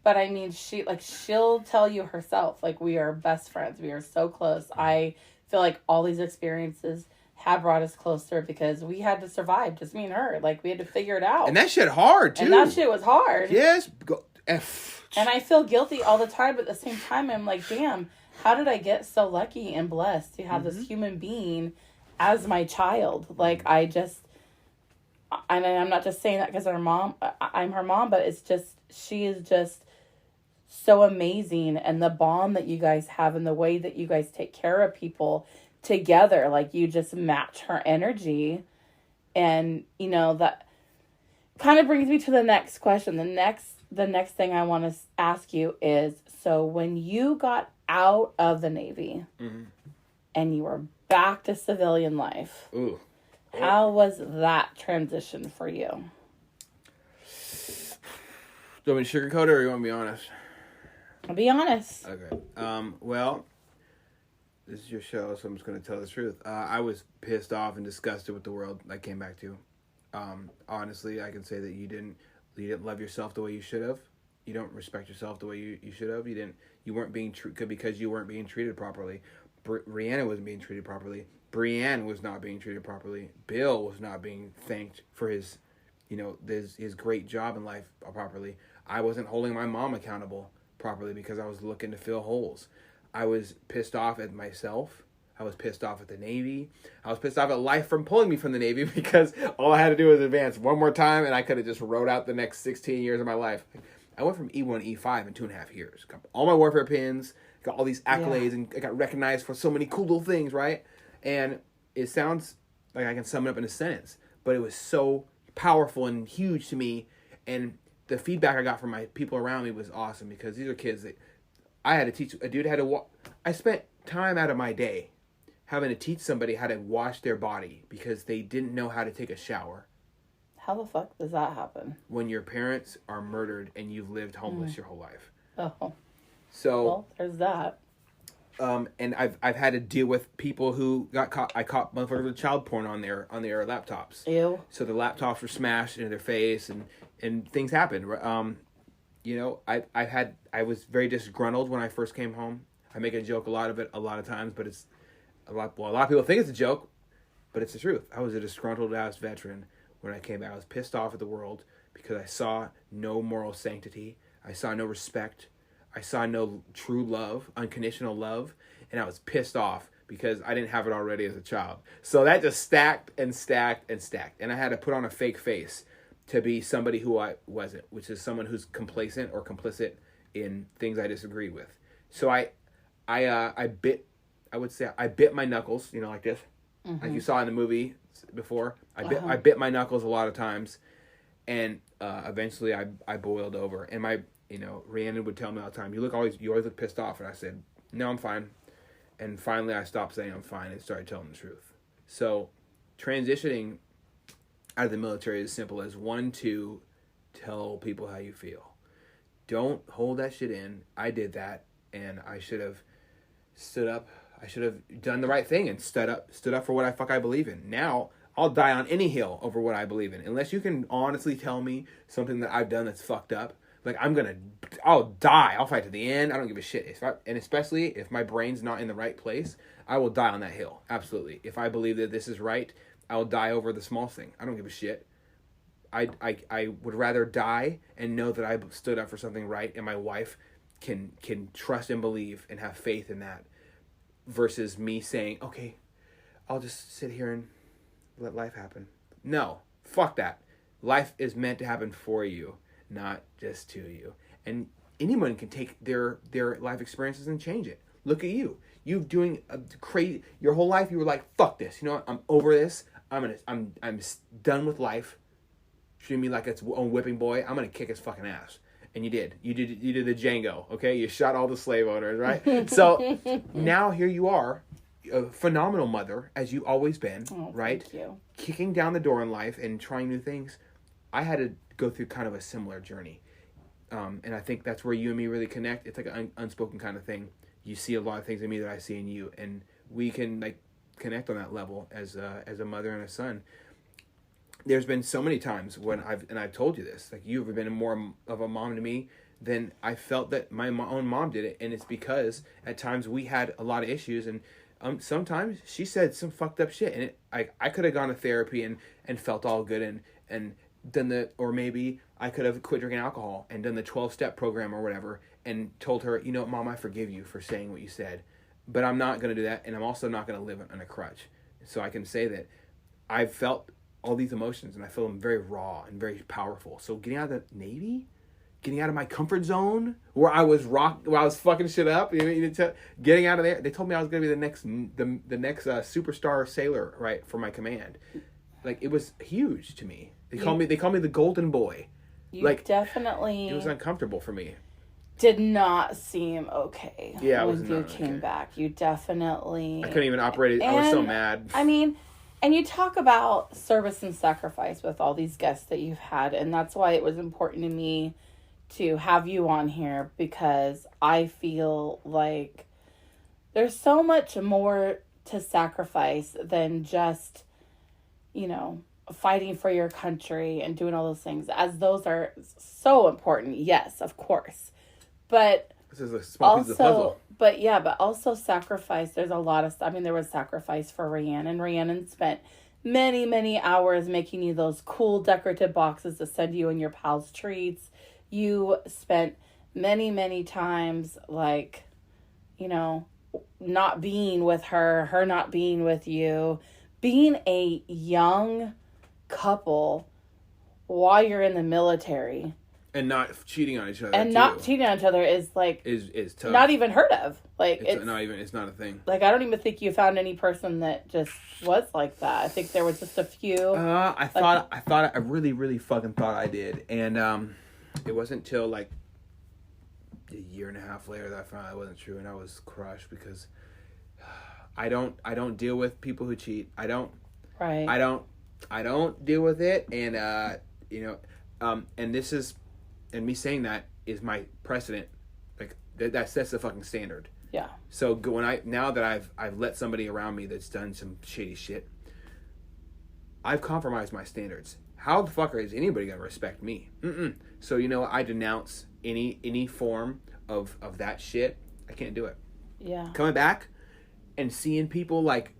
But I mean, she'll tell you herself, like, we are best friends. We are so close. I feel like all these experiences have brought us closer because we had to survive, just me and her. Like, we had to figure it out. And that shit hard, too. And that shit was hard. Yes. And I feel guilty all the time, but at the same time, I'm like, damn, how did I get so lucky and blessed to have this human being as my child? Like, I'm not just saying that because I'm her mom, but it's just, she is just so amazing. And the bond that you guys have and the way that you guys take care of people together, like, you just match her energy. And, you know, that kind of brings me to the next question. The next thing I want to ask you is, so when you got out of the Navy and you were back to civilian life, how was that transition for you? Do you want me to sugarcoat it or you want to be honest? I'll be honest. Okay. Well, this is your show, so I'm just going to tell the truth. I was pissed off and disgusted with the world I came back to. Honestly, I can say that you didn't love yourself the way you should have. You don't respect yourself the way you should have. You weren't being treated because you weren't being treated properly. Rihanna wasn't being treated properly. Brienne was not being treated properly. Bill was not being thanked for his great job in life properly. I wasn't holding my mom accountable properly because I was looking to fill holes. I was pissed off at myself. I was pissed off at the Navy. I was pissed off at life from pulling me from the Navy because all I had to do was advance one more time and I could have just wrote out the next 16 years of my life. I went from E1 to E5 in 2.5 years. Got all my warfare pins, got all these accolades, and I got recognized for so many cool little things, right? And it sounds like I can sum it up in a sentence, but it was so powerful and huge to me. And the feedback I got from my people around me was awesome because these are kids that I had to teach. A dude had to I spent time out of my day having to teach somebody how to wash their body because they didn't know how to take a shower. How the fuck does that happen? When your parents are murdered and you've lived homeless your whole life. Oh. So, well, there's that. And I've had to deal with people who got caught. I caught motherfuckers with child porn on their laptops. Ew. So the laptops were smashed into their face and things happened. You know, I was very disgruntled when I first came home. I make a joke a lot of times, but it's a lot of people think it's a joke, but it's the truth. I was a disgruntled ass veteran when I came back. I was pissed off at the world because I saw no moral sanctity. I saw no respect. I saw no true love, unconditional love, and I was pissed off because I didn't have it already as a child. So that just stacked and stacked and stacked, and I had to put on a fake face to be somebody who I wasn't, which is someone who's complacent or complicit in things I disagree with. So I bit my knuckles, you know, like this, like you saw in the movie before. I bit my knuckles a lot of times, and eventually I boiled over. And Rhiannon would tell me all the time, you always look pissed off, and I said, no, I'm fine. And finally I stopped saying I'm fine and started telling the truth. So transitioning out of the military is as simple as 1, 2, tell people how you feel. Don't hold that shit in. I did that, and I should have stood up. I should have done the right thing and stood up for what I believe in. Now I'll die on any hill over what I believe in. Unless you can honestly tell me something that I've done that's fucked up, like I'll die. I'll fight to the end. I don't give a shit. And especially if my brain's not in the right place, I will die on that hill. Absolutely. If I believe that this is right, I will die over the small thing. I don't give a shit. I would rather die and know that I stood up for something right, and my wife can trust and believe and have faith in that, versus me saying, okay, I'll just sit here and let life happen. No, fuck that. Life is meant to happen for you, not just to you. And anyone can take their life experiences and change it. Look at you. You doing crazy your whole life. You were like, fuck this. You know what? I'm over this. I'm done with life. Treating me like it's own whipping boy. I'm gonna kick his fucking ass. And you did. You did the Django. Okay, you shot all the slave owners, right? So now here you are, a phenomenal mother as you've always been, right? Thank you. Kicking down the door in life and trying new things. I had to go through kind of a similar journey, and I think that's where you and me really connect. It's like an unspoken kind of thing. You see a lot of things in me that I see in you, and we can like connect on that level as a mother and a son. There's been so many times when I've told you this, like you've been more of a mom to me than I felt that my own mom did it, and it's because at times we had a lot of issues, and sometimes she said some fucked up shit, and I could have gone to therapy and felt all good and done or maybe I could have quit drinking alcohol and done the 12-step program or whatever, and told her, you know, Mom, I forgive you for saying what you said, but I'm not going to do that, and I'm also not going to live on a crutch. So I can say that I've felt all these emotions, and I feel them very raw and very powerful. So getting out of the Navy, getting out of my comfort zone where I was fucking shit up, getting out of there. They told me I was gonna be the next superstar sailor, right, for my command. Like, it was huge to me. They call me the golden boy. Definitely. It was uncomfortable for me. Did not seem okay. Yeah, when you came back. You definitely. I couldn't even operate it. I was so mad. I mean. And you talk about service and sacrifice with all these guests that you've had. And that's why it was important to me to have you on here, because I feel like there's so much more to sacrifice than just, fighting for your country and doing all those things, as those are so important. Yes, of course. But this is a small piece of the puzzle. But also sacrifice. There's a lot of, there was sacrifice for Rhiannon. Rhiannon spent many, many hours making you those cool decorative boxes to send you and your pals treats. You spent many, many times, not being with her not being with you, being a young couple while you're in the military. And not cheating on each other. And not cheating on each other is tough. Not even heard of. It's not a thing. I don't even think you found any person that just was like that. I think there was just a few. I really, really fucking thought I did. And it wasn't till a year and a half later that I found out it wasn't true, and I was crushed because I don't deal with people who cheat. I don't. Right. I don't deal with it, and and this is. And me saying that is my precedent. That sets the fucking standard. Yeah. So now that I've let somebody around me that's done some shady shit, I've compromised my standards. How the fuck is anybody gonna respect me? So I denounce any form of that shit. I can't do it. Yeah. Coming back and seeing people like,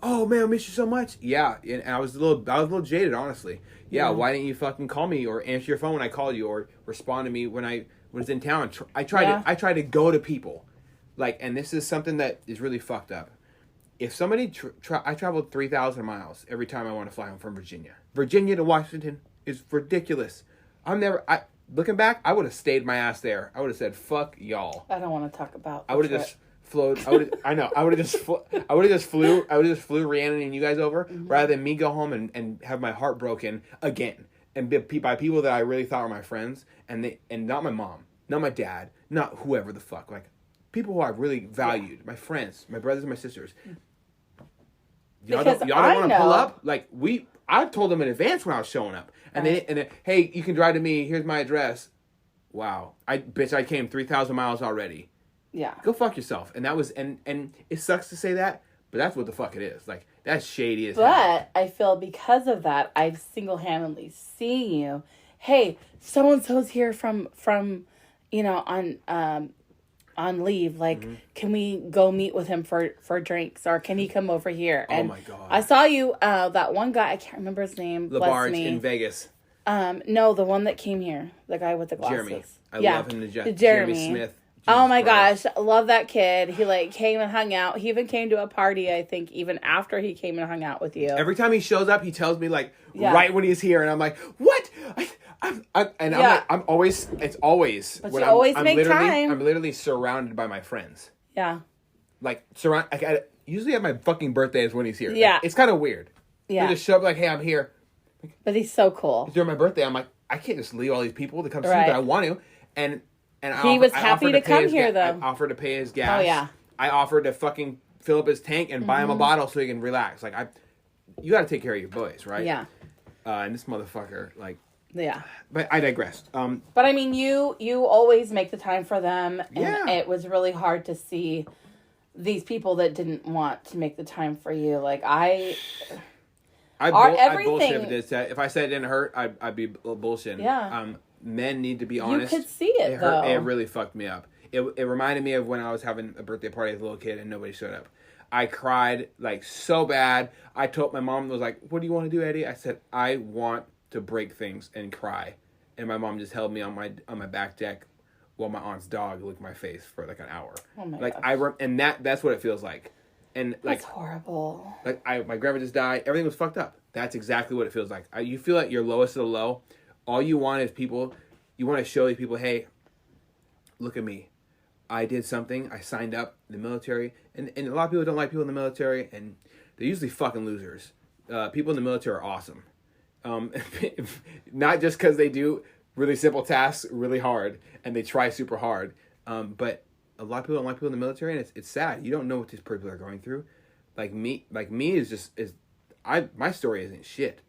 oh man, I miss you so much. Yeah, and I was a little jaded, honestly. Yeah, why didn't you fucking call me or answer your phone when I called you or respond to me when I was in town? I tried to go to people, and this is something that is really fucked up. If somebody I traveled 3,000 miles every time I want to fly home from Virginia to Washington is ridiculous. Looking back, I would have stayed my ass there. I would have said fuck y'all. I don't want to talk about. I would have just. I would have just flew Rhiannon and you guys over, rather than me go home and have my heart broken again, and by people that I really thought were my friends, and not my mom, not my dad, not whoever the fuck, people who I really valued, my friends, my brothers and my sisters. Y'all don't want to pull up? I told them in advance when I was showing up, and then hey, you can drive to me. Here's my address. Wow, I came 3,000 miles already. Yeah. Go fuck yourself. And that was, and it sucks to say that, but that's what the fuck it is. That's shady as hell. But I feel because of that, I've single-handedly seen you. Hey, so-and-so's here from on leave. Can we go meet with him for drinks, or can he come over here? And oh my God. I saw you, that one guy, I can't remember his name. LaBarge in Vegas. No, the one that came here. The guy with the glasses. Jeremy. I love him to Jeremy Smith. Oh my gosh, I love that kid. He came and hung out. He even came to a party, I think, even after he came and hung out with you. Every time he shows up, he tells me right when he's here, and I'm like, what? I'm always. It's always. But you always make time. I'm literally surrounded by my friends. Yeah. Like usually at my fucking birthday is when he's here. Yeah. Like, it's kind of weird. Yeah. You just show up like, hey, I'm here. But he's so cool. During my birthday, I'm like, I can't just leave all these people to come see me, but I want to. And he was happy to come here, though. I offered to pay his gas. Oh, yeah. I offered to fucking fill up his tank and buy him a bottle so he can relax. Like, you got to take care of your boys, right? Yeah. And this motherfucker, like... Yeah. But I digressed. But I mean, you always make the time for them. And yeah. It was really hard to see these people that didn't want to make the time for you. Like, I bullshit this. If I said it didn't hurt, I'd be bullshitting. Yeah. Men need to be honest. You could see it, though. It really fucked me up. It reminded me of when I was having a birthday party as a little kid and nobody showed up. I cried, like, so bad. I told my mom, was like, what do you want to do, Eddie? I said, I want to break things and cry. And my mom just held me on my back deck while my aunt's dog licked my face for like an hour. Oh my gosh. And that's what it feels like. And like, that's horrible. Like my grandma just died. Everything was fucked up. That's exactly what it feels like. You feel like you're lowest of the low. All you want is people. You want to show these people, hey, look at me. I did something. I signed up in the military, and a lot of people don't like people in the military, and they're usually fucking losers. People in the military are awesome. Not just because they do really simple tasks really hard and they try super hard, but a lot of people don't like people in the military, and it's sad. You don't know what these people are going through. Like me my story isn't shit.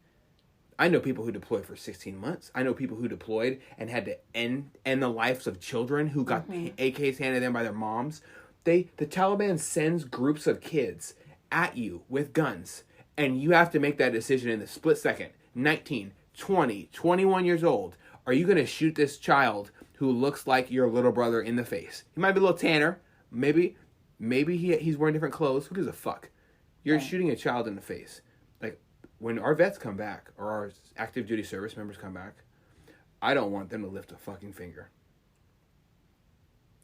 I know people who deployed for 16 months. I know people who deployed and had to end the lives of children who got AKs handed to them by their moms. The Taliban sends groups of kids at you with guns, and you have to make that decision in the split second. 19, 20, 21 years old. Are you going to shoot this child who looks like your little brother in the face? He might be a little tanner. Maybe he's wearing different clothes. Who gives a fuck? You're shooting a child in the face. Like, when our vets come back, or our active duty service members come back, I don't want them to lift a fucking finger.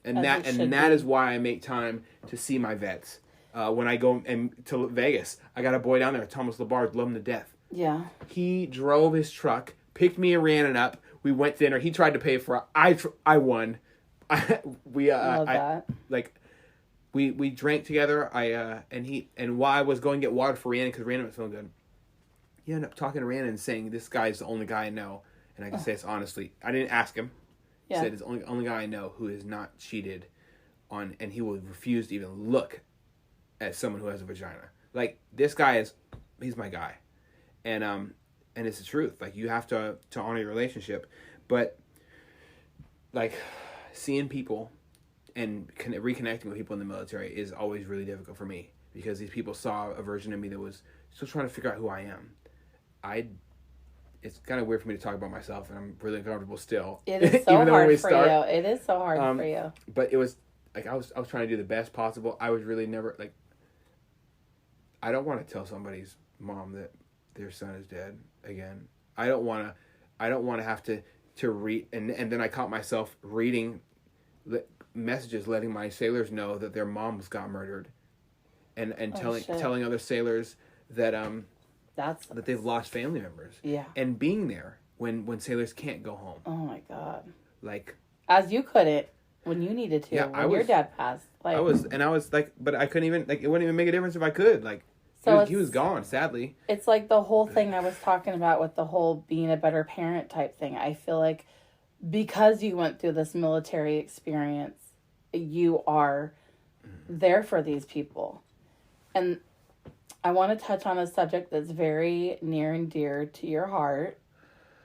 And that is why I make time to see my vets. When I go to Vegas, I got a boy down there, Thomas Labarge, love him to death. Yeah. He drove his truck, picked me and Rhiannon up. We went to dinner. He tried to pay for it. I won. Love that. We drank together. And while I was going to get water for Rhiannon because Rhiannon was feeling good, he ended up talking to Rhiannon and saying, "This guy's the only guy I know," and I can say this honestly. I didn't ask him. He said, "It's the only guy I know who is not cheated on, and he will refuse to even look at someone who has a vagina. Like, this guy he's my guy." And it's the truth. Like, you have to honor your relationship. But, like, seeing people and reconnecting with people in the military is always really difficult for me. Because these people saw a version of me that was still trying to figure out who I am. It's kind of weird for me to talk about myself, and I'm really uncomfortable still. It is so hard for you. It is so hard for you. But it was, like, I was trying to do the best possible. I was really never, like, I don't want to tell somebody's mom that their son is dead again. I don't want to have to read, and then I caught myself reading messages letting my sailors know that their moms got murdered, and telling other sailors that that they've lost family members. Yeah. And being there when sailors can't go home. Oh my God. Like, as you couldn't when you needed to. Yeah, your dad passed. Like, I was like, but I couldn't even, like, it wouldn't even make a difference if I could. Like, so he was gone, sadly. It's like the whole thing I was talking about with the whole being a better parent type thing. I feel like because you went through this military experience, you are there for these people. And I want to touch on a subject that's very near and dear to your heart.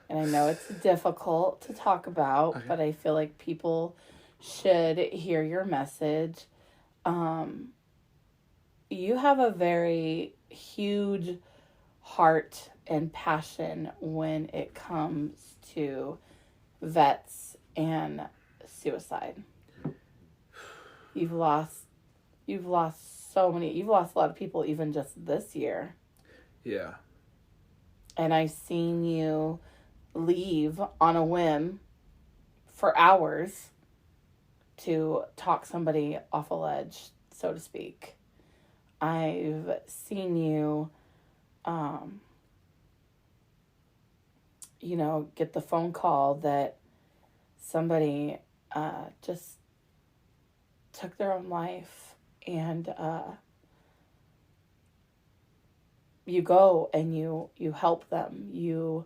And I know it's difficult to talk about, but I feel like people should hear your message. You have a very huge heart and passion when it comes to vets and suicide. You've lost so many. You've lost a lot of people even just this year. Yeah. And I've seen you leave on a whim for hours to talk somebody off a ledge, so to speak. I've seen you, get the phone call that somebody just took their own life, and you go and you help them. You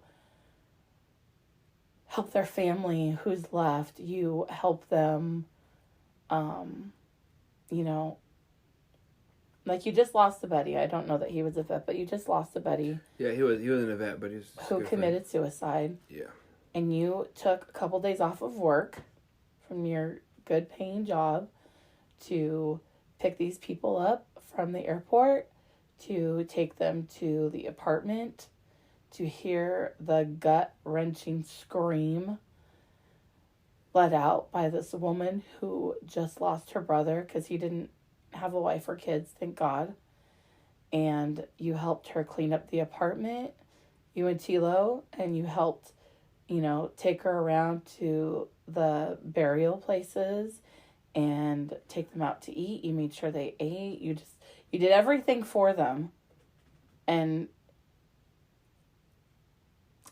help their family who's left. You help them, like you just lost a buddy. I don't know that he was a vet, but you just lost a buddy. Yeah, he was an vet, but he's who committed suicide. Yeah. And you took a couple days off of work from your good paying job to pick these people up from the airport, to take them to the apartment, to hear the gut-wrenching scream let out by this woman who just lost her brother because he didn't have a wife or kids, thank God. And you helped her clean up the apartment, you and Tilo, and you helped, take her around to the burial places and take them out to eat. You made sure they ate. You did everything for them. And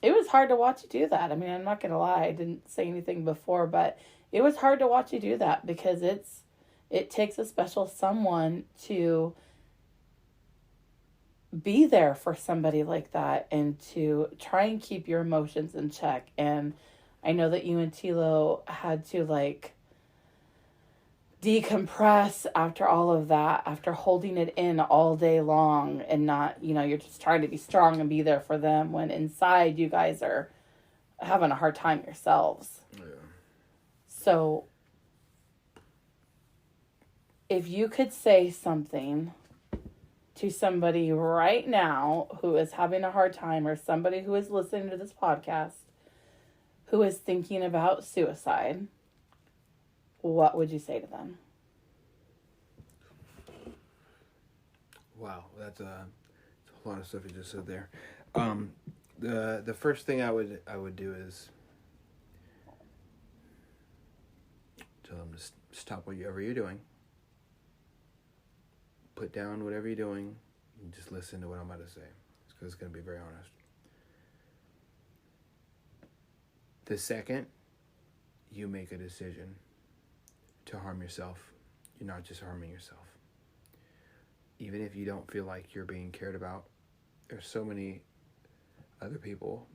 it was hard to watch you do that. I mean, I'm not going to lie. I didn't say anything before, but it was hard to watch you do that because it takes a special someone to be there for somebody like that and to try and keep your emotions in check. And I know that you and Tilo had to decompress after all of that, after holding it in all day long and not, you're just trying to be strong and be there for them when inside you guys are having a hard time yourselves. Yeah. So if you could say something to somebody right now who is having a hard time, or somebody who is listening to this podcast who is thinking about suicide, what would you say to them? Wow, that's a lot of stuff you just said there. The first thing I would do is tell them to stop whatever you're doing. Put down whatever you're doing and just listen to what I'm about to say, because it's going to be very honest. The second you make a decision to harm yourself, you're not just harming yourself. Even if you don't feel like you're being cared about, there's so many other people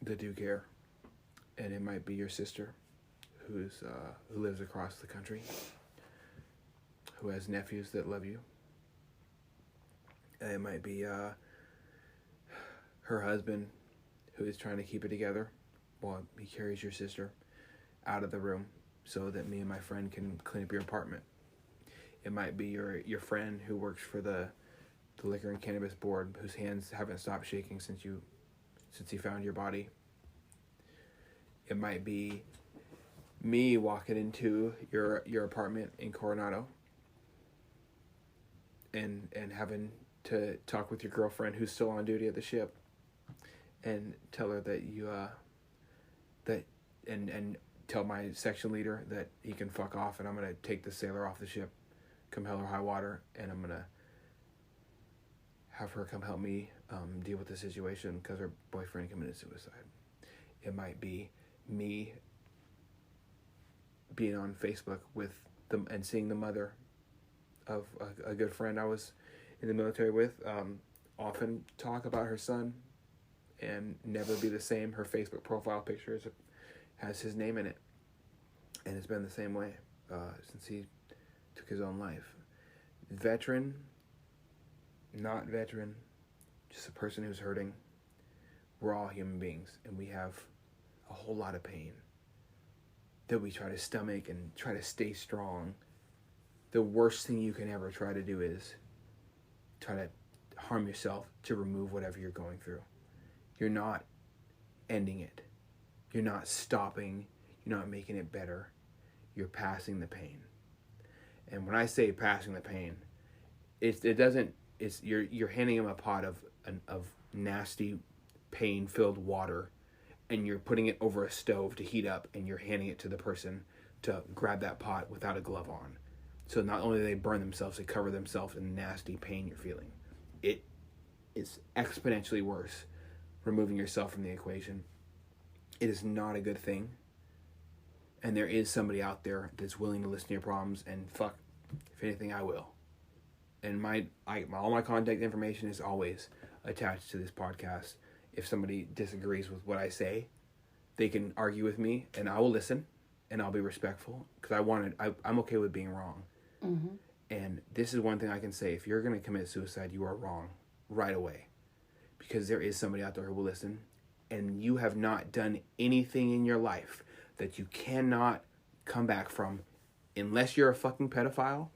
that do care. And it might be your sister who lives across the country, who has nephews that love you. And it might be her husband who is trying to keep it together while he carries your sister out of the room so that me and my friend can clean up your apartment. It might be your friend who works for the Liquor and Cannabis Board, whose hands haven't stopped shaking since he found your body. It might be me walking into your apartment in Coronado and having to talk with your girlfriend who's still on duty at the ship and tell her that you and tell my section leader that he can fuck off, and I'm going to take the sailor off the ship come hell or high water, and I'm going to have her come help me deal with the situation because her boyfriend committed suicide. It might be me being on Facebook with them and seeing the mother of a good friend I was in the military with often talk about her son and never be the same. Her Facebook profile picture has his name in it, and it's been the same way since he took his own life. Veteran, not veteran, just a person who's hurting. We're all human beings, and we have a whole lot of pain that we try to stomach and try to stay strong. The worst thing you can ever try to do is try to harm yourself to remove whatever you're going through. You're not ending it. You're not stopping. You're not making it better. You're passing the pain. And when I say passing the pain, you're handing them a pot of nasty pain-filled water, and you're putting it over a stove to heat up, and you're handing it to the person to grab that pot without a glove on. So not only do they burn themselves, they cover themselves in nasty pain you're feeling. It is exponentially worse removing yourself from the equation. It is not a good thing. And there is somebody out there that's willing to listen to your problems, and fuck, if anything, I will. And all my contact information is always attached to this podcast. If somebody disagrees with what I say, they can argue with me, and I will listen, and I'll be respectful, because I'm okay with being wrong. Mm-hmm. And this is one thing I can say: if you're going to commit suicide, you are wrong right away, because there is somebody out there who will listen, and you have not done anything in your life that you cannot come back from. Unless you're a fucking pedophile,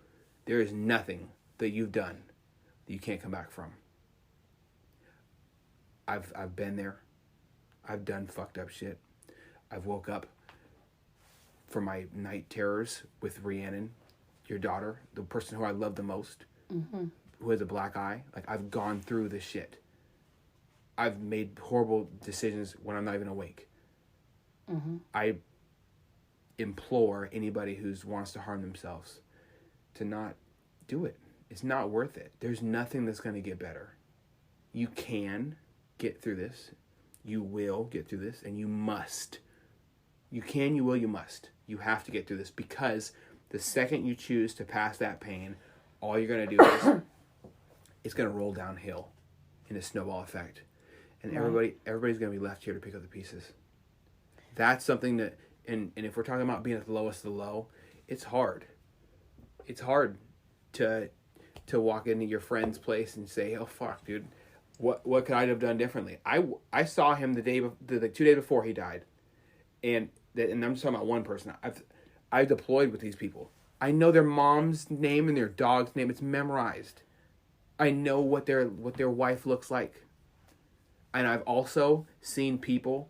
there is nothing that you've done that you can't come back from. I've been there. I've done fucked up shit. I've woke up from my night terrors with Rhiannon, your daughter, the person who I love the most, mm-hmm. who has a black eye. Like, I've gone through this shit. I've made horrible decisions when I'm not even awake. Mm-hmm. I implore anybody who wants to harm themselves to not do it. It's not worth it. There's nothing that's going to get better. You can get through this. You will get through this, and you must. You can, you will, you must. You have to get through this, because the second you choose to pass that pain, all you're going to do is it's going to roll downhill in a snowball effect. And right. everybody's going to be left here to pick up the pieces. That's something that, and if we're talking about being at the lowest of the low, it's hard. It's hard to walk into your friend's place and say, "Oh fuck, dude, what could I have done differently?" I saw him the 2 days before he died, and I'm just talking about one person. I've deployed with these people. I know their mom's name and their dog's name. It's memorized. I know what their wife looks like, and I've also seen people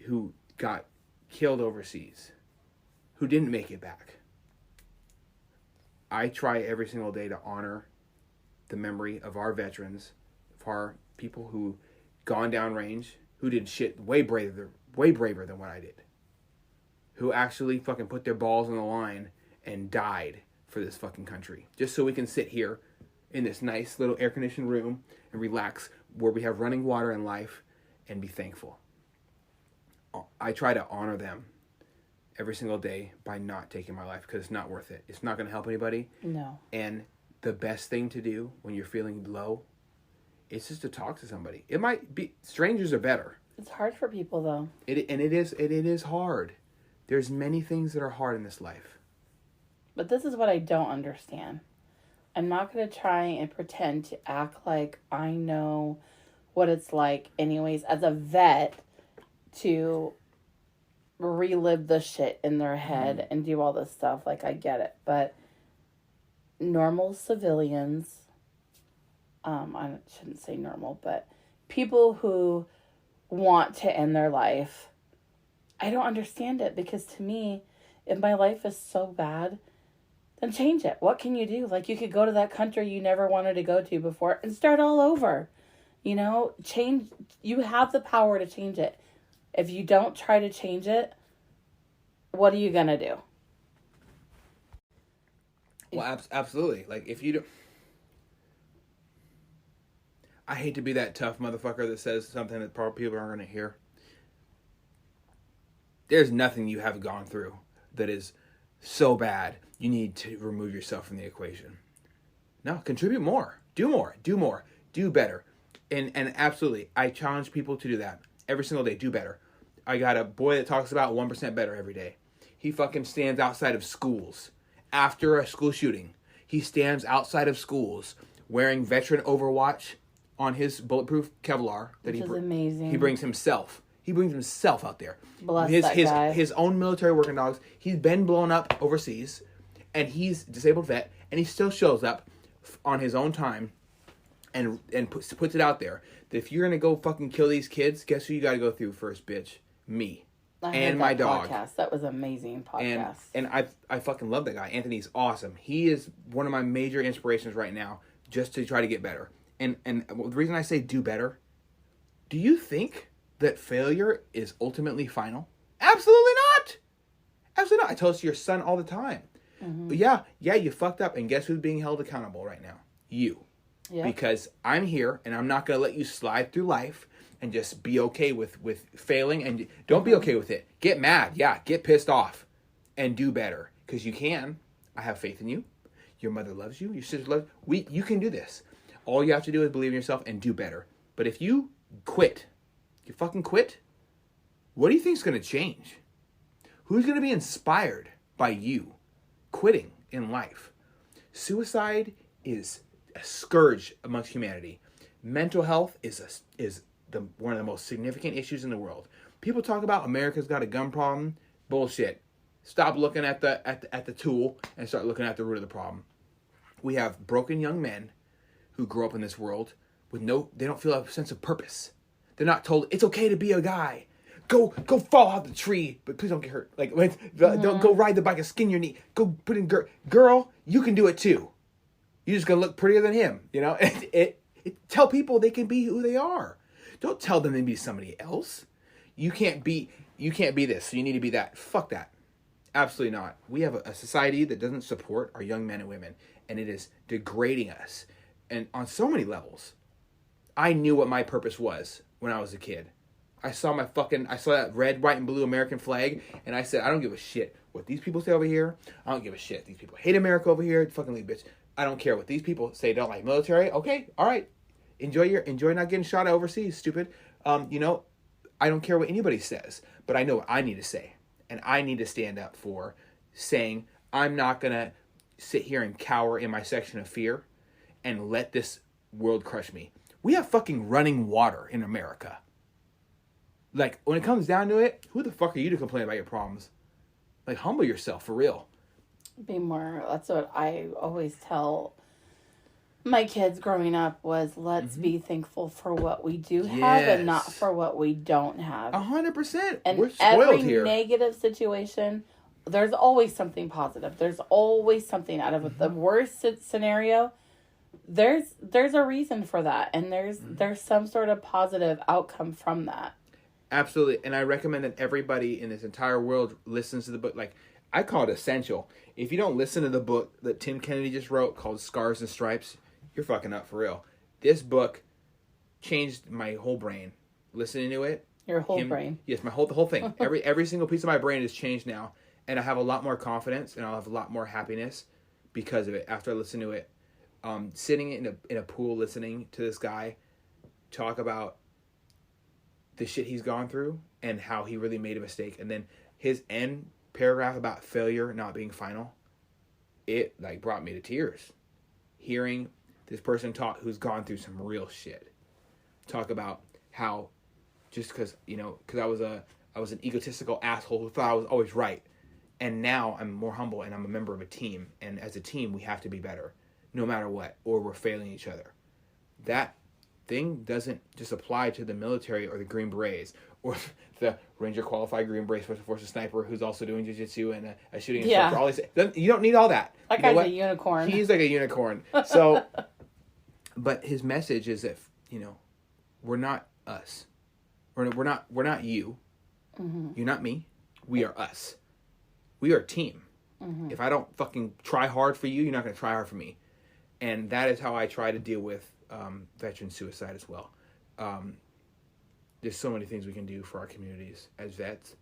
who got killed overseas, who didn't make it back. I try every single day to honor the memory of our veterans, of our people who gone downrange, who did shit way braver than what I did, who actually fucking put their balls on the line and died for this fucking country, just so we can sit here in this nice little air-conditioned room and relax, where we have running water and life, and be thankful. I try to honor them every single day by not taking my life, because it's not worth it. It's not going to help anybody. No. And the best thing to do when you're feeling low is just to talk to somebody. It might be, strangers are better. It's hard for people, though. It is hard. There's many things that are hard in this life. But this is what I don't understand. I'm not going to try and pretend to act like I know what it's like anyways as a vet to relive the shit in their head and do all this stuff. Like, I get it. But normal civilians, I shouldn't say normal, but people who want to end their life, I don't understand it, because to me, if my life is so bad, then change it. What can you do? Like, you could go to that country you never wanted to go to before and start all over. You know, change. You have the power to change it. If you don't try to change it, what are you going to do? Well, absolutely. Like, if you do... I hate to be that tough motherfucker that says something that probably people aren't going to hear. There's nothing you have gone through that is so bad you need to remove yourself from the equation. No, contribute more. Do more. Do more. Do better. And absolutely, I challenge people to do that. Every single day, do better. I got a boy that talks about 1% better every day. He fucking stands outside of schools. After a school shooting, he stands outside of schools wearing veteran Overwatch on his bulletproof Kevlar. That Which is amazing. He brings himself. He brings himself out there. Bless that guy. His own military working dogs. He's been blown up overseas, and he's a disabled vet, and he still shows up on his own time and puts it out there that if you're going to go fucking kill these kids, guess who you got to go through first, bitch? Me. And my dog. Podcast. That was an amazing podcast. And I fucking love that guy. Anthony's awesome. He is one of my major inspirations right now, just to try to get better. And the reason I say do better, do you think that failure is ultimately final? Absolutely not. Absolutely not. I tell this to your son all the time. Mm-hmm. But yeah, you fucked up, and guess who's being held accountable right now? You. Yeah. Because I'm here, and I'm not going to let you slide through life and just be okay with failing, and don't be okay with it. Get mad. Yeah, get pissed off and do better, because you can. I have faith in you. Your mother loves you. Your sister loves you. You can do this. All you have to do is believe in yourself and do better. But if you quit, you fucking quit, what do you think is going to change? Who's going to be inspired by you quitting in life? Suicide is a scourge amongst humanity. Mental health is one of the most significant issues in the world. People talk about America's got a gun problem. Bullshit. Stop looking at the tool and start looking at the root of the problem. We have broken young men who grow up in this world with they don't feel a sense of purpose. They're not told it's okay to be a guy. Go fall out the tree, but please don't get hurt. Don't go ride the bike and skin your knee. Go put in girl, you can do it too. You're just gonna look prettier than him, you know. Tell people they can be who they are. Don't tell them to be somebody else. You can't be this, so you need to be that. Fuck that. Absolutely not. We have a society that doesn't support our young men and women, and it is degrading us, and on so many levels. I knew what my purpose was when I was a kid. I saw that red, white, and blue American flag, and I said, I don't give a shit what these people say over here. I don't give a shit. These people hate America over here. Fucking leave, bitch. I don't care what these people say. Don't like military. Okay, all right. Enjoy not getting shot overseas, stupid. I don't care what anybody says, but I know what I need to say, and I need to stand up for saying I'm not gonna sit here and cower in my section of fear and let this world crush me. We have fucking running water in America. Like, when it comes down to it, who the fuck are you to complain about your problems? Like, humble yourself, for real. That's what I always tell my kids growing up was, let's be thankful for what we do have and not for what we don't have. 100%. And we're spoiled every here. Negative situation, there's always something positive. There's always something out of the worst scenario. There's a reason for that, and there's some sort of positive outcome from that. Absolutely. And I recommend that everybody in this entire world listens to the book. Like, I call it essential. If you don't listen to the book that Tim Kennedy just wrote called Scars and Stripes, you're fucking up for real. This book changed my whole brain. Listening to it. Your whole brain. Yes, the whole thing. Every single piece of my brain has changed now. And I have a lot more confidence and I'll have a lot more happiness because of it after I listen to it. Sitting in a pool listening to this guy talk about the shit he's gone through and how he really made a mistake, and then his end paragraph about failure not being final, it like brought me to tears. Hearing this person talk who's gone through some real shit talk about how just because I was an egotistical asshole who thought I was always right, and now I'm more humble and I'm a member of a team, and as a team we have to be better no matter what, or we're failing each other. That thing doesn't just apply to the military or the Green Berets or the Ranger qualified Green Beret Special Forces sniper who's also doing jiu-jitsu and a shooting instructor. All these, you don't need all that. That guy's a unicorn. He's like a unicorn. So, but his message is that we're not us. We're not you. Mm-hmm. You're not me. We are us. We are a team. Mm-hmm. If I don't fucking try hard for you, you're not going to try hard for me. And that is how I try to deal with veteran suicide as well. There's so many things we can do for our communities as vets.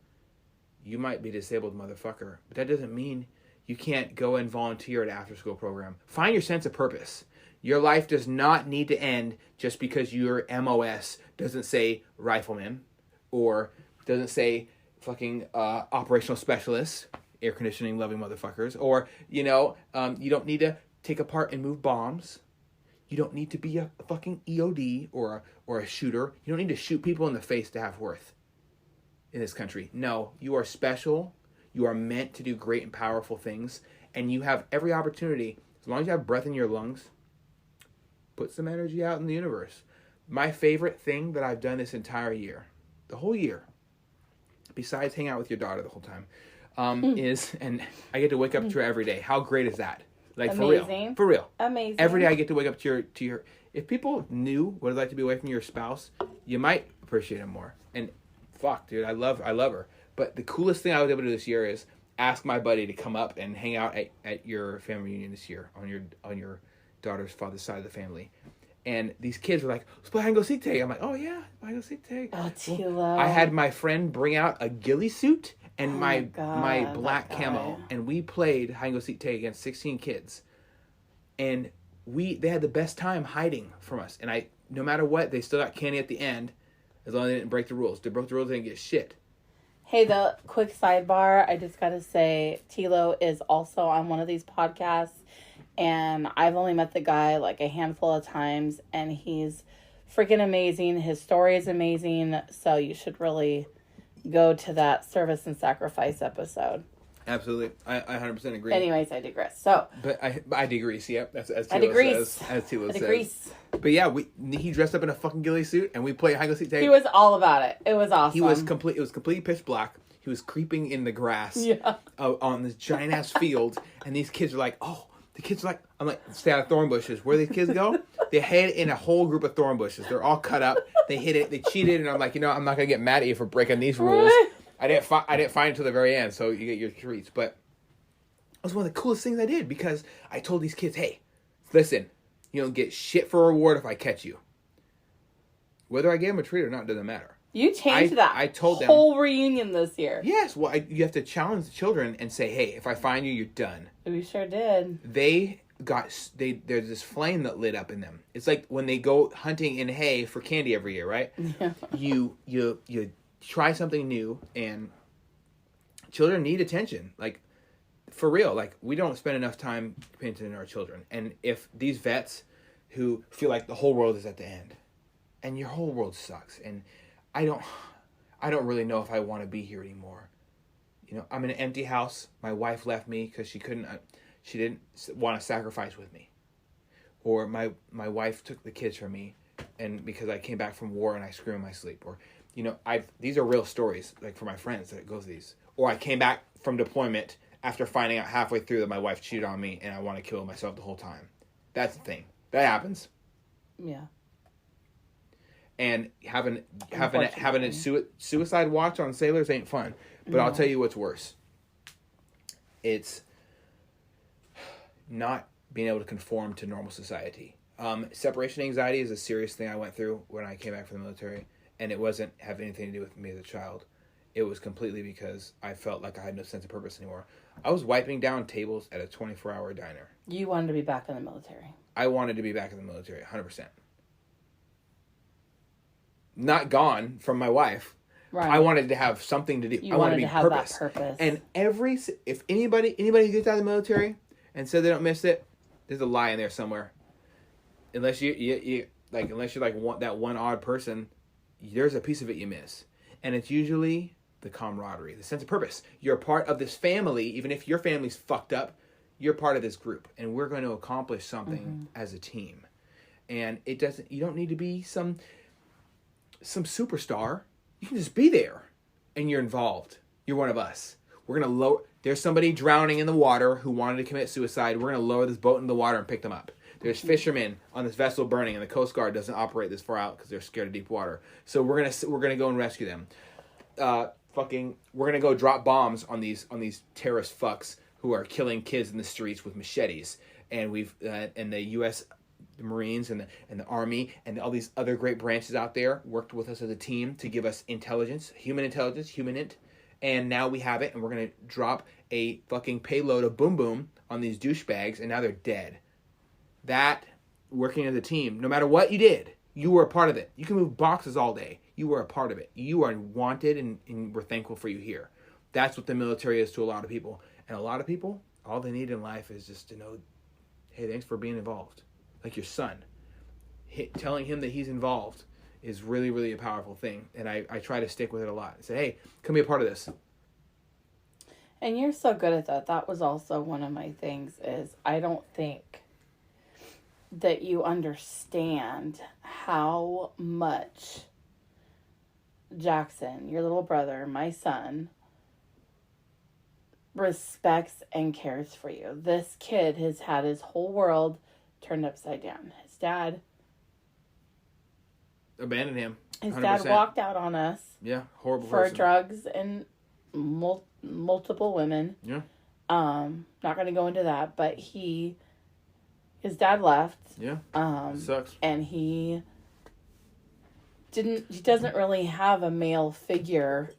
You might be a disabled motherfucker, but that doesn't mean you can't go and volunteer at an after-school program. Find your sense of purpose. Your life does not need to end just because your MOS doesn't say rifleman or doesn't say fucking operational specialist, air conditioning loving motherfuckers, or you don't need to take apart and move bombs. You don't need to be a fucking EOD or a shooter. You don't need to shoot people in the face to have worth in this country. No, you are special. You are meant to do great and powerful things, and you have every opportunity, as long as you have breath in your lungs, put some energy out in the universe. My favorite thing that I've done this entire year, the whole year, besides hang out with your daughter the whole time, is, and I get to wake up to her every day. How great is that? Like, amazing. For real. Amazing. Every day I get to wake up to your. If people knew what it's like to be away from your spouse, you might appreciate it more. And fuck, dude, I love her. But the coolest thing I was able to do this year is ask my buddy to come up and hang out at your family reunion this year on your daughter's father's side of the family. And these kids were like, let's play hide and go seek tag. I'm like, oh yeah, hide and go seek tag. Oh, Tilo. I had my friend bring out a ghillie suit and Oh my God, black that camo, guy. and we played hide and go seek tag against 16 kids. And they had the best time hiding from us. And no matter what, they still got candy at the end, as long as they didn't break the rules. They broke the rules, they didn't get shit. Hey, the quick sidebar, I just got to say, Tilo is also on one of these podcasts, and I've only met the guy like a handful of times, and he's freaking amazing. His story is amazing, so you should really go to that service and sacrifice episode. Absolutely. I 100% agree. Anyways, I digress. So, But I digress, yep. That's as I Tilo digress. says. As Tilo I says. digress. But yeah, he dressed up in a fucking ghillie suit, and we played hide and go seek tag. He was all about it. It was awesome. It was completely pitch black. He was creeping in the grass on this giant ass field, and these kids are like, oh, the kids are like, I'm like, stay out of thorn bushes. Where these kids go? They hid in a whole group of thorn bushes. They're all cut up. They hit it. They cheated, and I'm like, I'm not gonna get mad at you for breaking these rules. I didn't find it till the very end, so you get your treats. But it was one of the coolest things I did because I told these kids, hey, listen, you don't get shit for a reward if I catch you. Whether I gave them a treat or not doesn't matter. You changed that. I told them whole reunion this year. Yes, well, you have to challenge the children and say, "Hey, if I find you, you're done." We sure did. There's this flame that lit up in them. It's like when they go hunting in hay for candy every year, right? Yeah. You try something new, and children need attention. Like for real, like we don't spend enough time paying attention to our children. And if these vets who feel like the whole world is at the end, and your whole world sucks, and I don't really know if I want to be here anymore. I'm in an empty house. My wife left me because she didn't want to sacrifice with me. Or my wife took the kids from me, and because I came back from war and I screamed in my sleep. Or, these are real stories, like for my friends that goes these. Or I came back from deployment after finding out halfway through that my wife cheated on me and I want to kill myself the whole time. That's the thing. That happens. Yeah. And having a suicide watch on sailors ain't fun. But I'll tell you what's worse. It's not being able to conform to normal society. Separation anxiety is a serious thing I went through when I came back from the military. And it wasn't have anything to do with me as a child. It was completely because I felt like I had no sense of purpose anymore. I was wiping down tables at a 24-hour diner. You wanted to be back in the military. I wanted to be back in the military, 100%. Not gone from my wife. Right. I wanted to have something to do. I wanted to be have purpose. that purpose. And if anybody who gets out of the military and said they don't miss it, there's a lie in there somewhere. Unless unless you're like that one odd person, there's a piece of it you miss. And it's usually the camaraderie, the sense of purpose. You're a part of this family, even if your family's fucked up, you're part of this group, and we're going to accomplish something as a team. And you don't need to be some superstar. You can just be there and you're involved. You're one of us. There's somebody drowning in the water who wanted to commit suicide. We're going to lower this boat in the water and pick them up. There's fishermen on this vessel burning, and the Coast Guard doesn't operate this far out because they're scared of deep water. So we're gonna go and rescue them. We're gonna go drop bombs on these terrorist fucks who are killing kids in the streets with machetes. And and the U.S. Marines and the Army and all these other great branches out there worked with us as a team to give us intelligence, humanint, and now we have it, and we're gonna drop a fucking payload of boom boom on these douchebags, and now they're dead. That, working as a team, no matter what you did, you were a part of it. You can move boxes all day. You were a part of it. You are wanted, and we're thankful for you here. That's what the military is to a lot of people. And a lot of people, all they need in life is just to know, hey, thanks for being involved. Like your son. Telling him that he's involved is really, really a powerful thing. And I try to stick with it a lot. I say, hey, come be a part of this. And you're so good at that. That was also one of my things is I don't think that you understand how much Jackson, your little brother, my son, respects and cares for you. This kid has had his whole world turned upside down. His dad abandoned him. 100%. His dad walked out on us. Yeah, horrible for person. drugs and multiple women. Yeah. Not going to go into that, but he his dad left. Yeah. Sucks. And he doesn't really have a male figure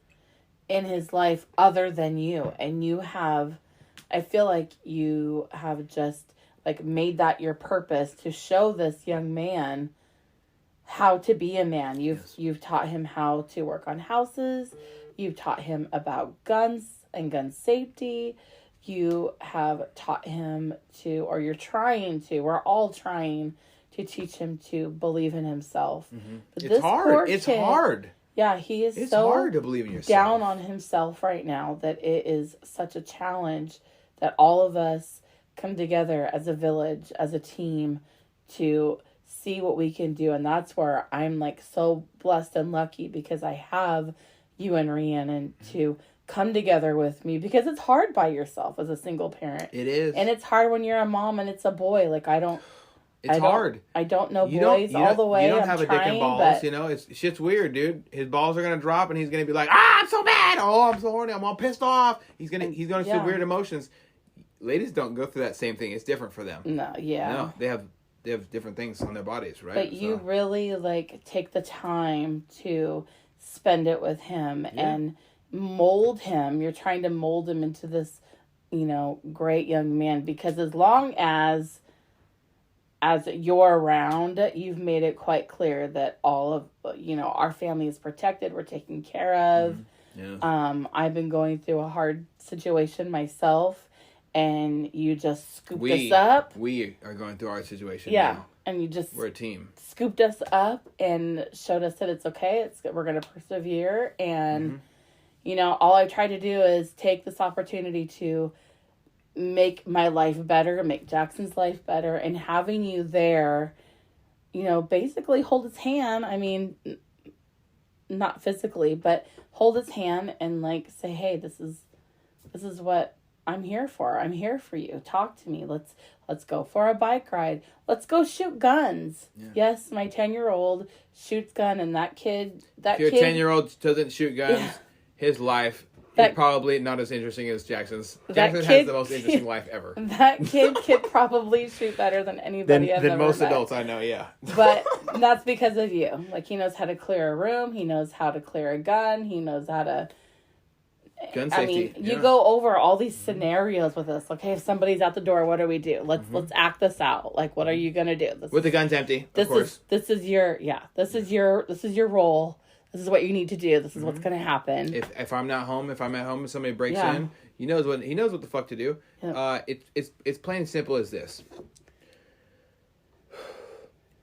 in his life other than you. And I feel like you have just like made that your purpose to show this young man how to be a man. You've taught him how to work on houses. You've taught him about guns and gun safety. You have taught him or you're trying to, we're all trying to teach him to believe in himself. Mm-hmm. But it's hard. It's hard. Yeah, he is it's so hard to believe in yourself. Down on himself right now that it is such a challenge that all of us come together as a village, as a team to see what we can do. And that's where I'm like so blessed and lucky because I have you and Rhiannon to come together with me because it's hard by yourself as a single parent. It is. And it's hard when you're a mom and it's a boy. Like It's hard. I don't know boys all the way. You don't have a dick and balls, you know? It's shit's weird, dude. His balls are gonna drop and he's gonna be like, I'm so mad. Oh, I'm so horny. I'm all pissed off. He's gonna feel weird emotions. Ladies don't go through that same thing. It's different for them. No, yeah. No, they have different things on their bodies, right? But you really like take the time to spend it with him and mold him. You're trying to mold him into this, great young man because as long as you're around, you've made it quite clear that all of, our family is protected. We're taken care of. Mm-hmm. Yeah. I've been going through a hard situation myself. And you just scooped us up. We are going through our situation. Yeah. Now. And we're a team. Scooped us up and showed us that it's okay. We're going to persevere. And, all I try to do is take this opportunity to make my life better, make Jackson's life better. And having you there, basically hold his hand. I mean, not physically, but hold his hand and like say, hey, this is what I'm here for. I'm here for you. Talk to me. Let's go for a bike ride. Let's go shoot guns. Yeah. Yes, my 10-year-old shoots gun, and that kid. If your 10-year-old doesn't shoot guns, his life is probably not as interesting as Jackson's. Jackson has the most interesting life ever. That kid could probably shoot better than anybody I've ever met. Than most adults I know. Yeah. But that's because of you. Like he knows how to clear a room. He knows how to clear a gun. He knows how to. Gun safety. I mean, you go over all these scenarios with us. Okay, if somebody's at the door, what do we do? Let's act this out. Like, what are you gonna do? With the guns empty, of course. This is your role. This is what you need to do. This is what's gonna happen. If I'm not home, if I'm at home and somebody breaks in, he knows what the fuck to do. Yeah. It's plain and simple as this.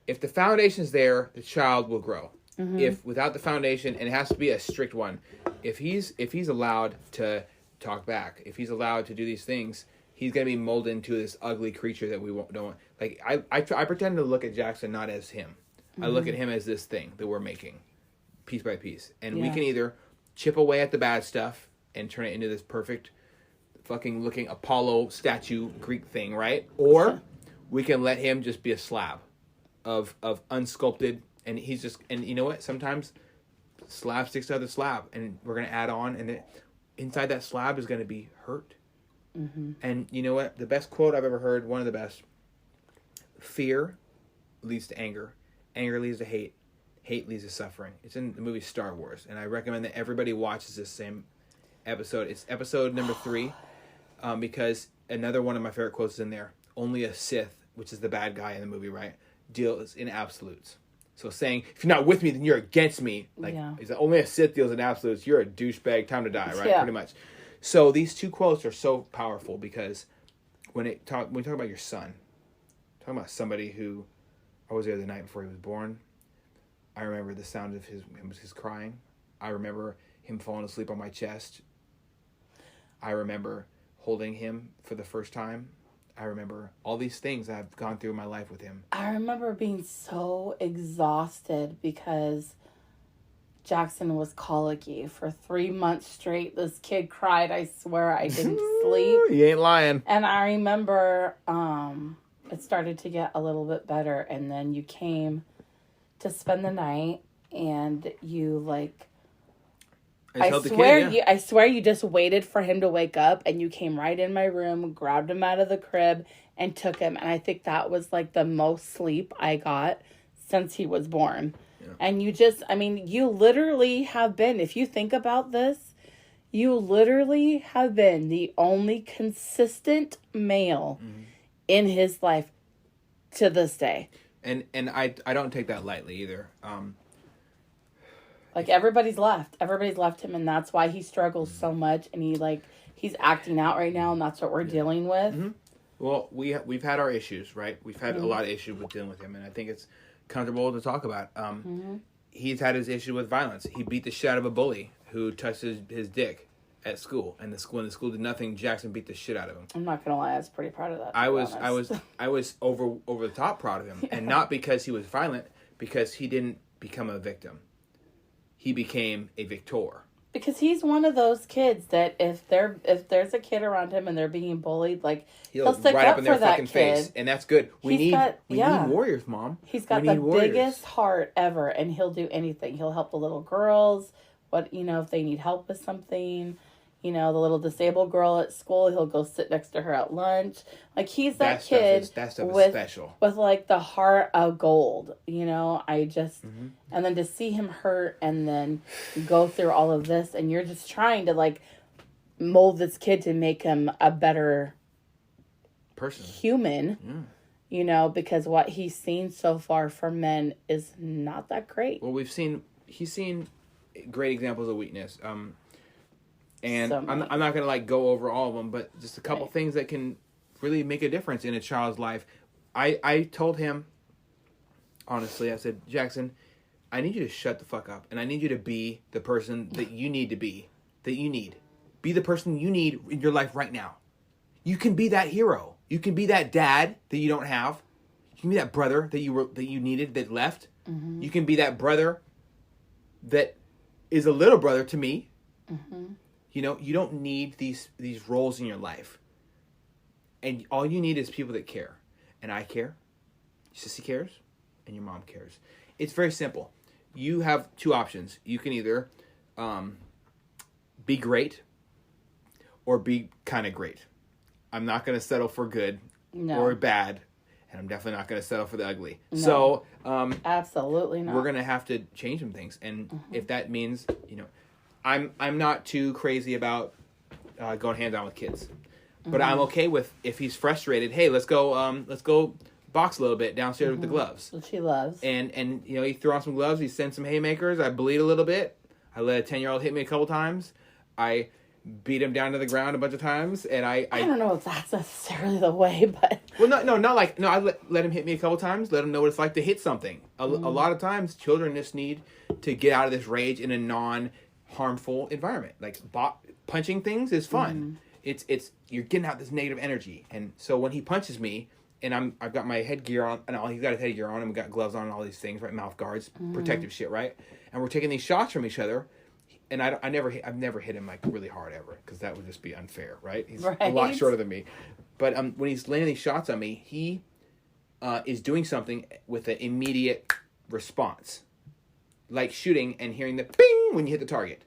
If the foundation's there, the child will grow. Mm-hmm. If without the foundation, and it has to be a strict one, if he's allowed to talk back, if he's allowed to do these things, he's gonna be molded into this ugly creature that we don't want. Like I pretend to look at Jackson not as him. Mm-hmm. I look at him as this thing that we're making, piece by piece, and we can either chip away at the bad stuff and turn it into this perfect, fucking looking Apollo statue Greek thing, right? Or we can let him just be a slab of unsculpted. And he's just, and you know what? Sometimes slab sticks to other slab, and we're going to add on, and inside that slab is going to be hurt. Mm-hmm. And you know what? The best quote I've ever heard, one of the best, fear leads to anger. Anger leads to hate. Hate leads to suffering. It's in the movie Star Wars, and I recommend that everybody watches this same episode. It's episode number 3, because another one of my favorite quotes is in there. Only a Sith, which is the bad guy in the movie, right, deals in absolutes. So saying, if you're not with me, then you're against me. Is that only a Sith deals in absolutes. You're a douchebag. Time to die, right? Yeah. Pretty much. So these two quotes are so powerful because when we talk about your son, talking about somebody who I was there the night before he was born. I remember the sound of his crying. I remember him falling asleep on my chest. I remember holding him for the first time. I remember all these things that I've gone through in my life with him. I remember being so exhausted because Jackson was colicky for 3 months straight. This kid cried. I swear I didn't sleep. You ain't lying. And I remember it started to get a little bit better. And then you came to spend the night and you like... I swear you just waited for him to wake up and you came right in my room, grabbed him out of the crib, and took him. And I think that was like the most sleep I got since he was born. Yeah. And you just, I mean, you literally have been, if you think about this, you literally have been the only consistent male in his life to this day. And I don't take that lightly either. Like everybody's left him, and that's why he struggles so much, and he's acting out right now, and that's what we're dealing with. Mm-hmm. Well, we've had our issues, right? We've had a lot of issues with dealing with him, and I think it's comfortable to talk about. He's had his issue with violence. He beat the shit out of a bully who touched his dick at school, and when the school did nothing, Jackson beat the shit out of him. I'm not gonna lie, I was pretty proud of that. I was over the top proud of him, and not because he was violent, because he didn't become a victim. He became a victor. Because he's one of those kids that if there's a kid around him and they're being bullied, like he'll stick right up in for their that fucking kid. face, and that's good. We need warriors, Mom. He's got the biggest heart ever, and he'll do anything. He'll help the little girls. If they need help with something. The little disabled girl at school, he'll go sit next to her at lunch. Like, he's that kid that stuff is special. With, like, the heart of gold, I just... And then to see him hurt and then go through all of this, and you're just trying to, like, mold this kid to make him a better... person. Human. Yeah. Because what he's seen so far from men is not that great. Well, he's seen great examples of weakness. And I'm not going to, like, go over all of them, but just a couple things that can really make a difference in a child's life. I told him, honestly, I said, Jackson, I need you to shut the fuck up, and I need you to be the person that you need to be, that you need. Be the person you need in your life right now. You can be that hero. You can be that dad that you don't have. You can be that brother that you needed that left. Mm-hmm. You can be that brother that is a little brother to me. Mm-hmm. You don't need these roles in your life. And all you need is people that care. And I care. Sissy cares. And your mom cares. It's very simple. You have two options. You can either be great or be kind of great. I'm not going to settle for good or bad. And I'm definitely not going to settle for the ugly. No. So, absolutely not. We're going to have to change some things. And if that means, I'm not too crazy about going hands on with kids, but I'm okay with if he's frustrated. Hey, let's go box a little bit downstairs with the gloves. Which he loves. And he threw on some gloves. He sent some haymakers. I bleed a little bit. I let a 10-year-old hit me a couple times. I beat him down to the ground a bunch of times, and I don't know if that's necessarily the way, but well, I let him hit me a couple times. Let him know what it's like to hit something. A lot of times, children just need to get out of this rage in a non-harmful environment. Like punching things is fun. It's you're getting out this negative energy, and so when he punches me, and I've got my headgear on, and he's got his headgear on, and we got gloves on, and all these things, right? Mouth guards, protective shit, right? And we're taking these shots from each other. And I've never hit him like really hard ever, because that would just be unfair, right? He's a lot shorter than me. But when he's landing these shots on me, he is doing something with an immediate response, like shooting and hearing the bing when you hit the target.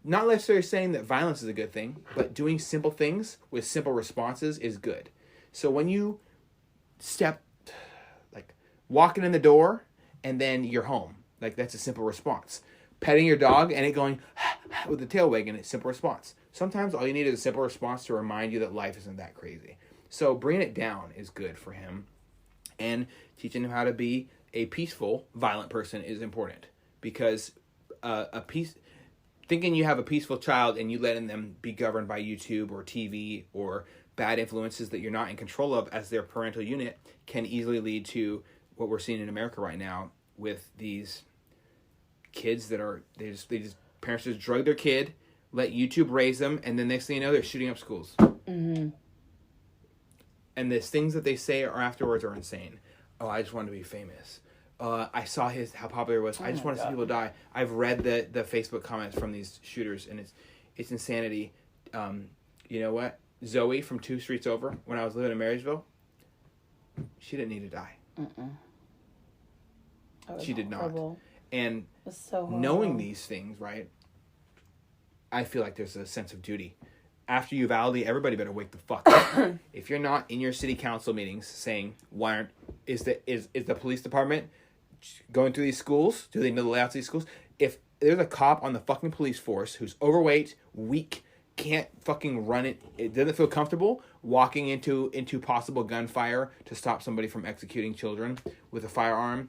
Not necessarily saying that violence is a good thing, but doing simple things with simple responses is good. So when you step, like walking in the door and then you're home, like that's a simple response. Petting your dog and it going with the tail wagging, it's a simple response. Sometimes all you need is a simple response to remind you that life isn't that crazy. So bringing it down is good for him. And teaching him how to be a peaceful, violent person is important. Because thinking you have a peaceful child and you letting them be governed by YouTube or TV or bad influences that you're not in control of as their parental unit can easily lead to what we're seeing in America right now with these kids that are parents just drug their kid, let YouTube raise them, and then next thing you know, they're shooting up schools. Mm-hmm. And the things that they say afterwards are insane. Oh, I just wanted to be famous. I saw how popular it was. I just want to see people die. I've read the Facebook comments from these shooters, and it's insanity. You know what? Zoe from 2 streets over, when I was living in Marysville, she didn't need to die. She did horrible. Not. And so knowing these things, right, I feel like there's a sense of duty after Uvalde, everybody better wake the fuck up. If you're not in your city council meetings saying, why aren't, is the police department going through these schools? Do they know the layouts of these schools? If there's a cop on the fucking police force who's overweight, weak, can't fucking run it doesn't feel comfortable walking into possible gunfire to stop somebody from executing children with a firearm,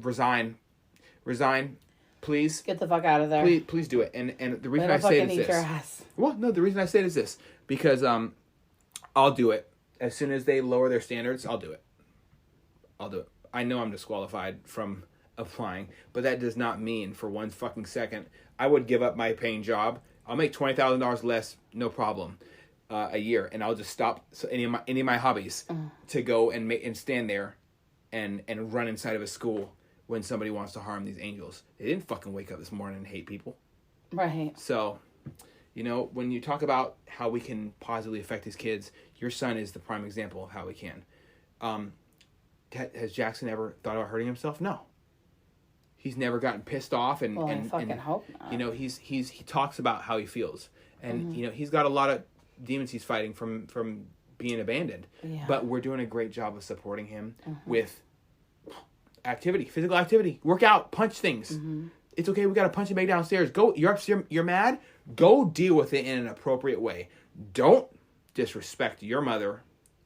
resign, please. Get the fuck out of there. Please do it. And the reason I say it is this. Your ass. Well, no, the reason I say it is this. Because I'll do it. As soon as they lower their standards, I'll do it. I know I'm disqualified from applying, but that does not mean for one fucking second I would give up my paying job. I'll make $20,000 less, no problem, a year, and I'll just stop any of my hobbies to go and stand there and run inside of a school when somebody wants to harm these angels. They didn't fucking wake up this morning and hate people. Right. So, when you talk about how we can positively affect these kids, your son is the prime example of how we can. Has Jackson ever thought about hurting himself? No. He's never gotten pissed off and I fucking hope not. He talks about how he feels, and he's got a lot of demons he's fighting from being abandoned. Yeah. But we're doing a great job of supporting him with activity, physical activity, work out, punch things. It's okay. We got to punch him back downstairs. Go. You're upstairs. You're mad. Go deal with it in an appropriate way. Don't disrespect your mother,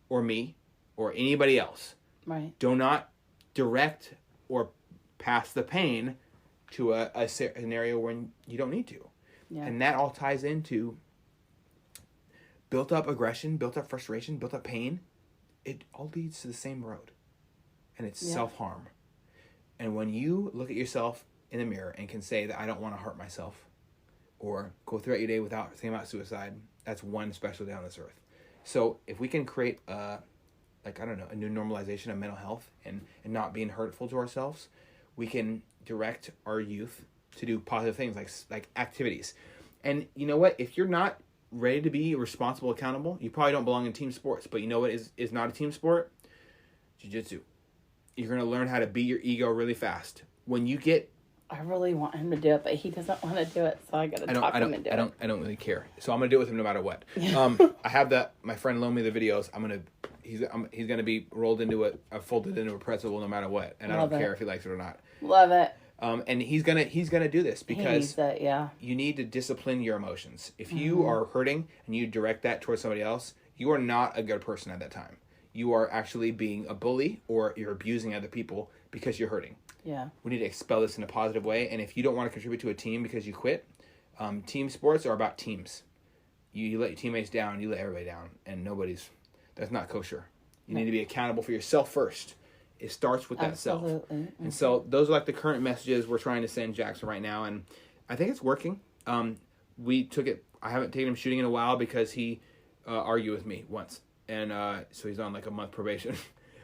or me, or anybody else. Right. Do not direct or pass the pain to a scenario when you don't need to. Yeah. And that all ties into built up aggression, built up frustration, built up pain. It all leads to the same road. And it's self-harm. And when you look at yourself in the mirror and can say that I don't want to hurt myself or go throughout your day without thinking about suicide, that's one special day on this earth. So if we can create a new normalization of mental health and not being hurtful to ourselves, we can direct our youth to do positive things like activities. And you know what? If you're not ready to be responsible, accountable, you probably don't belong in team sports. But you know what is not a team sport? Jiu-jitsu. You're going to learn how to beat your ego really fast. When you get... I really want him to do it, but he doesn't want to do it, so I got to talk him into it. I don't really care. So I'm going to do it with him no matter what. I have my friend loaned me the videos. He's going to be rolled into folded into a pretzel no matter what. And I don't care if he likes it or not. Love it. And he's gonna do this because you need to discipline your emotions. If you are hurting and you direct that towards somebody else, you are not a good person at that time. You are actually being a bully or you're abusing other people because you're hurting. Yeah. We need to expel this in a positive way. And if you don't want to contribute to a team because you quit, team sports are about teams. You let your teammates down, you let everybody down, and that's not kosher. You need to be accountable for yourself first. It starts with that self. And so those are like the current messages we're trying to send Jackson right now. And I think it's working. We took it. I haven't taken him shooting in a while because he argued with me once. And so he's on like a month probation.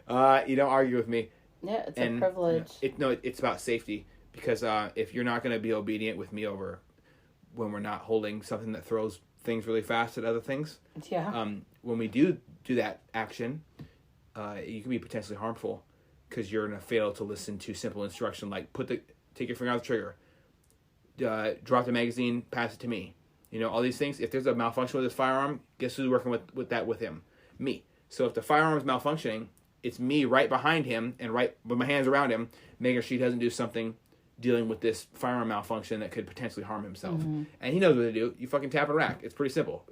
You don't argue with me. Yeah, it's a privilege. It's about safety. Because if you're not going to be obedient with me over when we're not holding something that throws things really fast at other things. Yeah. When we do that action, you can be potentially harmful. Because you're going to fail to listen to simple instruction like take your finger off the trigger, drop the magazine, pass it to me. All these things. If there's a malfunction with this firearm, guess who's working with him? Me. So if the firearm is malfunctioning, it's me right behind him and right with my hands around him, making sure he doesn't do something dealing with this firearm malfunction that could potentially harm himself. And he knows what to do. You fucking tap a rack. It's pretty simple.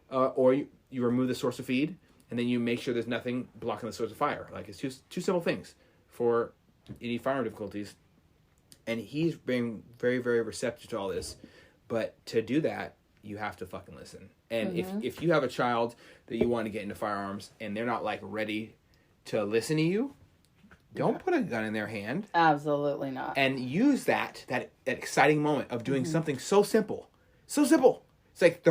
Or you remove the source of feed. And then you make sure there's nothing blocking the source of fire. Like, it's two simple things for any firearm difficulties. And he's being very, very receptive to all this. But to do that, you have to fucking listen. And if you have a child that you want to get into firearms and they're not, like, ready to listen to you, don't put a gun in their hand. Absolutely not. And use that exciting moment of doing something so simple. So simple. It's like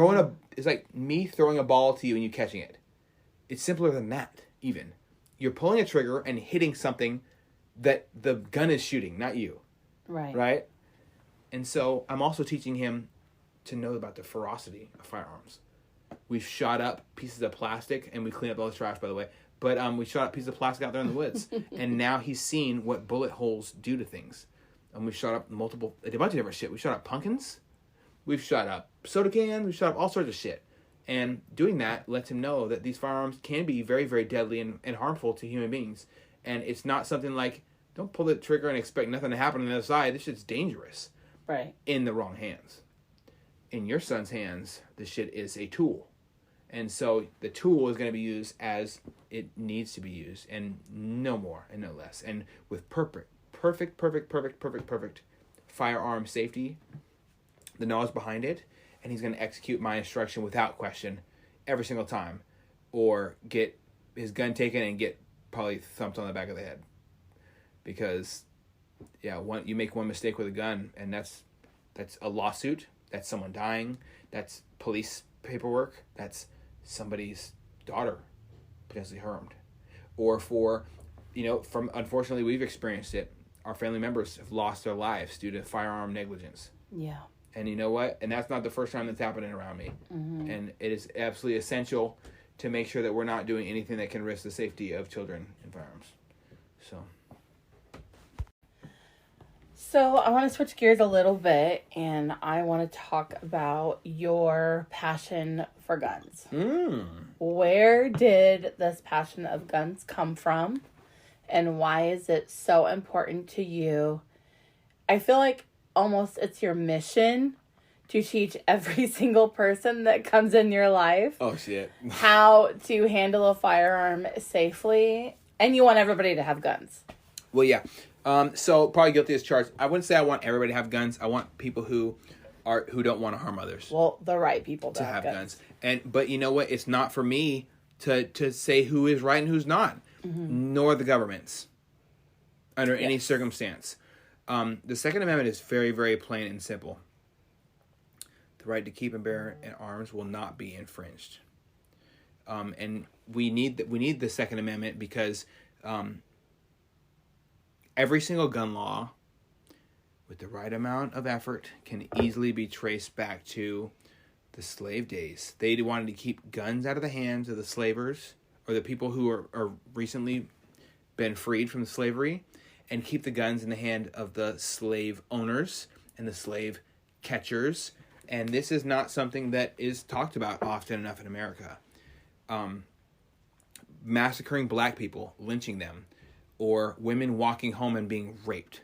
it's like me throwing a ball to you and you catching it. It's simpler than that, even. You're pulling a trigger and hitting something that the gun is shooting, not you. Right. Right? And so I'm also teaching him to know about the ferocity of firearms. We've shot up pieces of plastic, and we clean up all the trash, by the way. But we shot up pieces of plastic out there in the woods. And now he's seen what bullet holes do to things. And we shot up a bunch of different shit. We shot up pumpkins. We've shot up soda cans. We've shot up all sorts of shit. And doing that lets him know that these firearms can be very, very deadly and harmful to human beings. And it's not something like, don't pull the trigger and expect nothing to happen on the other side. This shit's dangerous. Right. In the wrong hands. In your son's hands, this shit is a tool. And so the tool is going to be used as it needs to be used, and no more and no less. And with perfect firearm safety, the knowledge behind it, and he's going to execute my instruction without question every single time, or get his gun taken and get probably thumped on the back of the head. Because, you make one mistake with a gun, and that's a lawsuit, that's someone dying, that's police paperwork, that's somebody's daughter potentially harmed. Or unfortunately, we've experienced it. Our family members have lost their lives due to firearm negligence. Yeah. And you know what? And that's not the first time that's happening around me. Mm-hmm. And it is absolutely essential to make sure that we're not doing anything that can risk the safety of children in firearms. So I want to switch gears a little bit, and I want to talk about your passion for guns. Where did this passion of guns come from, and why is it so important to you? I feel like almost it's your mission to teach every single person that comes in your life how to handle a firearm safely, and you want everybody to have guns. Well, yeah. So probably guilty as charged. I wouldn't say I want everybody to have guns. I want people who don't want to harm others. Well, the right people to have guns. But you know what? It's not for me to say who is right and who's not, nor the government's under any circumstance. The Second Amendment is very, very plain and simple. The right to keep and bear arms will not be infringed. And we need the Second Amendment because every single gun law, with the right amount of effort, can easily be traced back to the slave days. They wanted to keep guns out of the hands of the slavers or the people who are recently been freed from slavery, and keep the guns in the hand of the slave owners and the slave catchers. And this is not something that is talked about often enough in America. Massacring black people, lynching them, or women walking home and being raped.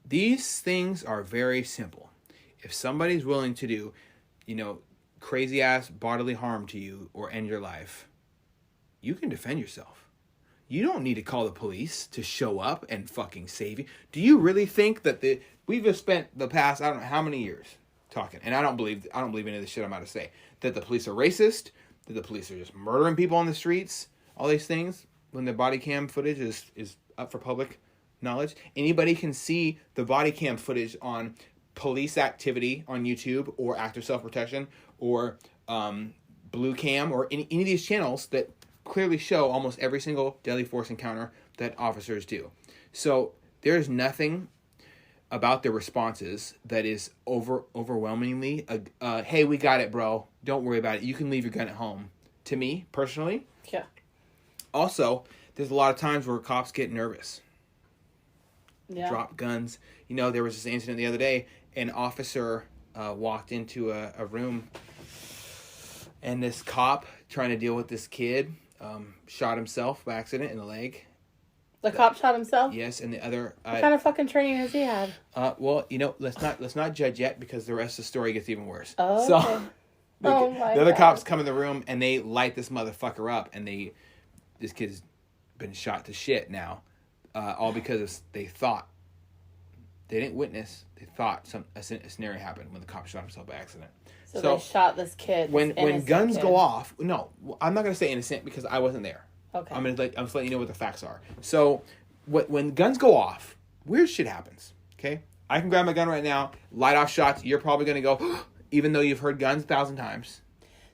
These things are very simple. If somebody's willing to do, crazy ass bodily harm to you or end your life, you can defend yourself. You don't need to call the police to show up and fucking save you. Do you really think that we've just spent the past, I don't know how many years talking, and I don't believe any of the shit I'm about to say, that the police are racist, that the police are just murdering people on the streets, all these things, when the body cam footage is up for public knowledge. Anybody can see the body cam footage on police activity on YouTube or Active Self-Protection or Blue Cam or any of these channels that clearly show almost every single deadly force encounter that officers do. So there's nothing about their responses that is overwhelmingly, hey, we got it, bro. Don't worry about it. You can leave your gun at home. To me, personally. Yeah. Also, there's a lot of times where cops get nervous. Yeah. Drop guns. There was this incident the other day. An officer walked into a room, and this cop, trying to deal with this kid, shot himself by accident in the leg. The cop shot himself? Yes, and the other... what kind of fucking training has he had? Well, let's not judge yet, because the rest of the story gets even worse. Oh, so, okay. The other cops come in the room, and they light this motherfucker up, and this kid's been shot to shit now, all because they thought, they didn't witness, they thought a scenario happened when the cop shot himself by accident. So they shot this kid. When guns go off, no, I'm not going to say innocent because I wasn't there. Okay. I'm just letting you know what the facts are. So when guns go off, weird shit happens. Okay, I can grab my gun right now, light off shots. You're probably going to go, even though you've heard guns 1,000 times.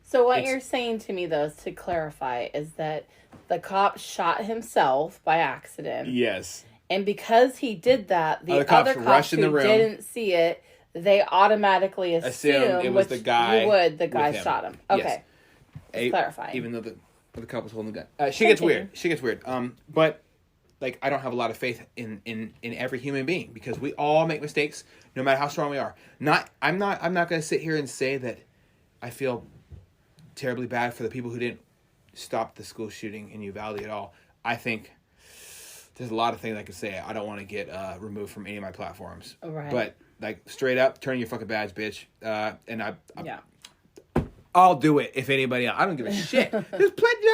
So what you're saying to me, though, to clarify, is that the cop shot himself by accident. Yes. And because he did that, the other cops rushed in the room, didn't see it, they automatically assumed it was the guy. The guy shot him. Okay. Yes. Clarifying. Even though the cop was holding the gun. She gets weird. But like I don't have a lot of faith in every human being, because we all make mistakes, no matter how strong we are. I'm not going to sit here and say that I feel terribly bad for the people who didn't stop the school shooting in Uvalde at all. I think there's a lot of things I could say. I don't want to get removed from any of my platforms. Right. But like straight up, turn your fucking badge, bitch. And I'll do it if anybody else. I don't give a shit. There's plenty.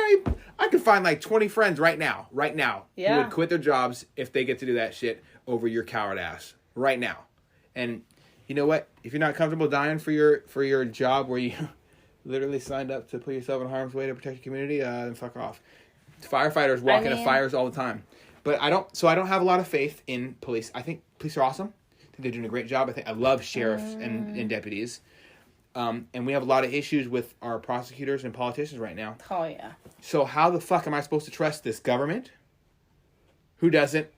I could find like 20 friends right now, who would quit their jobs if they get to do that shit over your coward ass right now. And you know what? If you're not comfortable dying for your job where you literally signed up to put yourself in harm's way to protect your community, then fuck off. Firefighters walk into fires all the time. But I don't have a lot of faith in police. I think police are awesome. I think they're doing a great job. I love sheriffs and deputies. And we have a lot of issues with our prosecutors and politicians right now. Oh, yeah. So how the fuck am I supposed to trust this government? Who doesn't?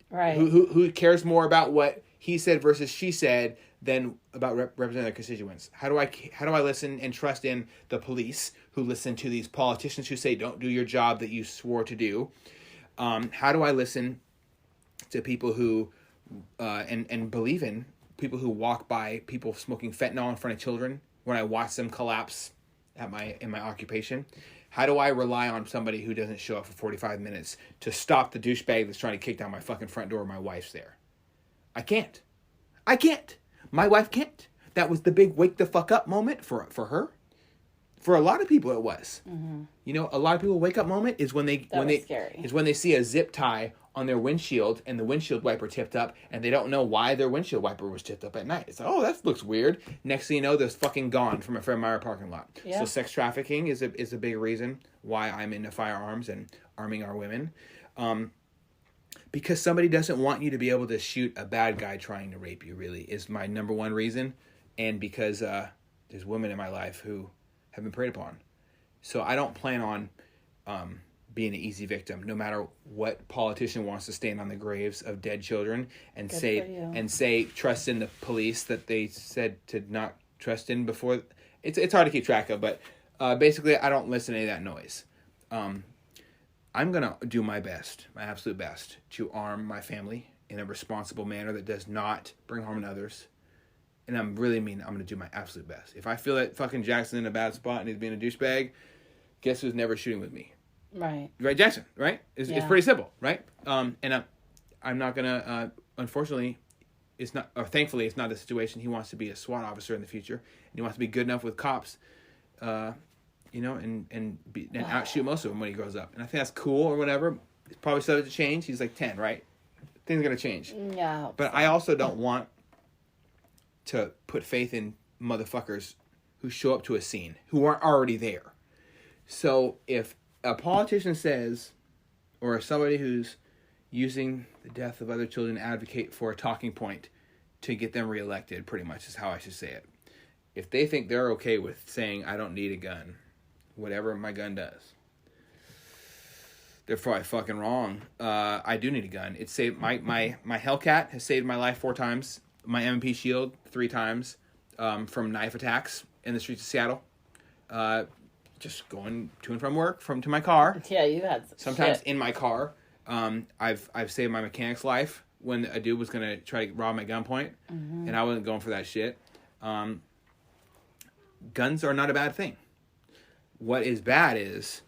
Right. Who cares more about what he said versus she said than about representing their constituents? How do I listen and trust in the police who listen to these politicians who say don't do your job that you swore to do? How do I listen to people who and believe in people who walk by people smoking fentanyl in front of children when I watch them collapse in my occupation? How do I rely on somebody who doesn't show up for 45 minutes to stop the douchebag that's trying to kick down my fucking front door when my wife's there? I can't. My wife can't. That was the big wake the fuck up moment for her. For a lot of people, it was. Mm-hmm. You know, a lot of people wake up moment is when they see a zip tie on their windshield and the windshield wiper tipped up, and they don't know why their windshield wiper was tipped up at night. It's like, oh, that looks weird. Next thing you know, there's fucking gone from a Fred Meyer parking lot. Yeah. So sex trafficking is a big reason why I'm into firearms and arming our women. Because somebody doesn't want you to be able to shoot a bad guy trying to rape you, really, is my number one reason. And because there's women in my life who have been preyed upon. So I don't plan on being an easy victim, no matter what politician wants to stand on the graves of dead children and say trust in the police that they said to not trust in before. It's hard to keep track of, but basically I don't listen to any of that noise. I'm gonna do my best, my absolute best, to arm my family in a responsible manner that does not bring harm to others. And I'm going to do my absolute best. If I feel that fucking Jackson's in a bad spot and he's being a douchebag, guess who's never shooting with me? Right. Right, Jackson, right? It's pretty simple, right? And I'm not going to, unfortunately, thankfully, it's not the situation. He wants to be a SWAT officer in the future. And he wants to be good enough with cops, and outshoot most of them when he grows up. And I think that's cool or whatever. It's probably subject to change. He's like 10, right? Things are going to change. Yeah. But I also don't want to put faith in motherfuckers who show up to a scene, who aren't already there. So if a politician says, or somebody who's using the death of other children to advocate for a talking point to get them reelected, pretty much is how I should say it. If they think they're okay with saying, I don't need a gun, whatever my gun does, they're probably fucking wrong. I do need a gun. It saved my Hellcat has saved my life 4 times. My M&P Shield 3 times from knife attacks in the streets of Seattle. Just going to and from work, to my car. Yeah, you had sometimes in my car. I've saved my mechanic's life when a dude was gonna try to rob my gunpoint, and I wasn't going for that shit. Guns are not a bad thing. What is bad is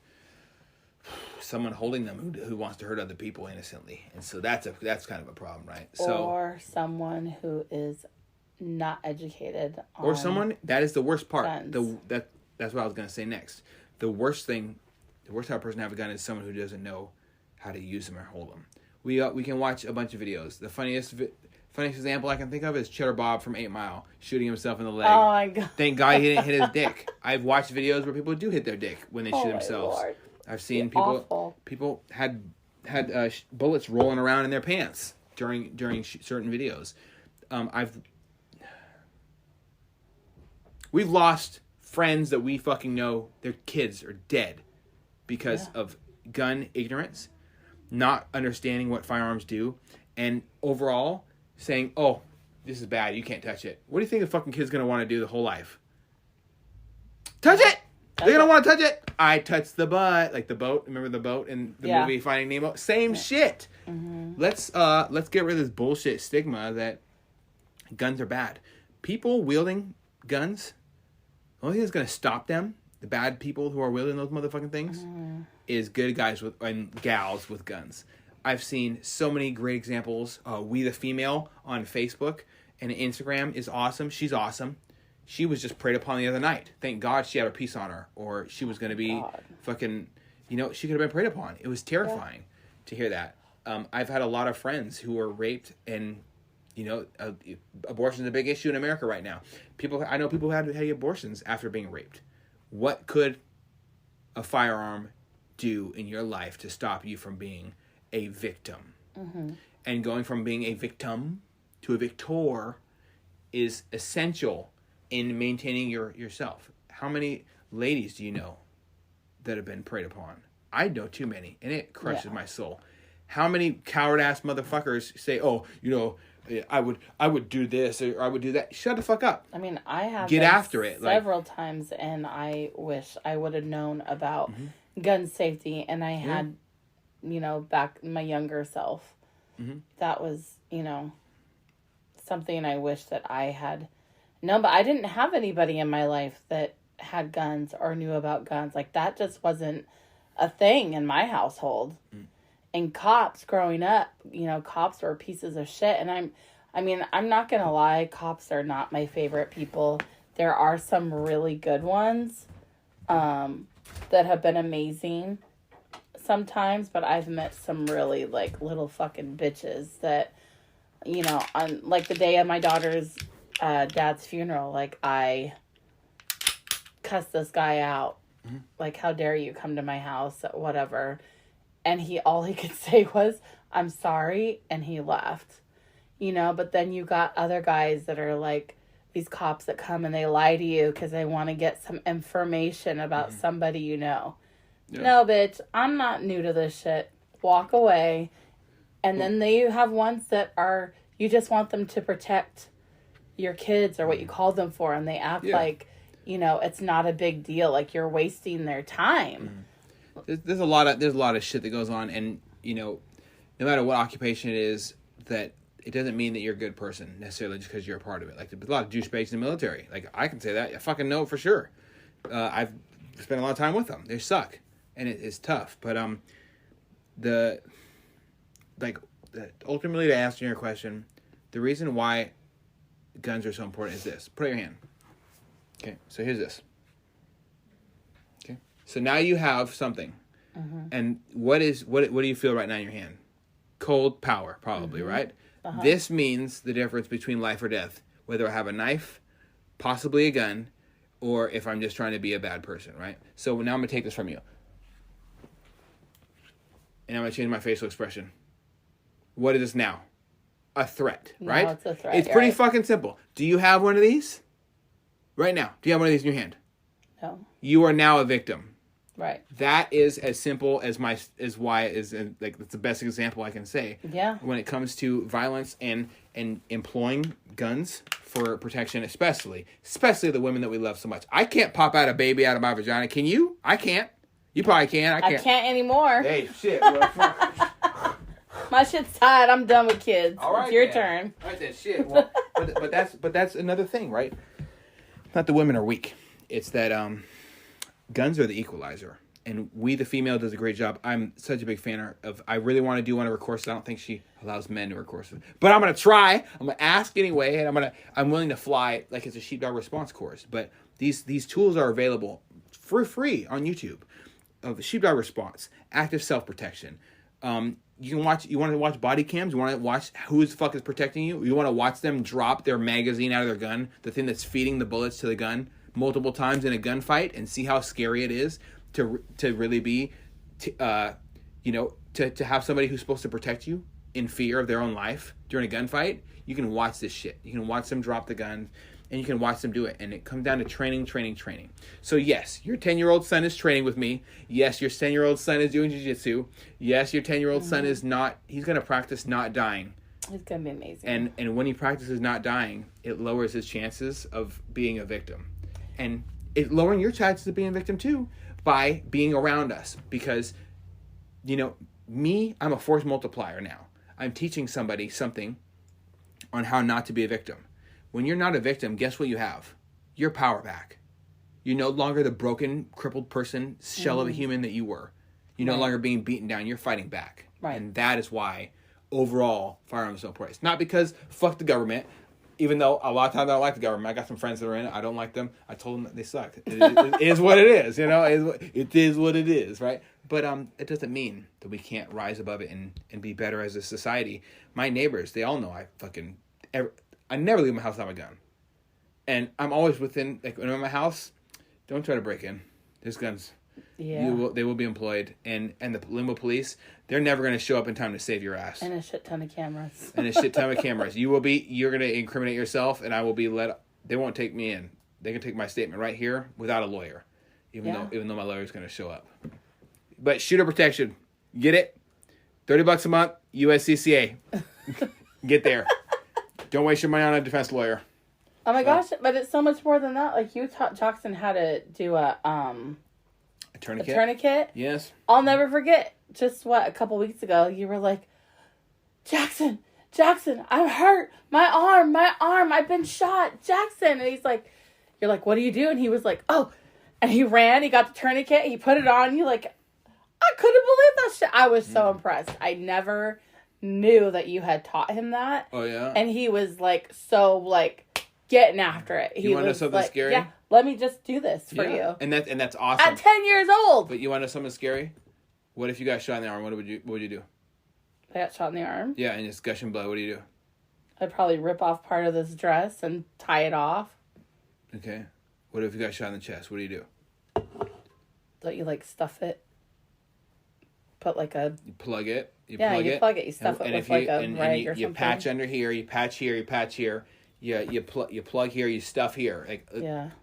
someone holding them who wants to hurt other people innocently, and so that's kind of a problem, right? Or someone who is not educated on or someone that is the worst part. Guns. That's what I was going to say next. The worst type of person to have a gun is someone who doesn't know how to use them or hold them. We can watch a bunch of videos. The funniest example I can think of is Cheddar Bob from 8 Mile shooting himself in the leg. Oh my god! Thank God he didn't hit his dick. I've watched videos where people do hit their dick when they shoot themselves. Lord. I've seen people had bullets rolling around in their pants during certain videos. We've lost friends that we fucking know. Their kids are dead because of gun ignorance, not understanding what firearms do, and overall saying, "Oh, this is bad. You can't touch it." What do you think a fucking kid's gonna want to do the whole life? Touch it. They're going to want to touch it. I touched the butt. Like the boat. Remember the boat in the movie Finding Nemo? Same shit. Mm-hmm. Let's get rid of this bullshit stigma that guns are bad. People wielding guns, the only thing that's going to stop them, the bad people who are wielding those motherfucking things, is good guys and gals with guns. I've seen so many great examples. We the Female on Facebook and Instagram is awesome. She's awesome. She was just preyed upon the other night. Thank God she had a piece on her, or she was going to be fucking, she could have been preyed upon. It was terrifying to hear that. I've had a lot of friends who were raped, and abortion is a big issue in America right now. I know people who had abortions after being raped. What could a firearm do in your life to stop you from being a victim? Mm-hmm. And going from being a victim to a victor is essential in maintaining yourself. How many ladies do you know that have been preyed upon? I know too many, and it crushes my soul. How many coward ass motherfuckers say, "Oh, I would do this or I would do that." Shut the fuck up. I mean, I have get after it several times, and I wish I would have known about gun safety, and I had, back my younger self. Mm-hmm. That was, something I wish that I had known, but I didn't have anybody in my life that had guns or knew about guns. Like, that just wasn't a thing in my household. Mm. And cops growing up, cops were pieces of shit. And I'm not going to lie. Cops are not my favorite people. There are some really good ones, that have been amazing sometimes, but I've met some really little fucking bitches that, on the day of my daughter's, dad's funeral, I cussed this guy out. Mm-hmm. How dare you come to my house, whatever. And all he could say was, "I'm sorry," and he left. But then you got other guys that are these cops that come and they lie to you because they want to get some information about somebody Yeah. No, bitch, I'm not new to this shit. Walk away. And then you have ones that are, you just want them to protect your kids or what you called them for, and they act like, it's not a big deal. You're wasting their time. There's a lot of shit that goes on, and no matter what occupation it is, that it doesn't mean that you're a good person necessarily just because you're a part of it. There's a lot of douchebags in the military. I can say that. I fucking know for sure. I've spent a lot of time with them. They suck, and it's tough. But ultimately, to answer your question, the reason why guns are so important is this. Put out your hand. Okay, so here's this. Okay, so now you have something, and what do you feel right now in your hand? Cold power, probably, right? Uh-huh. This means the difference between life or death, whether I have a knife, possibly a gun, or if I'm just trying to be a bad person, right? So now I'm going to take this from you. And I'm going to change my facial expression. What is this now? A threat, right? No, it's a threat. It's pretty fucking simple. Do you have one of these? Right now. Do you have one of these in your hand? No. You are now a victim. Right. That is as simple as that's the best example I can say. Yeah. When it comes to violence and employing guns for protection, especially the women that we love so much. I can't pop out a baby out of my vagina. Can you? I can't. You probably can. I can't anymore. Hey, shit. Well, fuck. My shit's tied. I'm done with kids. All right, it's your turn. All right, then, shit. Well, but that's another thing, right? Not the women are weak. It's that guns are the equalizer, and We the Female does a great job. I'm such a big fan of. I really want to do one of her courses. I don't think she allows men to her courses, but I'm gonna try. I'm gonna ask anyway, and I'm willing to fly it's a sheepdog response course. But these tools are available for free on YouTube. Of sheepdog response, active self protection. You can watch. You want to watch body cams. You want to watch who the fuck is protecting you. You want to watch them drop their magazine out of their gun, the thing that's feeding the bullets to the gun, multiple times in a gunfight, and see how scary it is to really be, to have somebody who's supposed to protect you in fear of their own life during a gunfight. You can watch this shit. You can watch them drop the gun, and you can watch them do it. And it comes down to training. So yes, your 10-year-old son is training with me. Yes, your 10-year-old son is doing jiu-jitsu. Yes, your 10-year-old son is not. He's going to practice not dying. It's going to be amazing. And when he practices not dying, it lowers his chances of being a victim. And lowering your chances of being a victim too by being around us. Because, I'm a force multiplier now. I'm teaching somebody something on how not to be a victim. When you're not a victim, guess what you have? Your power back. You're no longer the broken, crippled person, shell of a human that you were. You're no longer being beaten down. You're fighting back. Right. And that is why, overall, firearms are so priced. Not because, fuck the government, even though a lot of times I don't like the government. I got some friends that are in it. I don't like them. I told them that they suck. It is what it is, It is what it is, right? But it doesn't mean that we can't rise above it and be better as a society. My neighbors, they all know I never leave my house without a gun. And I'm always within, like, when I'm in my house, don't try to break in. There's guns. Yeah. They will be employed. And the Limbo police, they're never going to show up in time to save your ass. And a shit ton of cameras. You're going to incriminate yourself, and I will be they won't take me in. They can take my statement right here without a lawyer, even though my lawyer's going to show up. But shooter protection, get it? $30 a month, USCCA. Get there. Don't waste your money on a defense lawyer. Oh my gosh, but it's so much more than that. Like, you taught Jackson how to do a tourniquet? A tourniquet? Yes. I'll never forget. Just a couple weeks ago, you were like, Jackson, I'm hurt. My arm, I've been shot. Jackson. And he's like, you're like, what do you do? And he was like, oh. And he ran, he got the tourniquet, he put it on. I couldn't believe that shit. I was so impressed. I never knew that you had taught him that. Oh, yeah? And he was so getting after it. You want to know something scary? Yeah, let me just do this for you. And that's awesome. At 10 years old. But you want to know something scary? What if you got shot in the arm? What would you do? I got shot in the arm. Yeah, and it's gushing blood. What do you do? I'd probably rip off part of this dress and tie it off. Okay. What if you got shot in the chest? What do you do? Don't you stuff it? Put You plug it. You plug it. You stuff it with a rag or something. You patch under here. You patch here. You patch here. You plug here. You stuff here.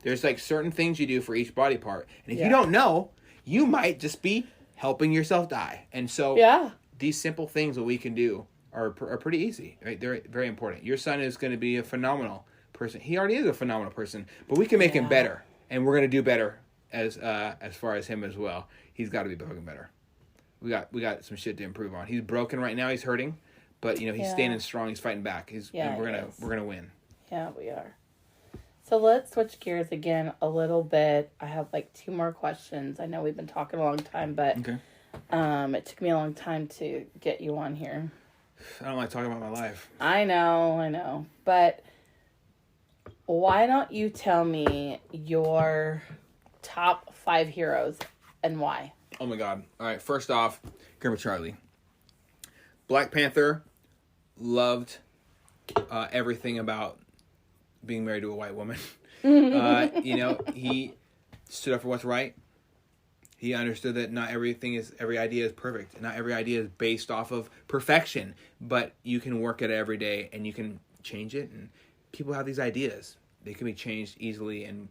There's certain things you do for each body part, and if you don't know, you might just be helping yourself die. And so these simple things that we can do are pretty easy. Right? They're very important. Your son is going to be a phenomenal person. He already is a phenomenal person, but we can make him better, and we're going to do better as far as him as well. He's got to be fucking better. We got some shit to improve on. He's broken right now. He's hurting, but he's standing strong. He's fighting back. And we're gonna win. Yeah, we are. So let's switch gears again a little bit. I have 2 more questions. I know we've been talking a long time, but it took me a long time to get you on here. I don't like talking about my life. I know. But why don't you tell me your top 5 heroes and why? Oh my God. All right. First off, Grandpa Charlie. Black Panther, loved everything about being married to a white woman. He stood up for what's right. He understood that not every idea is perfect. Not every idea is based off of perfection, but you can work at it every day and you can change it. And people have these ideas. They can be changed easily, and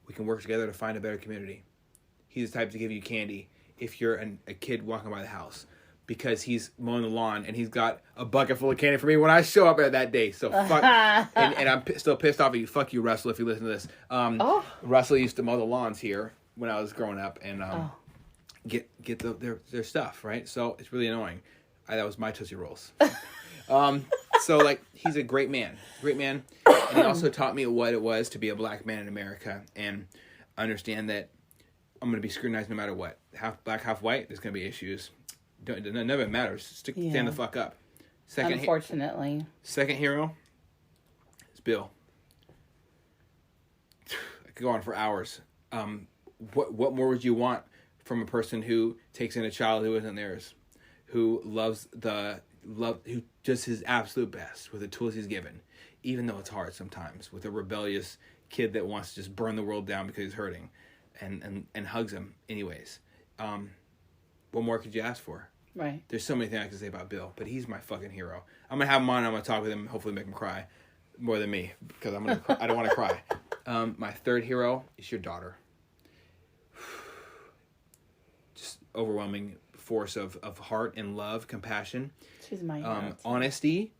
we can work together to find a better community. He's the type to give you candy if you're a kid walking by the house, because he's mowing the lawn and he's got a bucket full of candy for me when I show up there that day. So fuck, and I'm still pissed off at you. Fuck you, Russell, if you listen to this. Russell used to mow the lawns here when I was growing up and get their stuff, right? So it's really annoying. That was my Tootsie Rolls. So he's a great man, and he also taught me what it was to be a black man in America and understand that I'm going to be scrutinized no matter what. Half black, half white, there's going to be issues. None of it matters. Stand the fuck up. Unfortunately. Second hero is Bill. I could go on for hours. What more would you want from a person who takes in a child who isn't theirs, who who does his absolute best with the tools he's given, even though it's hard sometimes, with a rebellious kid that wants to just burn the world down because he's hurting, and hugs him anyways. What more could you ask for? Right. There's so many things I can say about Bill, but he's my fucking hero. I'm gonna have him on. I'm gonna talk with him. Hopefully, make him cry more than me, because I don't want to cry. My third hero is your daughter. Just overwhelming force of heart and love, compassion. She's my hero. Honesty,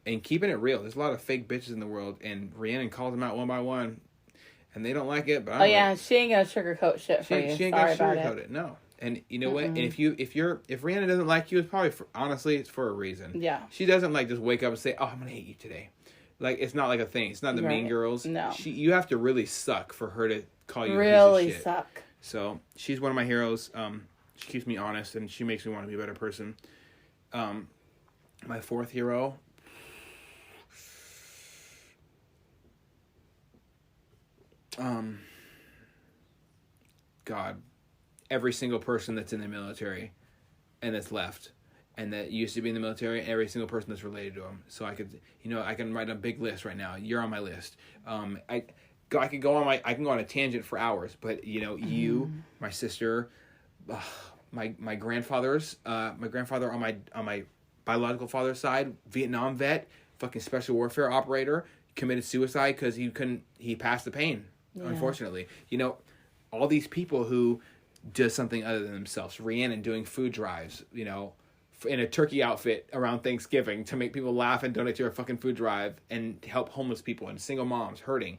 and keeping it real. There's a lot of fake bitches in the world, and Rhiannon calls them out one by one. and they don't like it. But oh yeah, she ain't gonna sugarcoat shit for you. She ain't Sorry gonna about sugarcoat it. No. And you know what? And if Rihanna doesn't like you, it's probably honestly it's for a reason. Yeah. She doesn't like just wake up and say, "Oh, I'm gonna hate you today." Like it's not like a thing. It's not the Mean Girls. No. You have to really suck for her to call you really a piece of shit. suck. So she's one of my heroes. She keeps me honest and she makes me want to be a better person. My fourth hero. God, every single person that's in the military and that's left and that used to be in the military, every single person that's related to them. So I can write a big list right now. You're on my list. I can go on a tangent for hours, but you, my sister, my grandfathers, my grandfather on my biological father's side, Vietnam vet, fucking special warfare operator, committed suicide because he passed the pain. Yeah. Unfortunately, all these people who do something other than themselves. Rhiannon doing food drives, in a turkey outfit around Thanksgiving to make people laugh and donate to her fucking food drive and help homeless people and single moms hurting.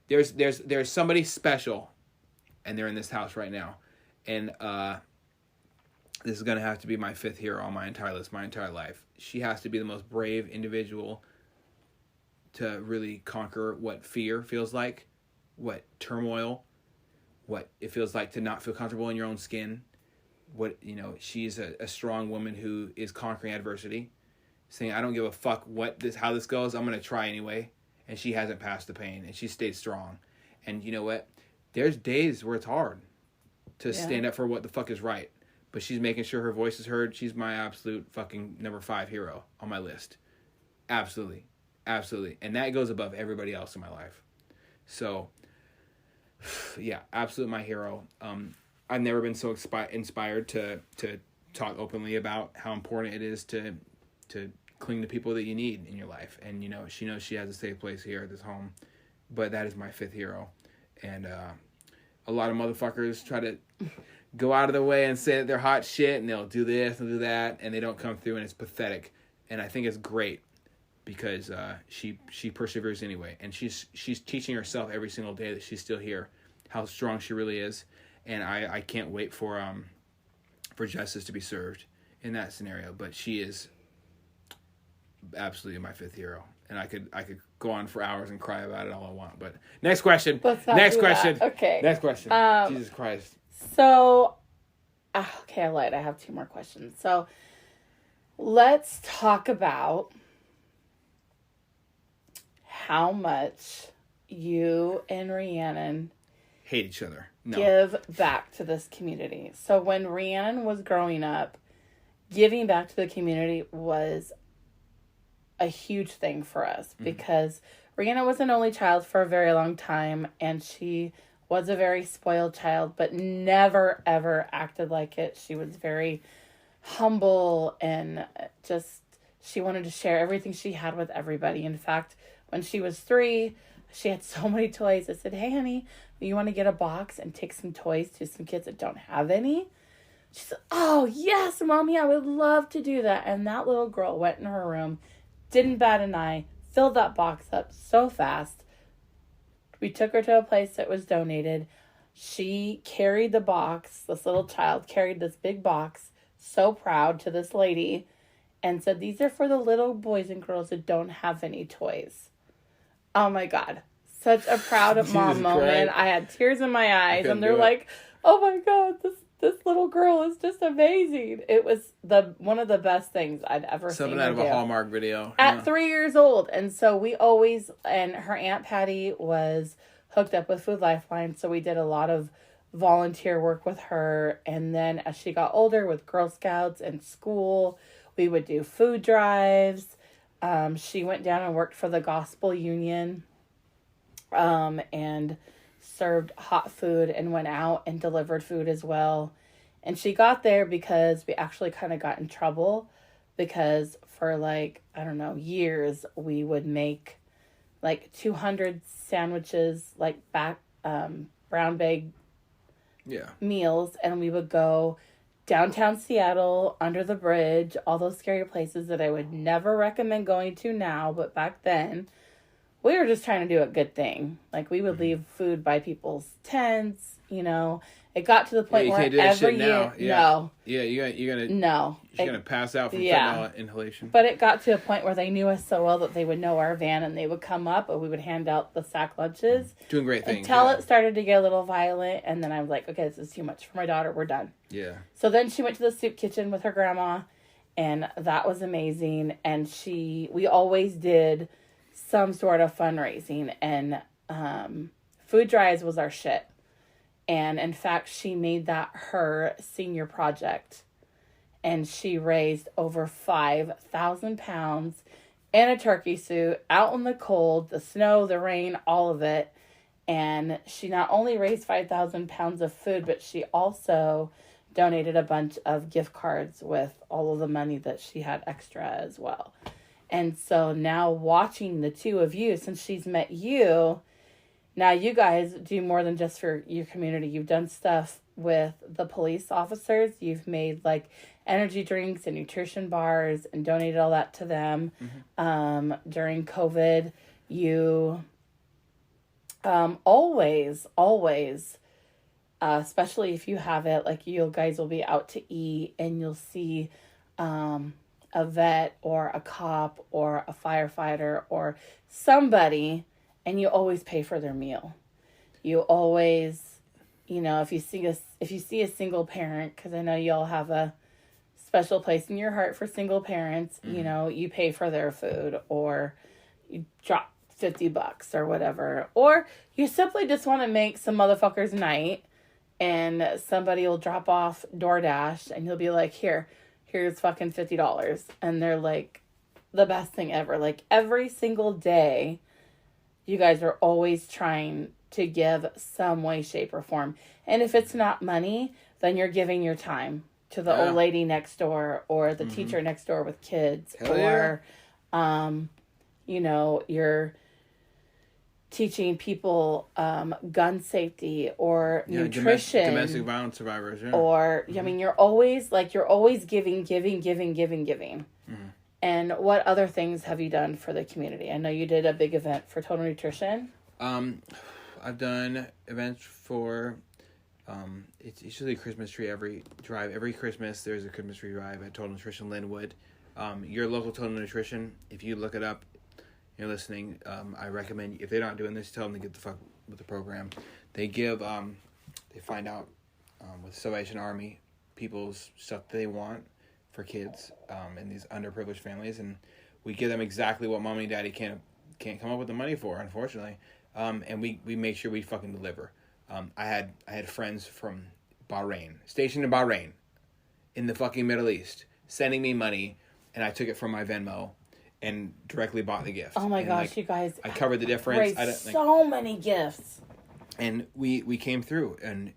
There's somebody special, and they're in this house right now, and this is gonna have to be my fifth hero on my entire list, my entire life. She has to be the most brave individual to really conquer what fear feels like, what turmoil, what it feels like to not feel comfortable in your own skin. She's a strong woman who is conquering adversity, saying, I don't give a fuck how this goes, I'm going to try anyway. And she hasn't passed the pain, and she stayed strong. And you know what? There's days where it's hard to stand up for what the fuck is right. But she's making sure her voice is heard. She's my absolute fucking number 5 hero on my list. Absolutely. Absolutely. And that goes above everybody else in my life. So, yeah, absolutely my hero. I've never been so inspired to talk openly about how important it is to cling to people that you need in your life. And, she knows she has a safe place here at this home. But that is my 5th hero. And a lot of motherfuckers try to go out of their way and say that they're hot shit and they'll do this and do that. And they don't come through, and it's pathetic. And I think it's great because she perseveres anyway. And she's teaching herself every single day that she's still here, how strong she really is. And I can't wait for justice to be served in that scenario. But she is absolutely my 5th hero, and I could go on for hours and cry about it all I want. But next question. Next question. Okay. Next question. Jesus Christ. So, okay, I lied. I have 2 more questions. So, let's talk about how much you and Rhiannon hate each other. No. Give back to this community. So when Rhiannon was growing up, giving back to the community was a huge thing for us because Rhiannon was an only child for a very long time, and she was a very spoiled child, but never ever acted like it. She was very humble and just, she wanted to share everything she had with everybody. In fact, when she was 3, she had so many toys. I said, hey, honey, you want to get a box and take some toys to some kids that don't have any? She said, oh, yes, Mommy, I would love to do that. And that little girl went in her room, didn't bat an eye, filled that box up so fast. We took her to a place that was donated. She carried the box. This little child carried this big box, so proud, to this lady, and said, these are for the little boys and girls that don't have any toys. Oh my God. Such a proud mom moment. I had tears in my eyes, and they're like, oh my God, this little girl is just amazing. It was one of the best things I'd ever seen. Something out of a Hallmark video. At 3 years old. And so and her Aunt Patty was hooked up with Food Lifeline, so we did a lot of volunteer work with her. And then as she got older with Girl Scouts and school, we would do food drives. She went down and worked for the Gospel Union and served hot food and went out and delivered food as well. And she got there because we actually kind of got in trouble because for years we would make 200 sandwiches, brown bag meals, and we would go downtown Seattle, under the bridge, all those scary places that I would never recommend going to now, but back then we were just trying to do a good thing. Like, we would leave food by people's tents, you know. It got to the point where every year, no. Yeah, you're gonna no. You're gonna pass out from fentanyl inhalation. But it got to a point where they knew us so well that they would know our van and they would come up and we would hand out the sack lunches. Doing great things. Until it started to get a little violent, and then I was like, okay, this is too much for my daughter. We're done. Yeah. So then she went to the soup kitchen with her grandma, and that was amazing. And we always did some sort of fundraising, and food drives was our shit. And in fact, she made that her senior project. And she raised over 5,000 pounds in a turkey suit, out in the cold, the snow, the rain, all of it. And she not only raised 5,000 pounds of food, but she also donated a bunch of gift cards with all of the money that she had extra as well. And so now watching the two of you, since she's met you, now you guys do more than just for your community. You've done stuff with the police officers. You've made like energy drinks and nutrition bars and donated all that to them. Mm-hmm. During COVID, you always, especially if you have it, like you guys will be out to eat and you'll see a vet or a cop or a firefighter or somebody, and you always pay for their meal. You always, you know, if you see a single parent, because I know you all have a special place in your heart for single parents, you know, you pay for their food, or you drop $50 or whatever, or you simply just want to make some motherfucker's night, and somebody will drop off DoorDash, and you'll be like, here's fucking $50, and they're like the best thing ever. Like every single day, you guys are always trying to give some way, shape, or form. And if it's not money, then you're giving your time to the old lady next door, or the teacher next door with kids. Hell or, you know, you're teaching people gun safety or nutrition. Domestic violence survivors, yeah. Or, I mean, you're always giving. Mm-hmm. And what other things have you done for the community? I know you did a big event for Total Nutrition. I've done events for, it's usually a Christmas tree every Christmas. There's a Christmas tree drive at Total Nutrition Linwood. Your local Total Nutrition, if you look it up, you're listening, I recommend, if they're not doing this, tell them to get the fuck with the program. They give, they find out with Salvation Army people's stuff they want for kids in these underprivileged families, and we give them exactly what mommy and daddy can't come up with the money for, unfortunately. And we make sure we fucking deliver. I had friends from Bahrain, stationed in Bahrain, in the fucking Middle East, sending me money, and I took it from my Venmo and directly bought the gift. Oh my gosh, you guys! I covered the difference. So many gifts. And we came through, and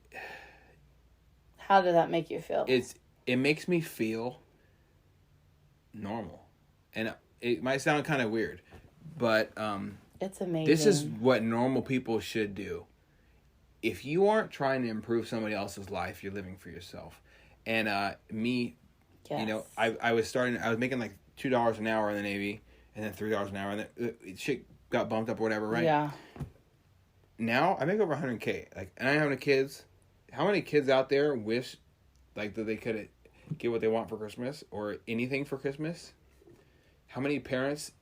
how did that make you feel? It makes me feel normal, and it might sound kind of weird, but it's amazing. This is what normal people should do. If you aren't trying to improve somebody else's life, you're living for yourself. And me, yes. You know, I was making like $2 an hour in the Navy, and then $3 an hour, and then shit got bumped up or whatever, right? Yeah. Now I make over $100K. Like, and I have no kids. How many kids out there wish, like, that they could get what they want for Christmas or anything for Christmas? How many parents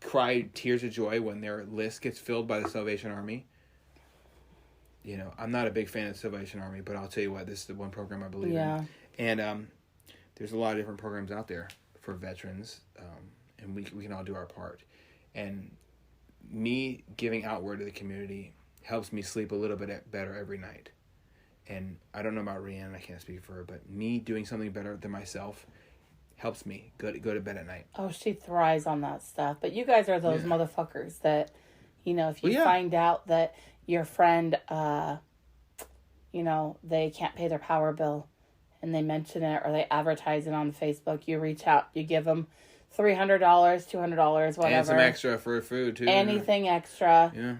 cry tears of joy when their list gets filled by the Salvation Army? You know, I'm not a big fan of the Salvation Army, but I'll tell you what, this is the one program I believe in. And there's a lot of different programs out there for veterans, and we can all do our part. And me giving outward to the community helps me sleep a little bit better every night. And I don't know about Rhiannon, I can't speak for her, but me doing something better than myself helps me go to bed at night. Oh, she thrives on that stuff. But you guys are those motherfuckers that, you know, if you find out that your friend, you know, they can't pay their power bill and they mention it or they advertise it on Facebook, you reach out, you give them $300, $200, whatever. And some extra for food, too. Anything extra. Yeah.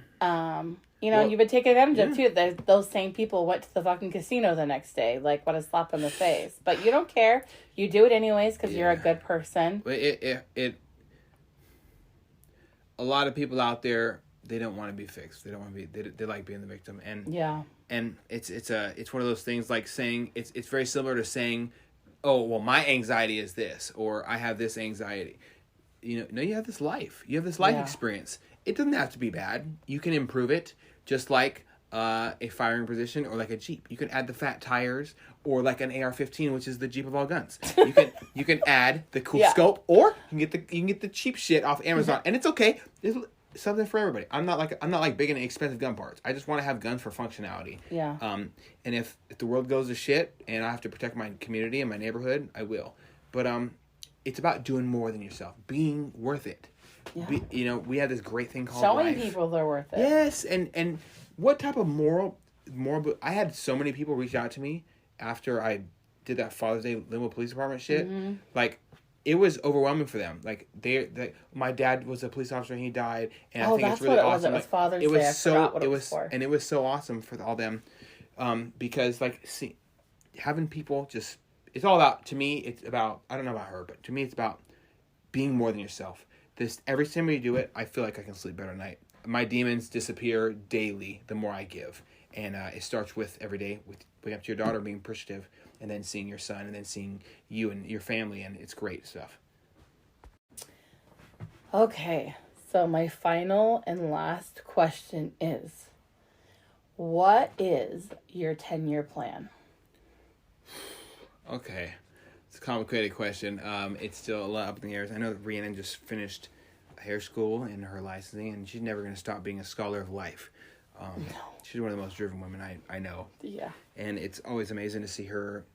You know, you've been taken advantage of, too. Those same people went to the fucking casino the next day. Like, what a slap in the face. But you don't care. You do it anyways because you're a good person. A lot of people out there they don't want to be fixed. They don't want to be. They like being the victim. And Yeah. And it's one of those things like saying it's very similar to saying, oh well, my anxiety is this, or I have this anxiety. No, you have this life. You have this life experience. It doesn't have to be bad. You can improve it, just like a firing position or like a Jeep. You can add the fat tires, or like an AR-15, which is the Jeep of all guns. You can add the cool scope, or you can get the cheap shit off Amazon, and it's okay. There's something for everybody. I'm not like big into expensive gun parts. I just want to have guns for functionality. Yeah. And if the world goes to shit and I have to protect my community and my neighborhood, I will. But it's about doing more than yourself, being worth it. Yeah. We have this great thing called showing life. People they're worth it. Yes, and what type of moral? I had so many people reach out to me after I did that Father's Day Linwood Police Department shit. Mm-hmm. Like, it was overwhelming for them. Like, my dad was a police officer and he died, and I think it's really awesome. It was Father's Day. I forgot what it was for. And it was so awesome for all them, because having people just. It's all about, to me, it's about, I don't know about her, but to me it's about being more than yourself. Every time you do it, I feel like I can sleep better at night. My demons disappear daily the more I give. And it starts with every day, with waking up to your daughter, being appreciative, and then seeing your son, and then seeing you and your family, and it's great stuff. Okay, so my final and last question is, what is your 10-year plan? Okay, it's a complicated question. It's still a lot up in the air. I know that Rhiannon just finished hair school and her licensing, and she's never going to stop being a scholar of life. No. She's one of the most driven women I know. Yeah. And it's always amazing to see her,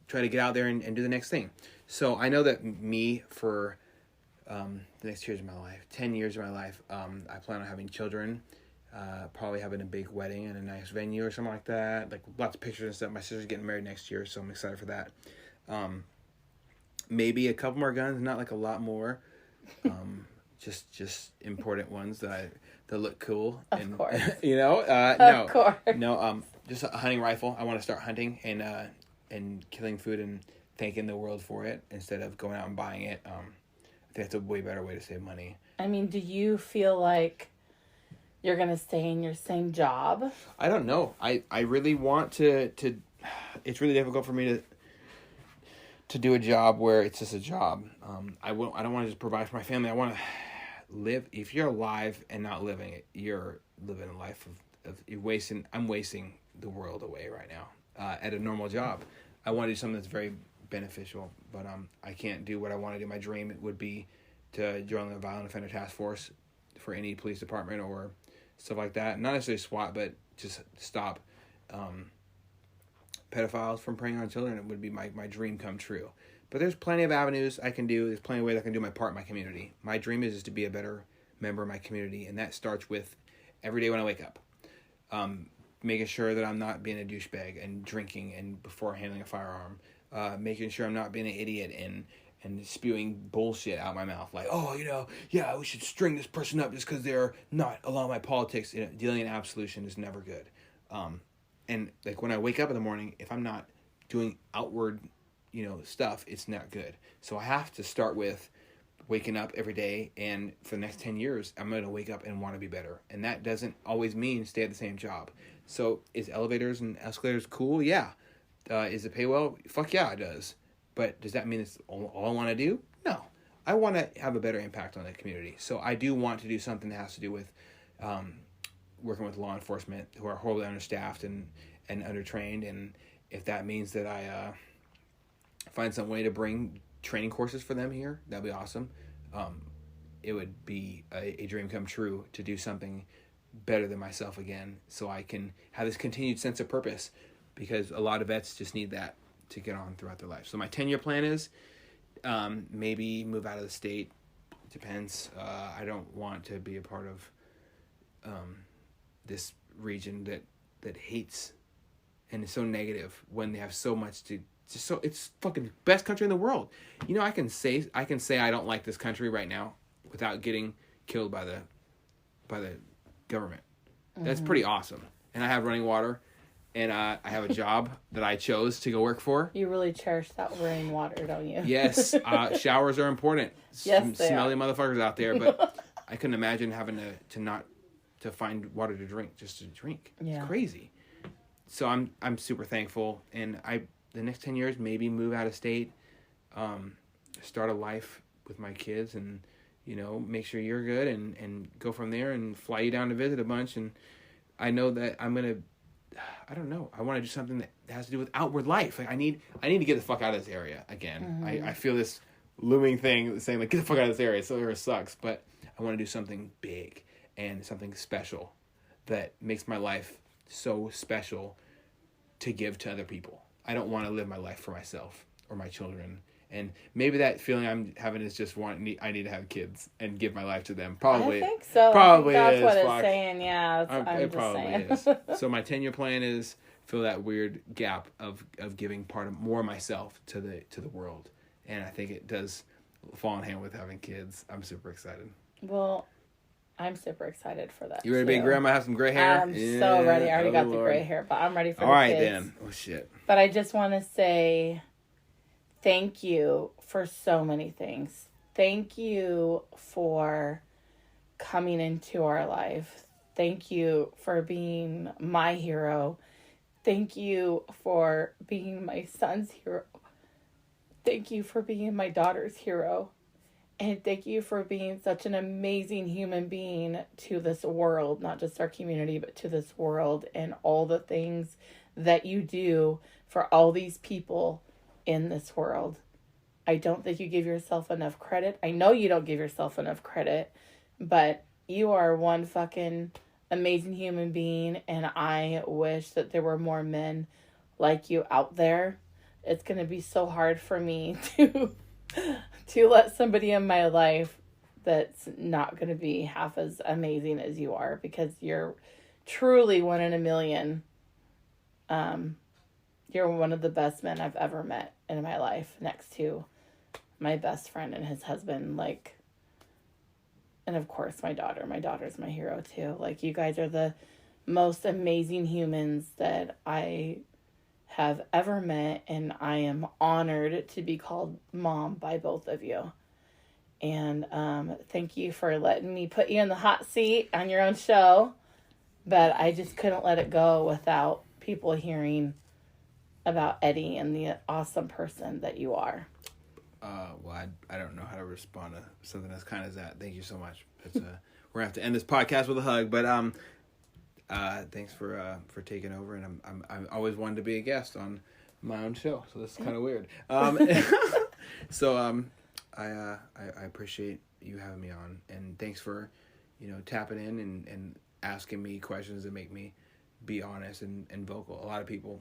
try to get out there and do the next thing. So I know that me, for the next years of my life, 10 years of my life, I plan on having children. Probably having a big wedding in a nice venue or something like that. Like, lots of pictures and stuff. My sister's getting married next year, so I'm excited for that. Maybe a couple more guns, not like a lot more. Just important ones that look cool. Of course. No. Of course. No, just a hunting rifle. I want to start hunting and killing food and thanking the world for it instead of going out and buying it. I think that's a way better way to save money. I mean, do you feel like you're going to stay in your same job? I don't know. I really want to it's really difficult for me to do a job where it's just a job. I don't want to just provide for my family. I want to live. If you're alive and not living it, you're living a life of you're wasting. I'm wasting the world away right now at a normal job. I want to do something that's very beneficial, but I can't do what I want to do. My dream would be to join the Violent Offender Task Force for any police department or stuff like that. Not necessarily SWAT, but just stop pedophiles from preying on children. It would be my dream come true. But there's plenty of avenues I can do. There's plenty of ways I can do my part in my community. My dream is to be a better member of my community, and that starts with every day when I wake up. Making sure that I'm not being a douchebag and drinking and before handling a firearm. Making sure I'm not being an idiot and spewing bullshit out my mouth. Like, we should string this person up just because they're not along my politics. Dealing in absolution is never good. And like when I wake up in the morning, if I'm not doing outward, stuff, it's not good. So I have to start with waking up every day, and for the next 10 years, I'm going to wake up and want to be better. And that doesn't always mean stay at the same job. So is elevators and escalators cool? Yeah. Is it pay well? Fuck yeah, it does. But does that mean it's all I want to do? No. I want to have a better impact on the community. So I do want to do something that has to do with working with law enforcement who are horribly understaffed and undertrained. And if that means that I find some way to bring training courses for them here, that'd be awesome. It would be a dream come true to do something better than myself again, so I can have this continued sense of purpose, because a lot of vets just need that to get on throughout their life. So my 10-year plan is maybe move out of the state. Depends. I don't want to be a part of this region that hates and is so negative when they have so much to. It's fucking best country in the world. I can say I don't like this country right now without getting killed by the government. Mm-hmm. That's pretty awesome. And I have running water, and I have a job that I chose to go work for. You really cherish that running water, don't you? Yes. Showers are important. Yes, they smelly are. Motherfuckers out there, but I couldn't imagine having to find water to drink just to drink. Yeah. It's crazy. So I'm super thankful, and the next 10 years maybe move out of state, start a life with my kids, and make sure you're good, and go from there, and fly you down to visit a bunch. And I know that I want to do something that has to do with outward life. Like I need to get the fuck out of this area again. Mm-hmm. I feel this looming thing saying like, get the fuck out of this area. So it sucks, but I want to do something big and something special that makes my life so special to give to other people. I don't want to live my life for myself or my children. And maybe that feeling I'm having is just I need to have kids and give my life to them. Probably. I think so. Probably I think that's is. what it's saying. Yeah, It probably is. So my 10-year plan is fill that weird gap of giving more of myself to the world. And I think it does fall in hand with having kids. I'm super excited. Well, I'm super excited for that. You ready to be grandma? Have some gray hair? I'm so ready. I already got the gray hair, but I'm ready for the kids. Then. Oh shit. But I just want to say thank you for so many things. Thank you for coming into our life. Thank you for being my hero. Thank you for being my son's hero. Thank you for being my daughter's hero. And thank you for being such an amazing human being to this world, not just our community, but to this world, and all the things that you do for all these people in this world. I don't think you give yourself enough credit. I know you don't give yourself enough credit, but you are one fucking amazing human being, and I wish that there were more men like you out there. It's going to be so hard for me to let somebody in my life that's not going to be half as amazing as you are, because you're truly one in a million. You're one of the best men I've ever met in my life, next to my best friend and his husband. Like, and of course my daughter. My daughter's my hero too. Like, you guys are the most amazing humans that I have ever met, and I am honored to be called mom by both of you. And thank you for letting me put you in the hot seat on your own show, but I just couldn't let it go without people hearing about Eddie and the awesome person that you are. Well, I don't know how to respond to something as kind as that. Thank you so much. It's, we're gonna have to end this podcast with a hug, but thanks for taking over, and I'm always wanted to be a guest on my own show, so this is kind of weird. So I appreciate you having me on, and thanks for tapping in and asking me questions that make me be honest and vocal. A lot of people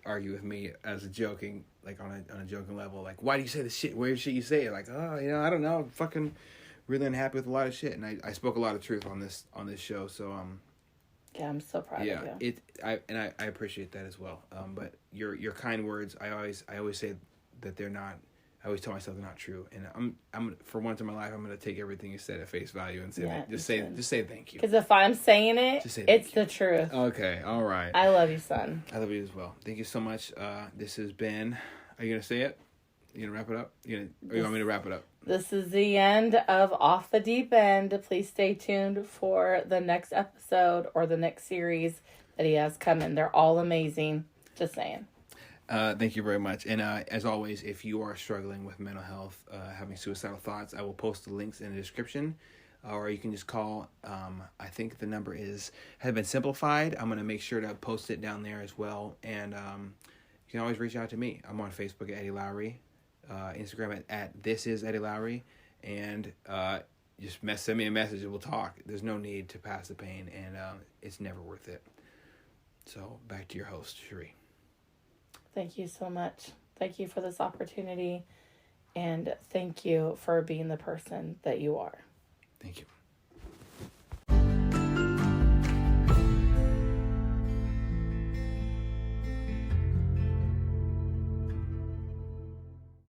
argue with me as a joking, like on a joking level, like, why do you say the shit, weird shit you say? Like, oh, I don't know, I'm fucking really unhappy with a lot of shit, and I spoke a lot of truth on this show, so yeah, I'm so proud of you. I appreciate that as well. But your kind words, I always say that they're not. I always tell myself they're not true, and I'm for once in my life, I'm gonna take everything you said at face value and say just say thank you. Because if I'm saying it, it's the truth. Okay, all right. I love you, son. I love you as well. Thank you so much. This has been. Are you gonna say it? You gonna wrap it up? Or you want me to wrap it up? This is the end of Off the Deep End. Please stay tuned for the next episode or the next series that he has coming. They're all amazing. Just saying. Thank you very much. And as always, if you are struggling with mental health, having suicidal thoughts, I will post the links in the description, or you can just call. I think the number has been simplified. I'm going to make sure to post it down there as well. And you can always reach out to me. I'm on Facebook at Eddie Lowry. Instagram at This Is Eddie Lowry, and just send me a message and we'll talk. There's no need to pass the pain, and it's never worth it. So back to your host, Cherie. Thank you so much. Thank you for this opportunity, and thank you for being the person that you are. Thank you.